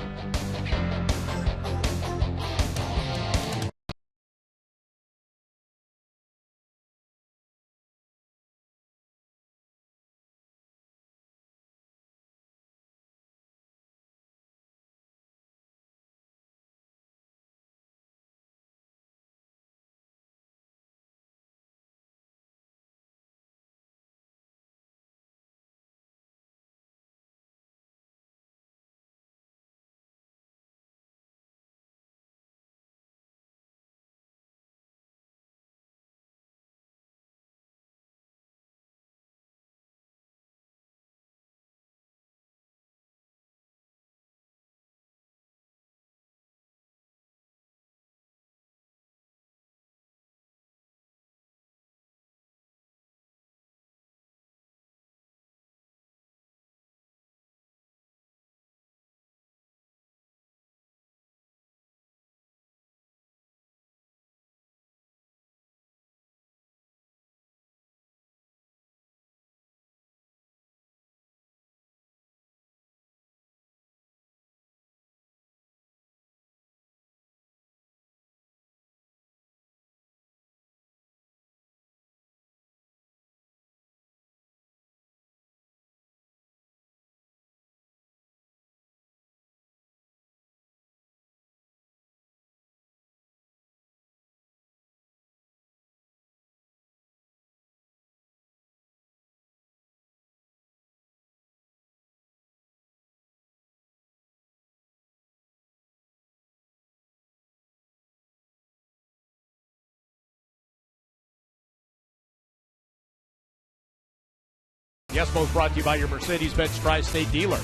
Yesmo's brought to you by your Mercedes-Benz Tri-State dealer.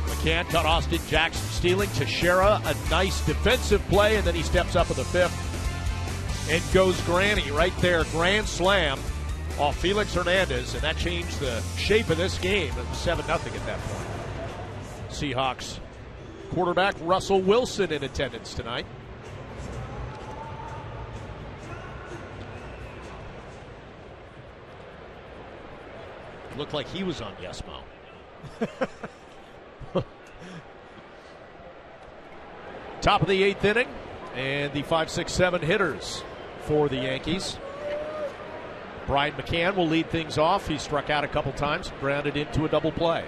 McCann cut Austin Jackson stealing. Teixeira, a nice defensive play, and then he steps up in the fifth and goes granny right there. Grand slam off Felix Hernandez, and that changed the shape of this game. It was 7-0 at that point. Seahawks quarterback Russell Wilson in attendance tonight. Looked like he was on Yesmo. Top of the 8th inning, and the 5, 6, 7 hitters for the Yankees. Brian McCann will lead things off. He struck out a couple times, grounded into a double play.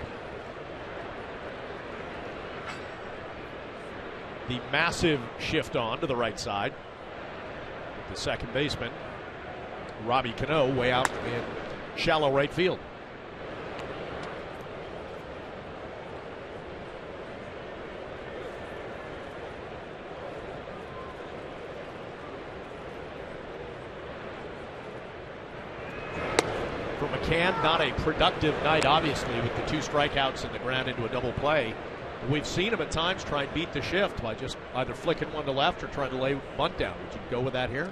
The massive shift on to the right side. The second baseman, Robbie Cano, way out in shallow right field. For McCann, not a productive night, obviously, with the 2 strikeouts and the ground into a double play. We've seen him at times try and beat the shift by just either flicking one to left or trying to lay bunt down. Would you go with that here?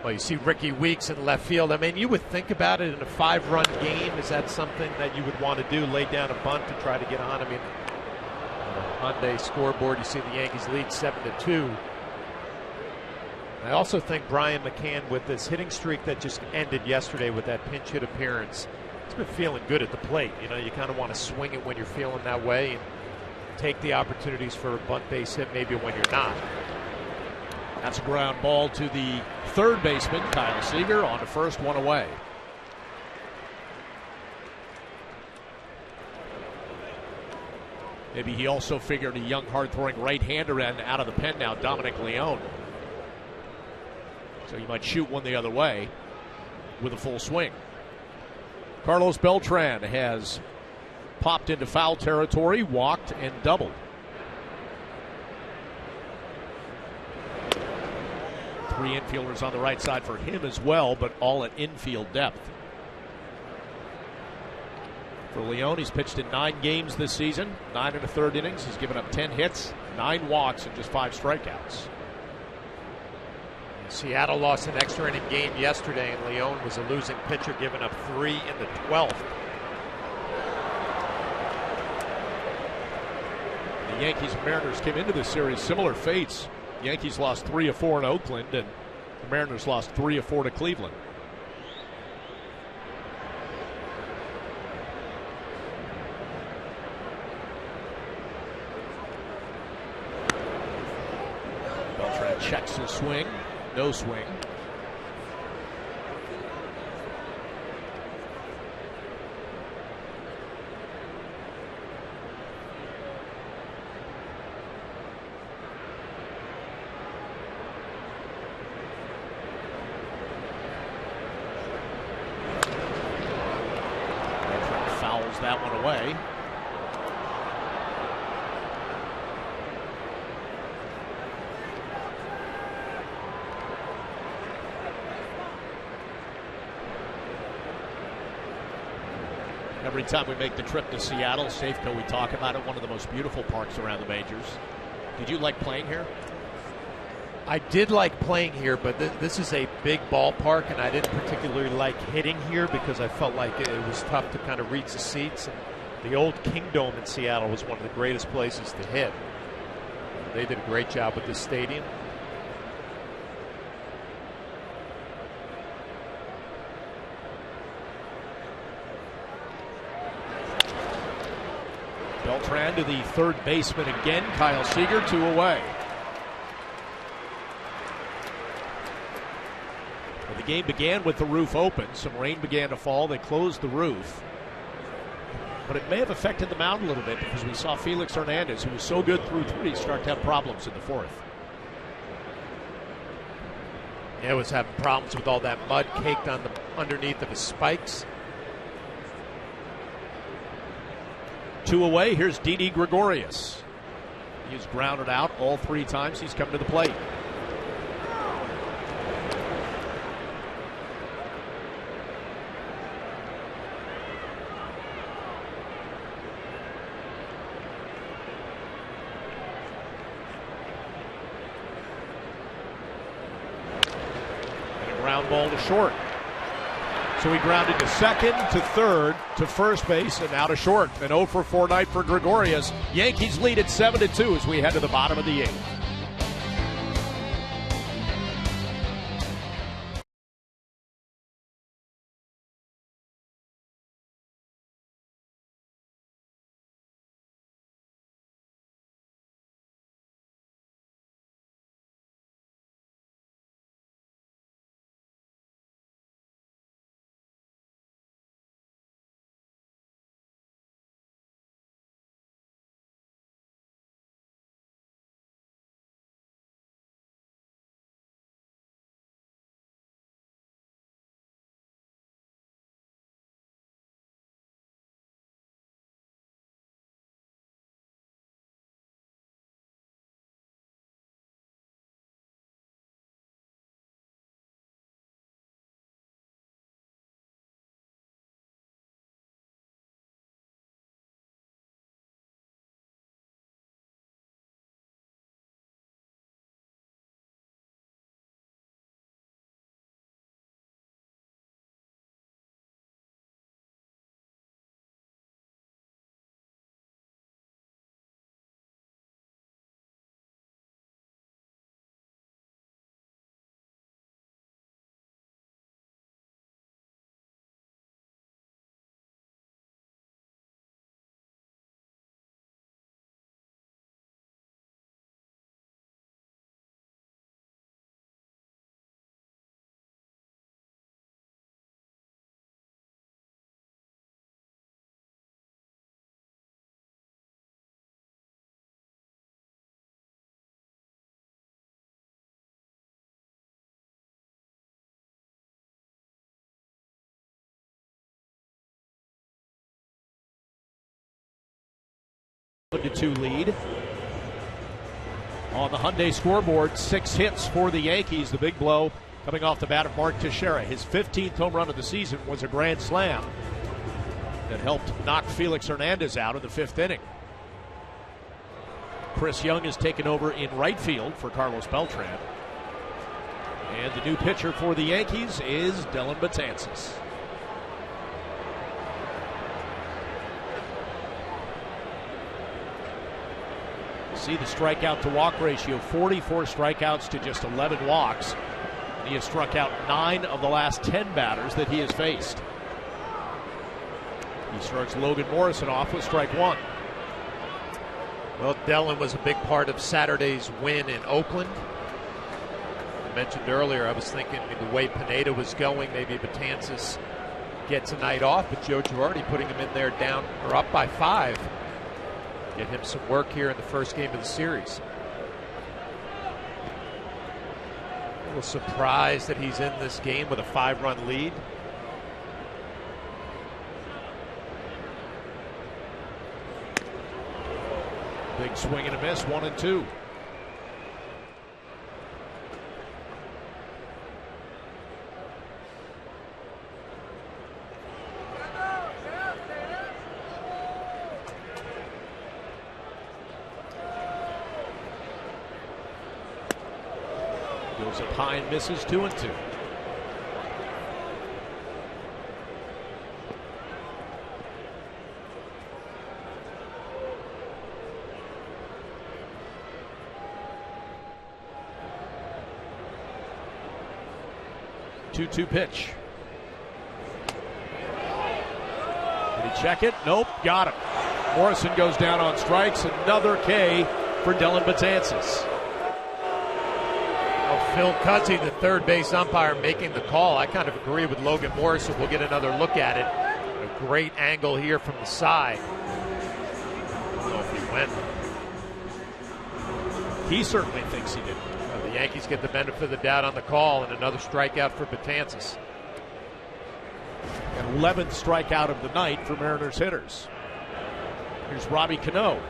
Well, you see Ricky Weeks in left field. I mean, you would think about it in a 5-run game. Is that something that you would want to do, lay down a bunt to try to get on? I mean, on the Hyundai scoreboard, you see the Yankees lead 7-2. I also think Brian McCann, with this hitting streak that just ended yesterday with that pinch hit appearance, he's been feeling good at the plate. You know, you kind of want to swing it when you're feeling that way and take the opportunities for a bunt base hit maybe when you're not. That's a ground ball to the third baseman, Kyle Seager, on to first, one away. Maybe he also figured a young, hard-throwing right-hander in out of the pen now, Dominic Leone. So you might shoot one the other way with a full swing. Carlos Beltran has popped into foul territory, walked, and doubled. Three infielders on the right side for him as well, but all at infield depth. For Leone, he's pitched in 9 games this season, 9 1/3 innings. He's given up 10 hits, 9 walks, and just 5 strikeouts. Seattle lost an extra inning game yesterday, and Leone was a losing pitcher, giving up 3 in the 12th. The Yankees and Mariners came into this series similar fates. The Yankees lost 3 of 4 in Oakland, and the Mariners lost 3 of 4 to Cleveland. Beltran checks his swing. No swing. Fouls that one away. Every time we make the trip to Seattle, Safeco, we talk about it, one of the most beautiful parks around the majors. Did you like playing here? I did like playing here, but this is a big ballpark, and I didn't particularly like hitting here because I felt like it was tough to kind of reach the seats. And the old Kingdome in Seattle was one of the greatest places to hit. They did a great job with this stadium. Beltran to the third baseman again. Kyle Seager, 2 away. Well, the game began with the roof open. Some rain began to fall. They closed the roof. But it may have affected the mound a little bit because we saw Felix Hernandez, who was so good through 3, start to have problems in the 4th. Yeah, was having problems with all that mud caked on the underneath of his spikes. 2 away. Here's Didi Gregorius. He's grounded out all 3 times he's come to the plate. Ground ball to short. So he grounded to second, to third, to first base, and now to short. An 0 for 4 night for Gregorius. Yankees lead at 7-2 as we head to the bottom of the 8th. To 2 lead. On the Hyundai scoreboard, 6 hits for the Yankees. The big blow coming off the bat of Mark Teixeira. His 15th home run of the season was a grand slam that helped knock Felix Hernandez out in the 5th inning. Chris Young has taken over in right field for Carlos Beltran. And the new pitcher for the Yankees is Dellin Betances. See the strikeout to walk ratio, 44 strikeouts to just 11 walks. He has struck out 9 of the last 10 batters that he has faced. He starts Logan Morrison off with strike 1. Well, Dellin was a big part of Saturday's win in Oakland. I mentioned earlier, I was thinking the way Pineda was going, maybe Betances gets a night off, but Joe Girardi putting him in there down or up by 5. Get him some work here in the first game of the series. A little surprised that he's in this game with a 5-run lead. Big swing and a miss, 1-2. Goes up high and misses, 2-2. Two-two pitch. Did he check it? Nope, got him. Morrison goes down on strikes. Another K for Dellin Betances. Phil Cuzzi, the third base umpire, making the call. I kind of agree with Logan Morrison. We'll get another look at it. A great angle here from the side. I don't know if he went. He certainly thinks he did. The Yankees get the benefit of the doubt on the call, and another strikeout for Betances. An 11th strikeout of the night for Mariners hitters. Here's Robbie Cano.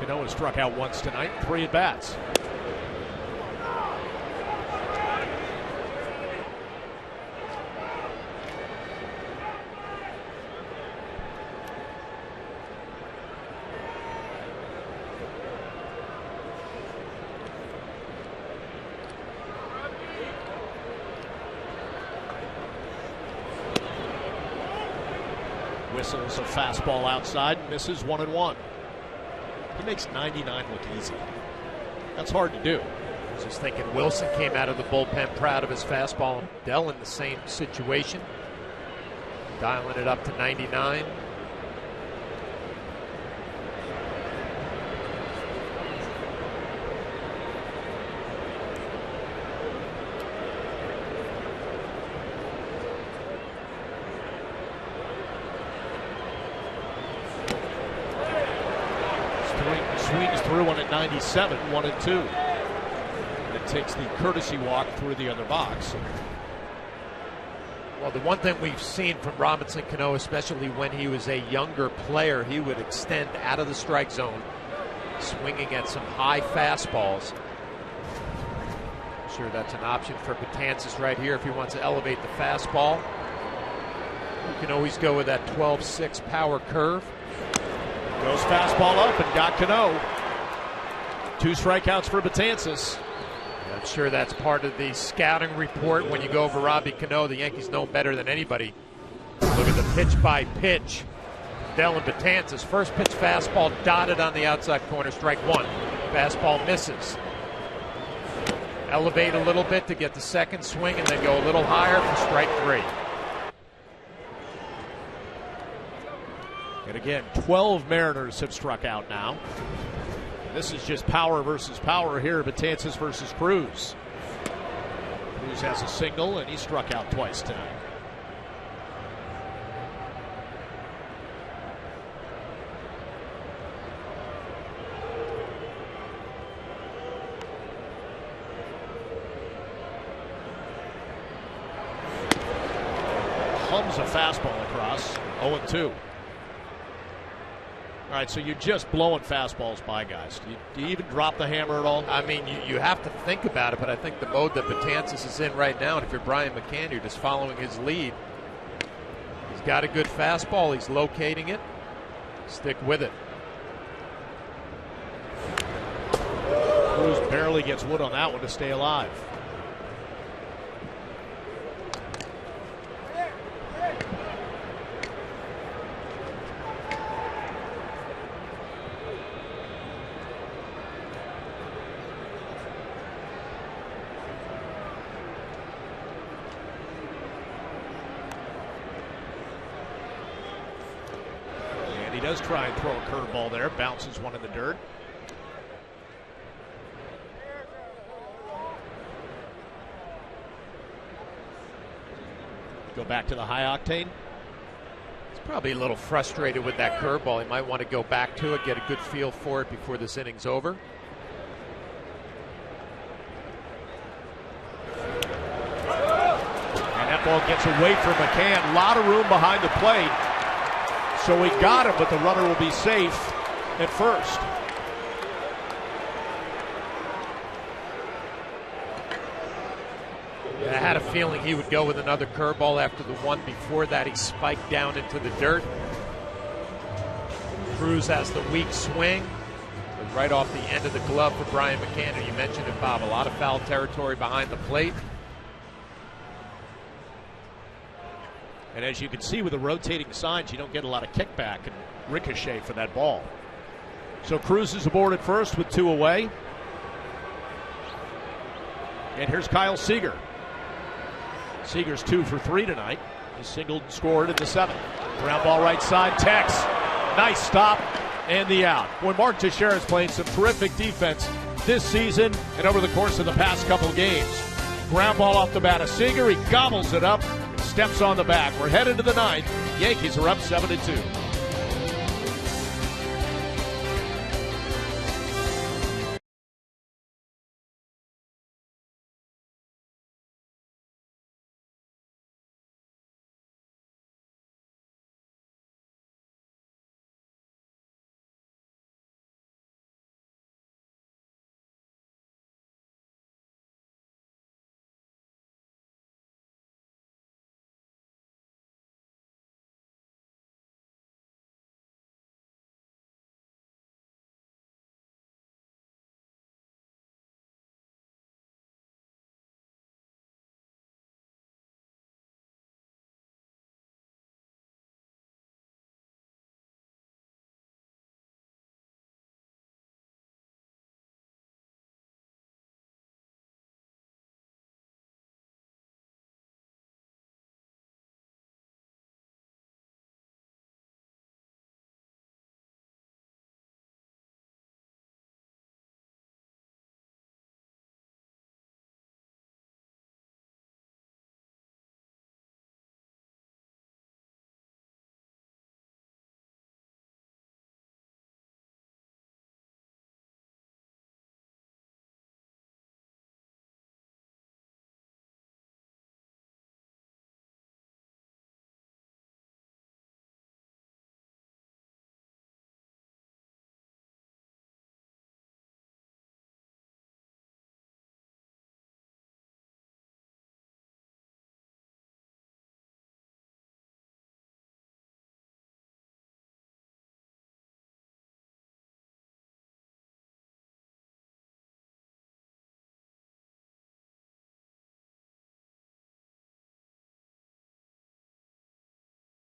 Cano has struck out once tonight, 3 at-bats. Whistles a fastball outside, misses 1-1. He makes 99 look easy. That's hard to do. I was just thinking Wilson came out of the bullpen proud of his fastball. Dell in the same situation, dialing it up to 99. Swings through one at 97, 1-2. And it takes the courtesy walk through the other box. Well, the one thing we've seen from Robinson Cano, especially when he was a younger player, he would extend out of the strike zone, swinging at some high fastballs. I'm sure that's an option for Betances right here if he wants to elevate the fastball. You can always go with that 12-6 power curve. Goes fastball up and got Cano. 2 strikeouts for Betances. I'm sure that's part of the scouting report when you go over Robbie Cano. The Yankees know better than anybody. Look at the pitch by pitch. Dylan Betances, first pitch fastball dotted on the outside corner, strike 1. Fastball misses. Elevate a little bit to get the second swing and then go a little higher for strike 3. And again, 12 Mariners have struck out now. This is just power versus power here. Betances versus Cruz. Cruz has a single, and he struck out twice tonight. Hums a fastball across. 0-2. All right, so you're just blowing fastballs by guys. Do you even drop the hammer at all? I mean, you have to think about it, but I think the mode that Betances is in right now, and if you're Brian McCann, you're just following his lead. He's got a good fastball. He's locating it. Stick with it. Cruz barely gets wood on that one to stay alive. He does try and throw a curveball there. Bounces one in the dirt. Go back to the high octane. He's probably a little frustrated with that curveball. He might want to go back to it, get a good feel for it before this inning's over. And that ball gets away from McCann. A lot of room behind the plate. So he got him, but the runner will be safe at first. I had a feeling he would go with another curveball after the one before that. He spiked down into the dirt. Cruz has the weak swing. But right off the end of the glove for Brian McCann. And you mentioned it, Bob, a lot of foul territory behind the plate. And as you can see with the rotating signs, you don't get a lot of kickback and ricochet for that ball. So Cruz is aboard at first with 2 away. And here's Kyle Seager. Seager's 2 for 3 tonight. He singled and scored in the 7th. Ground ball right side. Tex. Nice stop and the out. Boy, Mark Teixeira is playing some terrific defense this season and over the course of the past couple games. Ground ball off the bat of Seager. He gobbles it up. Steps on the back. We're headed to the 9th. Yankees are up 7-2.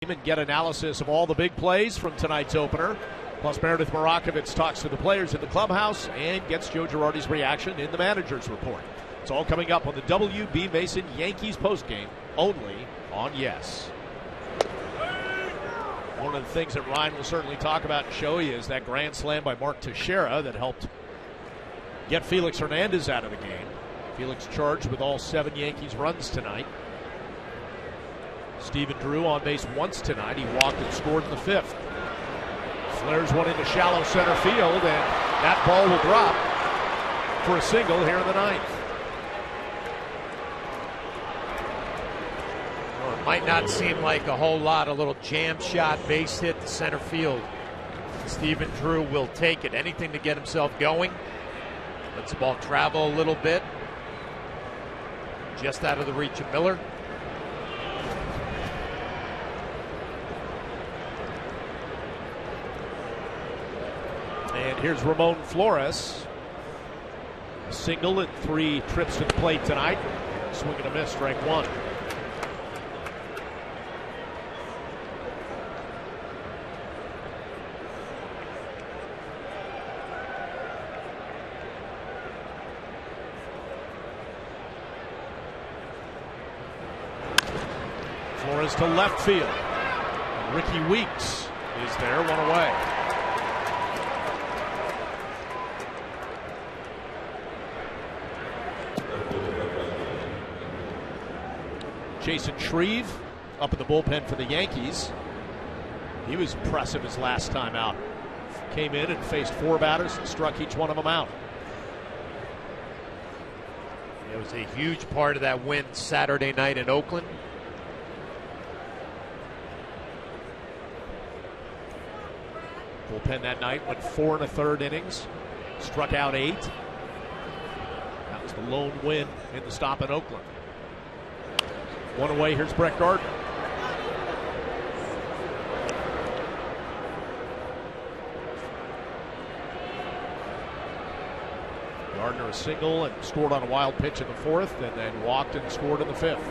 And get analysis of all the big plays from tonight's opener. Plus, Meredith Morakovitz talks to the players in the clubhouse and gets Joe Girardi's reaction in the manager's report. It's all coming up on the W.B. Mason Yankees postgame, only on Yes. One of the things that Ryan will certainly talk about and show you is that grand slam by Mark Teixeira that helped get Felix Hernandez out of the game. Felix charged with all 7 Yankees runs tonight. Stephen Drew on base once tonight. He walked and scored in the 5th. Flares one into shallow center field, and that ball will drop for a single here in the 9th. Well, it might not seem like a whole lot. A little jam shot, base hit to center field. Stephen Drew will take it. Anything to get himself going. Lets the ball travel a little bit. Just out of the reach of Miller. And here's Ramon Flores. A single and 3 trips to the plate tonight. Swing and a miss, strike 1. Flores to left field. Ricky Weeks is there, 1 away. Jason Shreve up in the bullpen for the Yankees. He was impressive his last time out. Came in and faced 4 batters and struck each one of them out. It was a huge part of that win Saturday night in Oakland. Bullpen that night went 4 1/3 innings. Struck out 8. That was the lone win in the stop in Oakland. 1 away, here's Brett Gardner. Gardner a single and scored on a wild pitch in the 4th, and then walked and scored in the 5th.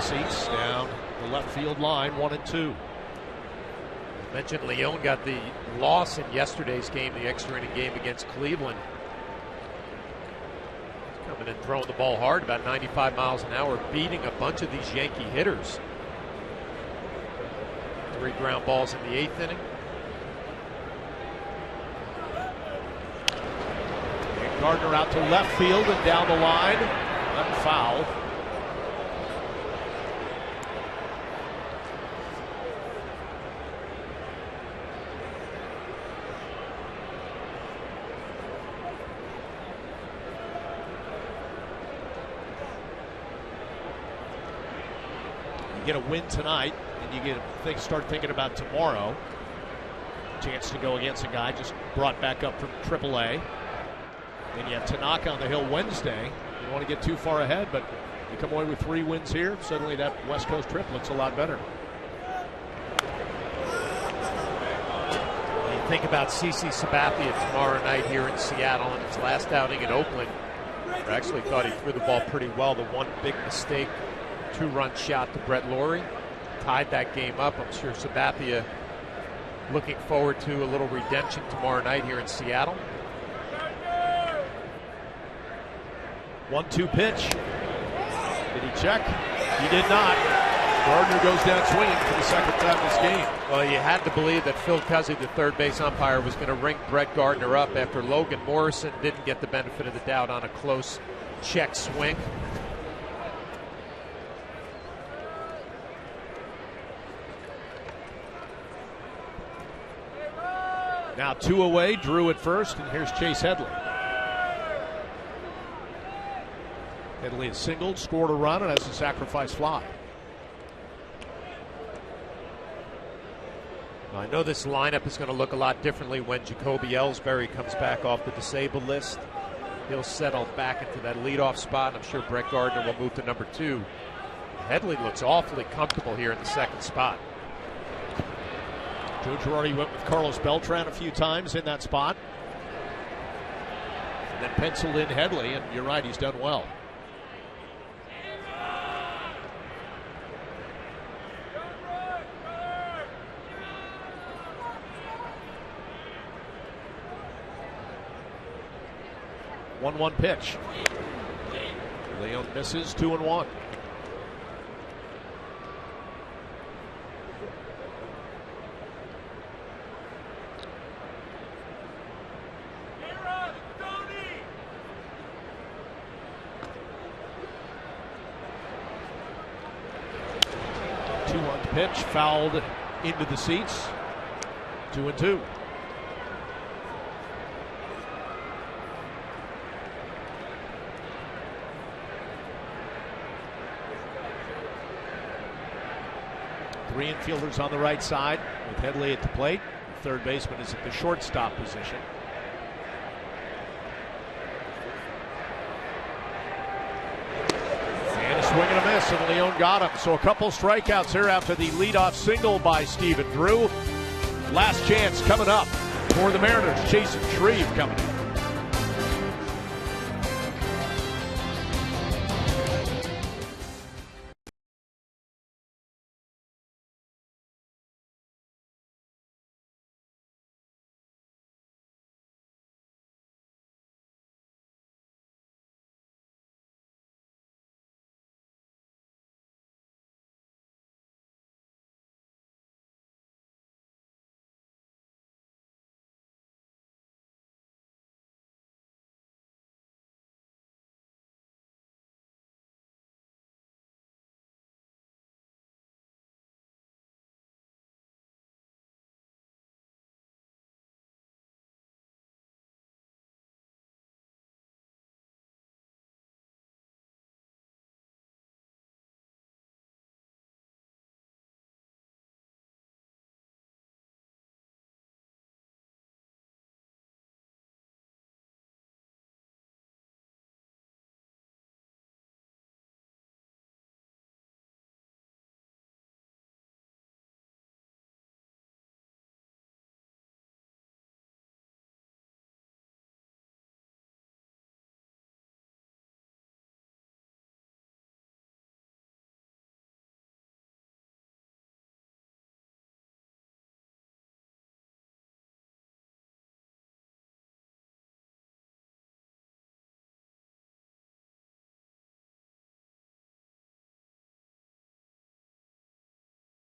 Seats down the left field line, 1 and 2. I mentioned Leon got the loss in yesterday's game, the extra inning game against Cleveland. Coming and throwing the ball hard, about 95 miles an hour, beating a bunch of these Yankee hitters. 3 ground balls in the 8th inning. And Gardner out to left field and down the line, unfouled. Get a win tonight, and you get start thinking about tomorrow. Chance to go against a guy just brought back up from AAA. Then you have Tanaka on the hill Wednesday. You don't want to get too far ahead, but you come away with 3 wins here. Suddenly that West Coast trip looks a lot better. You think about CC Sabathia tomorrow night here in Seattle in his last outing in Oakland. I actually thought he threw the ball pretty well. The one big mistake, 2-run shot to Brett Lawrie, tied that game up. I'm sure Sabathia looking forward to a little redemption tomorrow night here in Seattle. 1-2 pitch. Did he check? He did not. Gardner goes down swinging for the second time this game. Well, you had to believe that Phil Cuzzy, the third base umpire, was going to ring Brett Gardner up after Logan Morrison didn't get the benefit of the doubt on a close check swing. Now 2 away, Drew at first, and here's Chase Headley. Headley has singled, scored a run, and has a sacrifice fly. I know this lineup is going to look a lot differently when Jacoby Ellsbury comes back off the disabled list. He'll settle back into that leadoff spot. I'm sure Brett Gardner will move to number 2. Headley looks awfully comfortable here in the second spot. Joe Girardi went with Carlos Beltran a few times in that spot. And then penciled in Headley, and you're right, he's done well. One pitch. Leon misses, 2-1. Pitch fouled into the seats. 2-2. Three infielders on the right side with Headley at the plate. The third baseman is at the shortstop position. Swing and a miss, and Leon got him. So a couple strikeouts here after the leadoff single by Stephen Drew. Last chance coming up for the Mariners. Jason Shreve coming in.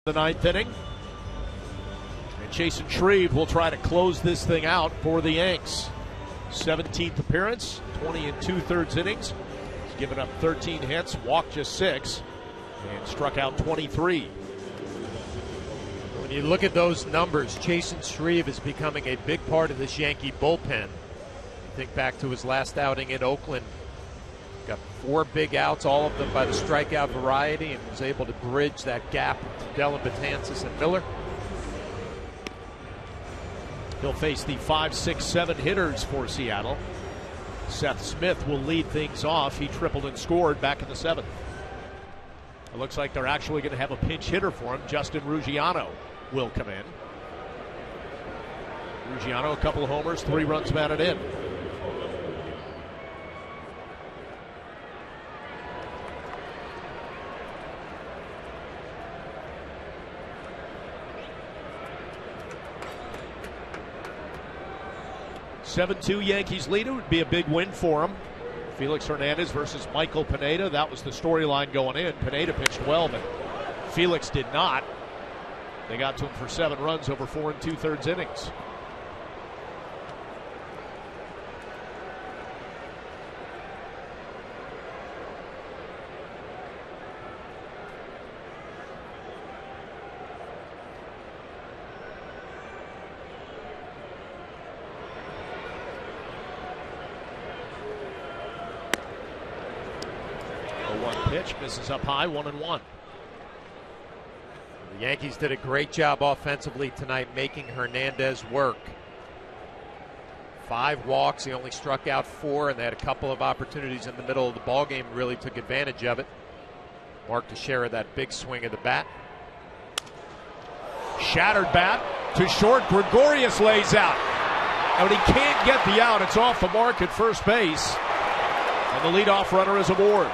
The ninth inning. And Jason Shreve will try to close this thing out for the Yanks. 17th appearance, 20 2/3 innings. He's given up 13 hits, walked just 6, and struck out 23. When you look at those numbers, Jason Shreve is becoming a big part of this Yankee bullpen. Think back to his last outing in Oakland. Got 4 big outs, all of them by the strikeout variety, and was able to bridge that gap to Dellin Betances and Miller. He'll face the 5, 6, 7 hitters for Seattle. Seth Smith will lead things off. He tripled and scored back in the 7th. It looks like they're actually going to have a pinch hitter for him. Justin Ruggiano will come in. Ruggiano, a couple of homers, 3 runs batted in. (7-2) Yankees lead. It would be a big win for them. Felix Hernandez versus Michael Pineda. That was the storyline going in. Pineda pitched well, but Felix did not. They got to him for 7 runs over 4 2/3 innings. Pitch misses up high, 1-1. The Yankees did a great job offensively tonight making Hernandez work. 5 walks, he only struck out 4, and they had a couple of opportunities in the middle of the ballgame, really took advantage of it. Mark Teixeira, that big swing of the bat. Shattered bat to short. Gregorius lays out. And when he can't get the out, it's off the mark at first base. And the leadoff runner is aboard.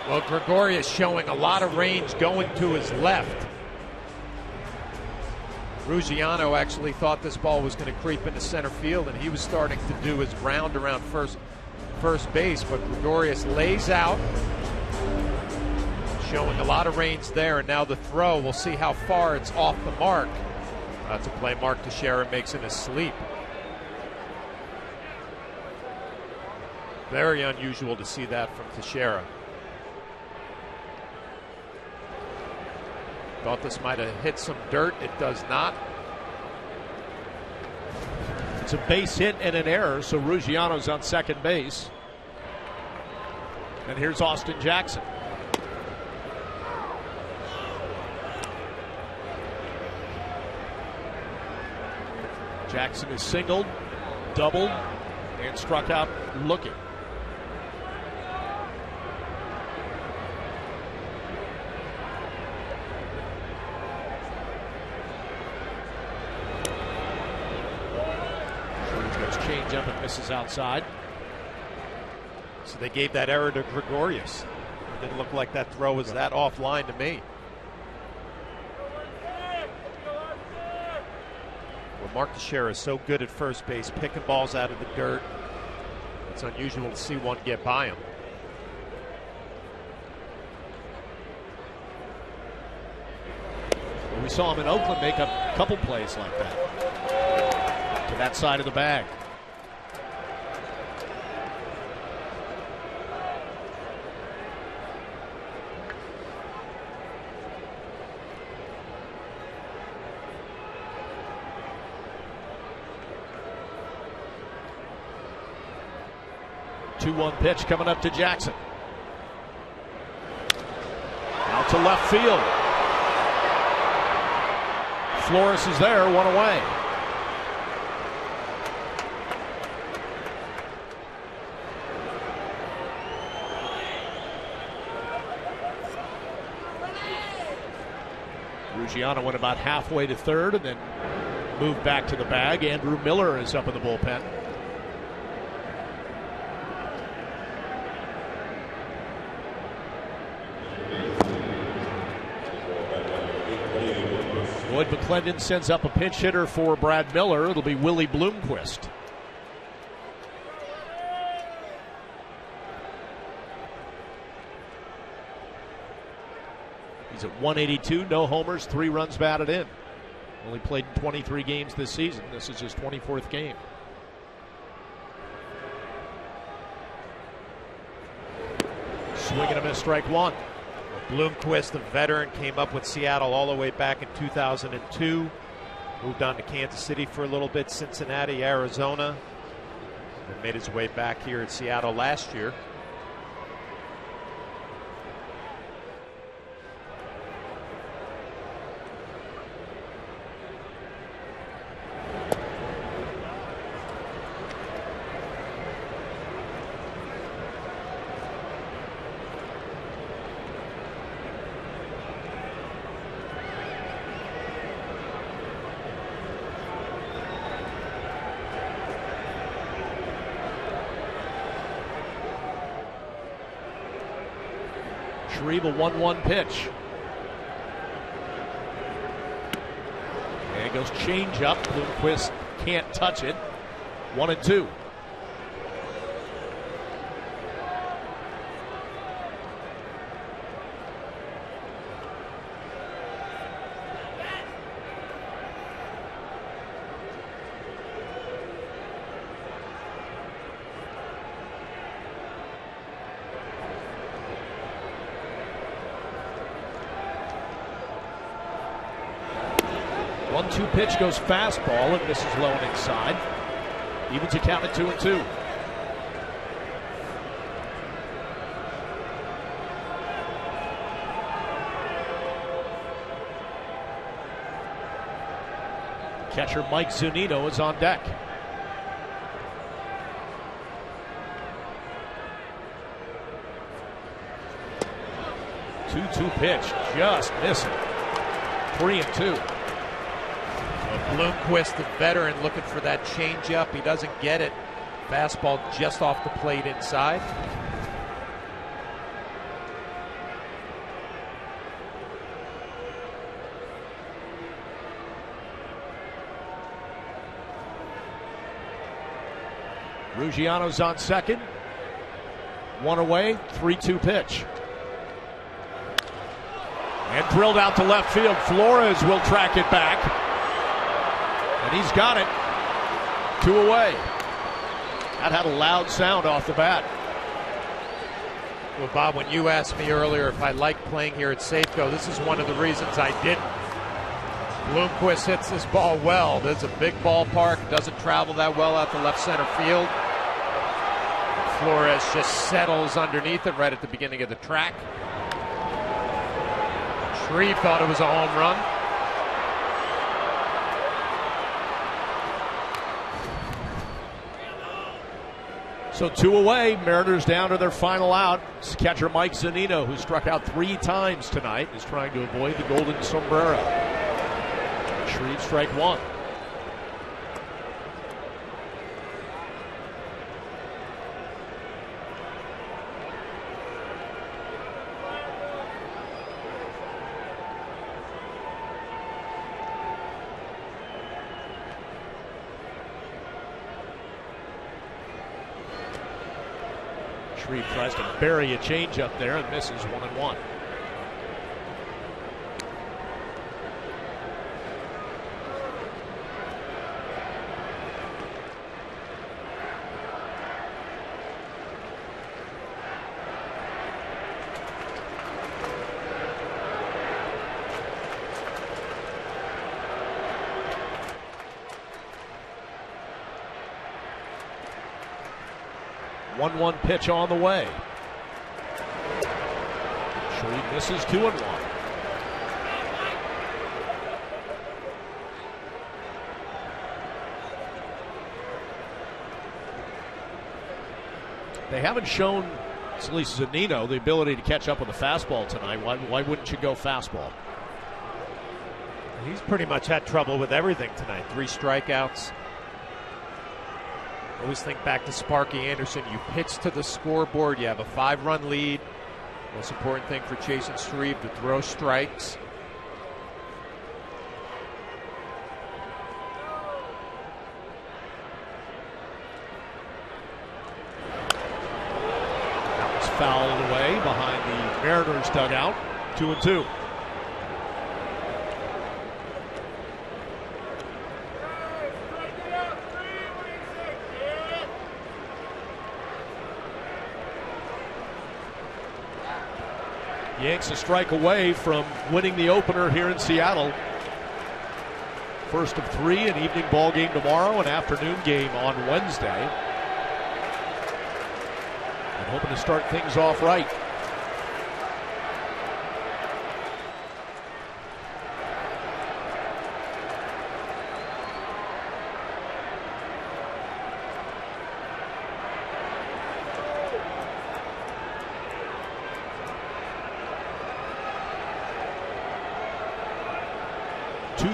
Well, Gregorius showing a lot of range going to his left. Ruggiano actually thought this ball was going to creep into center field, and he was starting to do his round around first base, but Gregorius lays out, showing a lot of range there, and now the throw, we'll see how far it's off the mark. That's a play Mark Teixeira makes in his sleep. Very unusual to see that from Teixeira. Thought this might have hit some dirt. It does not. It's a base hit and an error, so Ruggiano's on second base. And here's Austin Jackson. Jackson is singled, doubled, and struck out looking. Change up and misses outside. So they gave that error to Gregorius. It didn't look like that throw was that offline to me. Well, Mark Teixeira is so good at first base, picking balls out of the dirt. It's unusual to see one get by him. Well, we saw him in Oakland make a couple plays like that. To that side of the bag. Two-one pitch coming up to Jackson. Out to left field. Flores is there, one away. Ruggiano went about halfway to third and then moved back to the bag. Andrew Miller is up in the bullpen. Lloyd McClendon sends up a pinch hitter for Brad Miller. It'll be Willie Bloomquist. He's at 182, no homers, 3 runs batted in. Only played in 23 games this season. This is his 24th game. Swing and a miss, strike one. Bloomquist, a veteran, came up with Seattle all the way back in 2002. Moved on to Kansas City for a little bit, Cincinnati, Arizona. And made his way back here at Seattle last year. Shreve, a 1-1 pitch. And goes change up. Bloomquist can't touch it. 1-2. One-two pitch goes fastball and misses low and inside. Evens a count at 2-2. Catcher Mike Zunino is on deck. 2-2 pitch, just missing. 3-2. Bloomquist, the veteran, looking for that changeup. He doesn't get it. Fastball just off the plate inside. Ruggiano's on second. One away, 3-2 pitch. And drilled out to left field. Flores will track it back. And he's got it. 2 away. That had a loud sound off the bat. Well, Bob, when you asked me earlier if I like playing here at Safeco, this is one of the reasons I didn't. Bloomquist hits this ball well. There's a big ballpark. Doesn't travel that well out to left center field. Flores just settles underneath it right at the beginning of the track. Shreve thought it was a home run. So 2 away, Mariners down to their final out. It's catcher Mike Zunino, who struck out 3 times tonight, is trying to avoid the golden sombrero. Shreve strike 1. Shreve tries to bury a changeup there and misses 1-1. One pitch on the way. Shreve misses 2-1. They haven't shown, at least Zunino, the ability to catch up with the fastball tonight. Why wouldn't you go fastball? He's pretty much had trouble with everything tonight. 3 strikeouts. Always think back to Sparky Anderson. You pitch to the scoreboard, you have a 5-run lead. Most important thing for Jason Shreve to throw strikes. That was fouled away behind the Mariners dugout. 2-2. Yanks a strike away from winning the opener here in Seattle. First of 3, an evening ball game tomorrow, an afternoon game on Wednesday. And hoping to start things off right.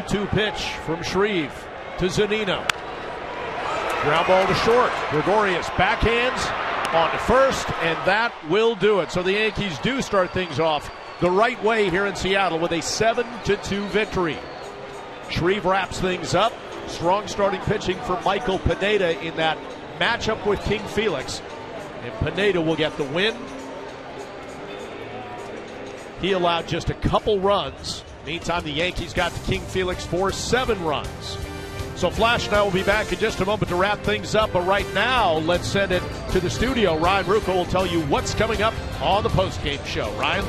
Two pitch from Shreve to Zunino. Ground ball to short. Gregorius backhands on to first, and that will do it. So the Yankees do start things off the right way here in Seattle with a 7-2 victory. Shreve wraps things up. Strong starting pitching for Michael Pineda in that matchup with King Felix. And Pineda will get the win. He allowed just a couple runs. Meantime, the Yankees got to King Felix for 7 runs. So Flash and I will be back in just a moment to wrap things up. But right now, let's send it to the studio. Ryan Rucco will tell you what's coming up on the postgame show. Ryan?